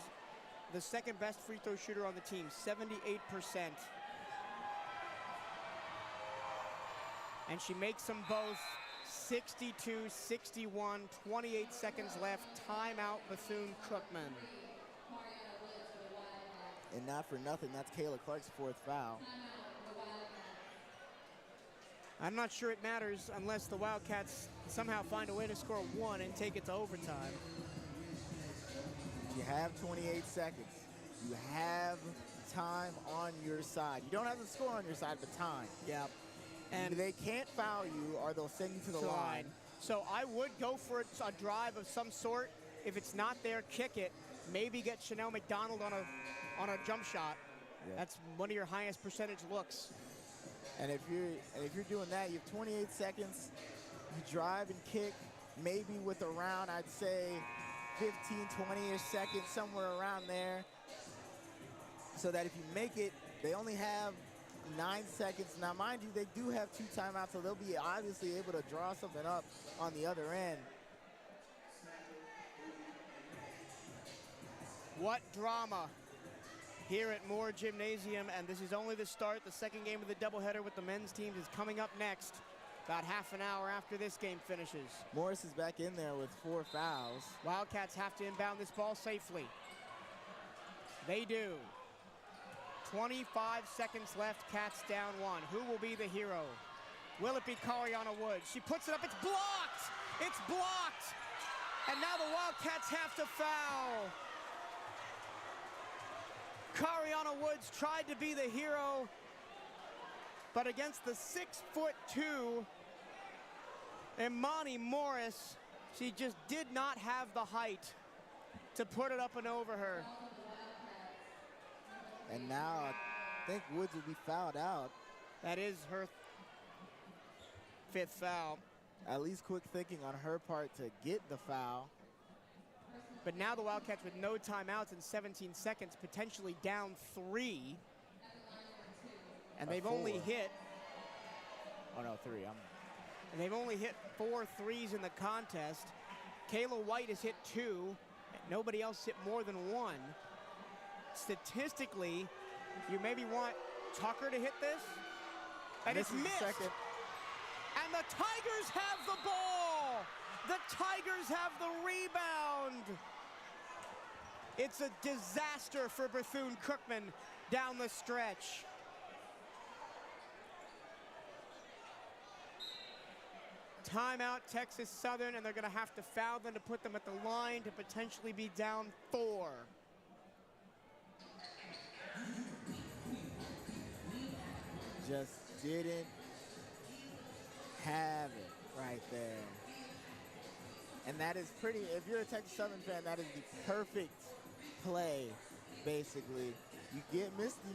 the second best free throw shooter on the team, 78%. And she makes them both. 62-61, 28 seconds left. Timeout, Bethune-Cookman. And not for nothing, that's Kayla Clark's fourth foul. I'm not sure it matters unless the Wildcats somehow find a way to score one and take it to overtime. You have 28 seconds. You have time on your side. You don't have the score on your side, but time. Yeah. And they can't foul you or they'll send you to the line. So I would go for a drive of some sort. If it's not there, kick it. Maybe get Chanel McDonald on a jump shot. Yeah. That's one of your highest percentage looks. And if you're doing that, you have 28 seconds. You drive and kick, maybe with around, I'd say, 15, 20-ish seconds, somewhere around there. So that if you make it, they only have 9 seconds. Now, mind you, they do have 2 timeouts, so they'll be obviously able to draw something up on the other end. What drama here at Moore Gymnasium, and this is only the start. The second game of the doubleheader with the men's teams is coming up next, about half an hour after this game finishes. Morris is back in there with 4 fouls. Wildcats have to inbound this ball safely. They do. 25 seconds left, Cats down 1. Who will be the hero? Will it be Cariana Woods? She puts it up, it's blocked! It's blocked! And now the Wildcats have to foul. Cariana Woods tried to be the hero, but against the 6'2" Imani Morris, she just did not have the height to put it up and over her. And now I think Woods will be fouled out. That is her 5th foul. At least quick thinking on her part to get the foul. But now the Wildcats with no timeouts in 17 seconds, potentially down 3. And they've only hit, oh no, 3. and they've only hit 4 threes in the contest. Kayla White has hit 2. Nobody else hit more than 1. Statistically, you maybe want Tucker to hit this. And it's missed. Second. And the Tigers have the ball. The Tigers have the rebound. It's a disaster for Bethune-Cookman down the stretch. Timeout, Texas Southern, and they're going to have to foul them to put them at the line to potentially be down 4. Just didn't have it right there. And that is pretty, if you're a Texas Southern fan, that is the perfect play, basically. You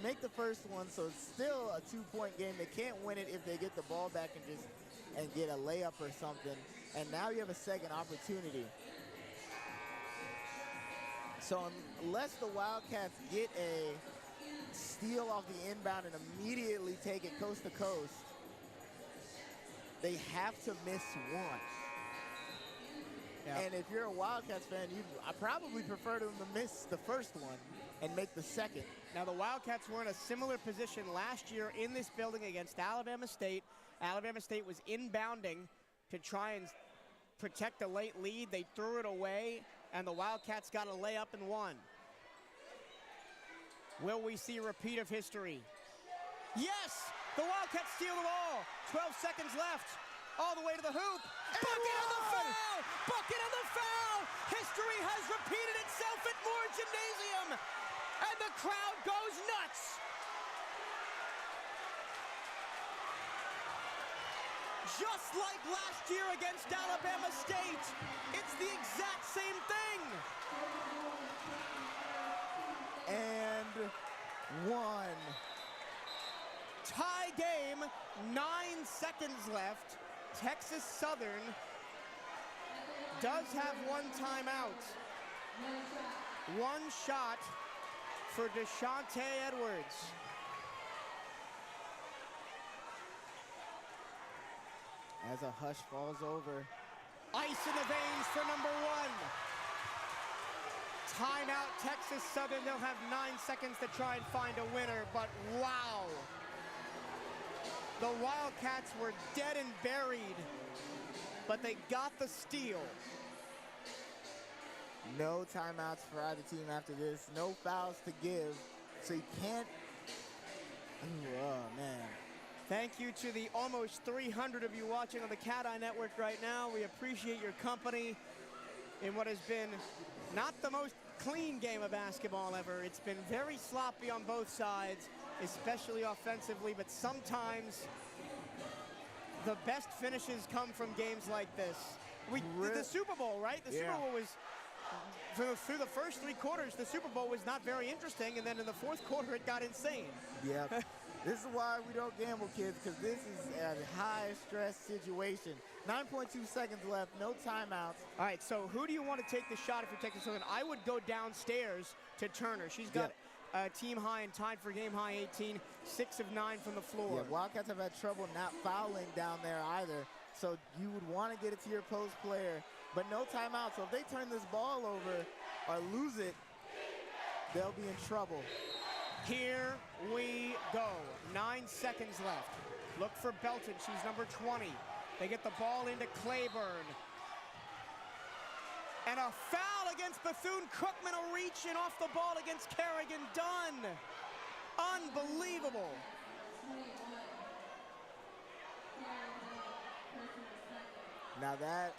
make the first one, so it's still a 2-point game. They can't win it if they get the ball back and get a layup or something. And now you have a second opportunity. So unless the Wildcats get a steal off the inbound and immediately take it coast to coast, they have to miss one. Yeah. And if you're a Wildcats fan, I probably prefer them to miss the first one and make the second. Now the Wildcats were in a similar position last year in this building against Alabama State. Alabama State was inbounding to try and protect a late lead. They threw it away, and the Wildcats got a layup and won. Will we see a repeat of history? Yes! The Wildcats steal the ball. 12 seconds left. All the way to the hoop. Bucket on the foul! Bucket on the foul! History has repeated itself at Moore Gymnasium, and the crowd goes nuts. Just like last year against Alabama State, it's the exact same thing. And 1. Tie game, 9 seconds left. Texas Southern does have 1 timeout. 1 shot for Deshante Edwards. As a hush falls over. Ice in the veins for number 1. Timeout, Texas Southern. They'll have 9 seconds to try and find a winner, but wow. The Wildcats were dead and buried, but they got the steal. No timeouts for either team after this. No fouls to give, so you can't. Ooh, oh, man. Thank you to the almost 300 of you watching on the CatEye Network right now. We appreciate your company in what has been not the most clean game of basketball ever. It's been very sloppy on both sides, especially offensively, but sometimes the best finishes come from games like this. The Super Bowl, right? The Super Bowl was, through the first 3 quarters, the Super Bowl was not very interesting, and then in the 4th quarter, it got insane. Yeah. This is why we don't gamble, kids, because this is a high-stress situation. 9.2 seconds left, no timeouts. All right, so who do you want to take the shot if you're Texas Southern? I would go downstairs to Turner. She's got team high and tied for game high 18, 6 of 9 from the floor. Yeah, Wildcats have had trouble not fouling down there either, so you would want to get it to your post player, but no timeout. So if they turn this ball over or lose it, they'll be in trouble. Here we go. 9 seconds left. Look for Belton. She's number 20. They get the ball into Claiborne. And a foul against Bethune-Cookman, a reach in off the ball against Kerrigan. Done. Unbelievable. Now that.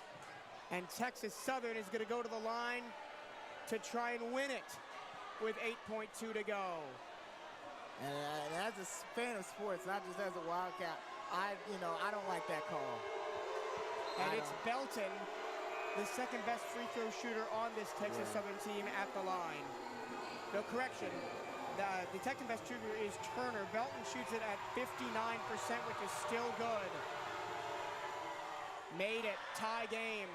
And Texas Southern is going to go to the line to try and win it with 8.2 to go. And as a fan of sports, not just as a Wildcat, I don't like that call. And it's Belton, the second best free throw shooter on this Texas Southern team at the line. No correction, the second best shooter is Turner. Belton shoots it at 59%, which is still good. made it tie game.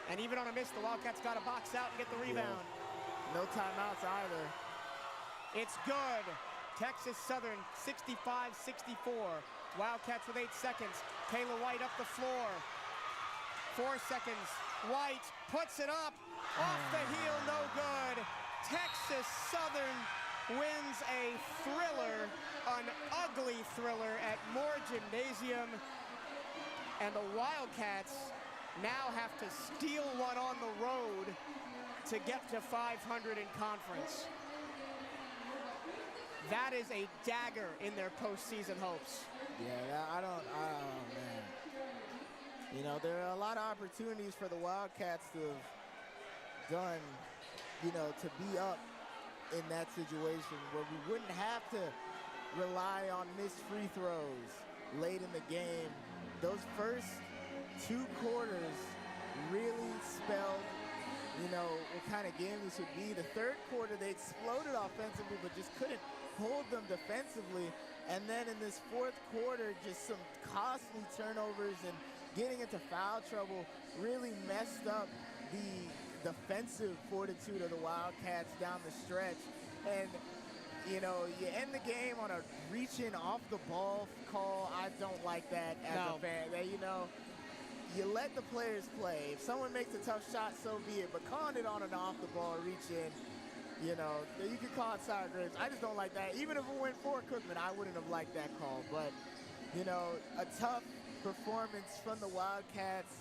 And even on a miss, the Wildcats got to box out and get the rebound. Yeah. No timeouts either. It's good. Texas Southern 65-64. Wildcats with 8 seconds. Kayla White up the floor. 4 seconds. White puts it up. Off the heel, no good. Texas Southern wins a thriller, an ugly thriller at Moore Gymnasium. And the Wildcats now have to steal one on the road to get to 500 in conference. That is a dagger in their postseason hopes. Yeah, oh man. You know, there are a lot of opportunities for the Wildcats to have done, you know, to be up in that situation where we wouldn't have to rely on missed free throws late in the game. Those first 2 quarters really spelled, you know, what kind of game this would be. The third quarter, they exploded offensively, but just couldn't hold them defensively. And then in this fourth quarter, just some costly turnovers and getting into foul trouble really messed up the defensive fortitude of the Wildcats down the stretch. And, you know, you end the game on a reaching off the ball call. I don't like that as a fan. You know, you let the players play. If someone makes a tough shot, so be it. But calling it on and off the ball, reach in, you know, you can call it sour grapes. I just don't like that. Even if it went for Cookman, I wouldn't have liked that call. But, you know, a tough performance from the Wildcats.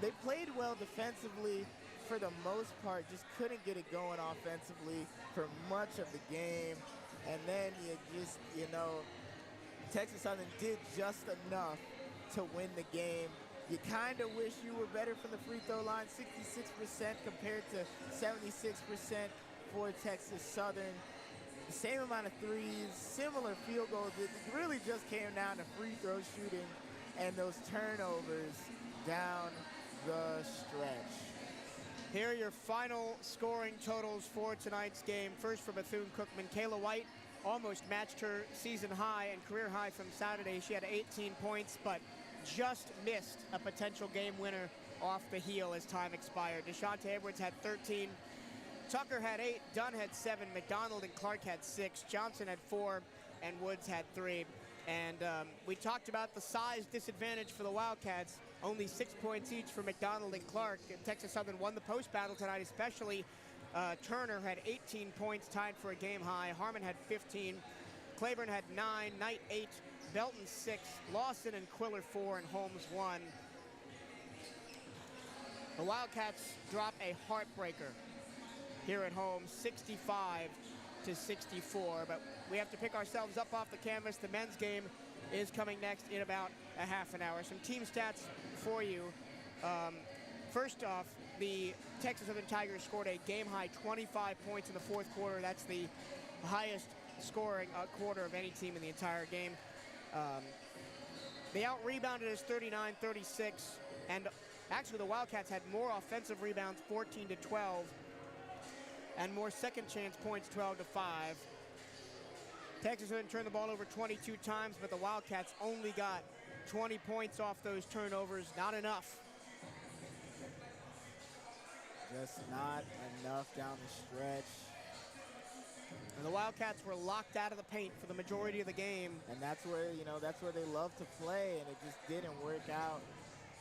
They played well defensively for the most part, just couldn't get it going offensively for much of the game. And then you know, Texas Southern did just enough to win the game. You kind of wish you were better from the free throw line, 66% compared to 76% for Texas Southern. The same amount of threes, similar field goals. It really just came down to free throw shooting and those turnovers down the stretch. Here are your final scoring totals for tonight's game. First for Bethune-Cookman, Kayla White almost matched her season high and career high from Saturday. She had 18 points, but just missed a potential game winner off the heel as time expired. DeShante Edwards had 13. Tucker had 8, Dunn had 7, McDonald and Clark had 6, Johnson had 4, and Woods had 3. And we talked about the size disadvantage for the Wildcats. Only 6 points each for McDonald and Clark. And Texas Southern won the post battle tonight, especially Turner had 18 points, tied for a game high. Harmon had 15. Claiborne had 9, Knight 8, Belton 6, Lawson and Quiller 4, and Holmes 1. The Wildcats drop a heartbreaker here at home, 65-64, but we have to pick ourselves up off the canvas. The men's game is coming next in about a half an hour. Some team stats for you. First off, the Texas Southern Tigers scored a game-high 25 points in the fourth quarter. That's the highest scoring quarter of any team in the entire game. They out-rebounded us 39-36, and actually the Wildcats had more offensive rebounds, 14-12, and more second chance points, 12-5. Texas Southern turned the ball over 22 times, but the Wildcats only got 20 points off those turnovers. Not enough. Just not enough down the stretch. And the Wildcats were locked out of the paint for the majority of the game. And that's where, you know, that's where they love to play, and it just didn't work out.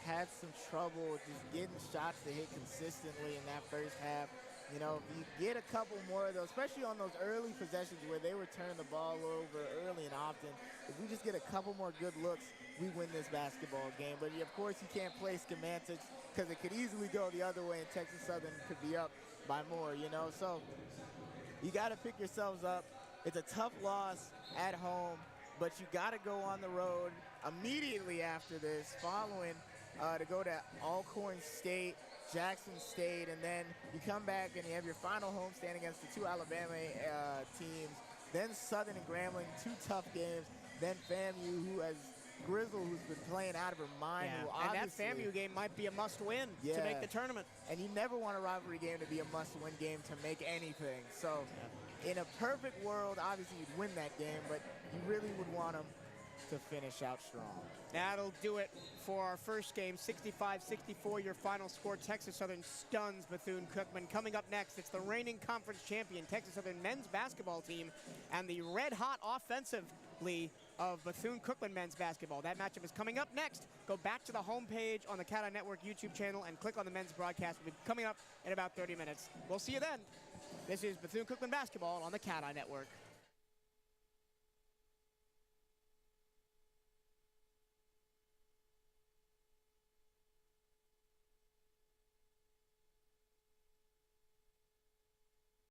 Had some trouble just getting shots to hit consistently in that first half. You know, if you get a couple more of those, especially on those early possessions where they were turning the ball over early and often, if we just get a couple more good looks, we win this basketball game. But of course, you can't play semantics because it could easily go the other way and Texas Southern could be up by more, you know. So you got to pick yourselves up. It's a tough loss at home, but you got to go on the road immediately after this, following to go to Alcorn State, Jackson State, and then you come back and you have your final homestand against the 2 Alabama teams, then Southern and Grambling, 2 tough games, then FAMU, who has Grizzle, who's been playing out of her mind. Yeah. And that FAMU game might be a must-win to make the tournament. And you never want a rivalry game to be a must-win game to make anything. So in a perfect world, obviously you'd win that game, but you really would want them to finish out strong. That'll do it for our first game. 65-64, your final score. Texas Southern stuns Bethune-Cookman. Coming up next, it's the reigning conference champion Texas Southern men's basketball team and the red-hot offensively of Bethune-Cookman men's basketball. That matchup is coming up next. Go back to the homepage on the CatEye Network YouTube channel and click on the men's broadcast. We'll be coming up in about 30 minutes. We'll see you then. This is Bethune-Cookman basketball on the CatEye Network.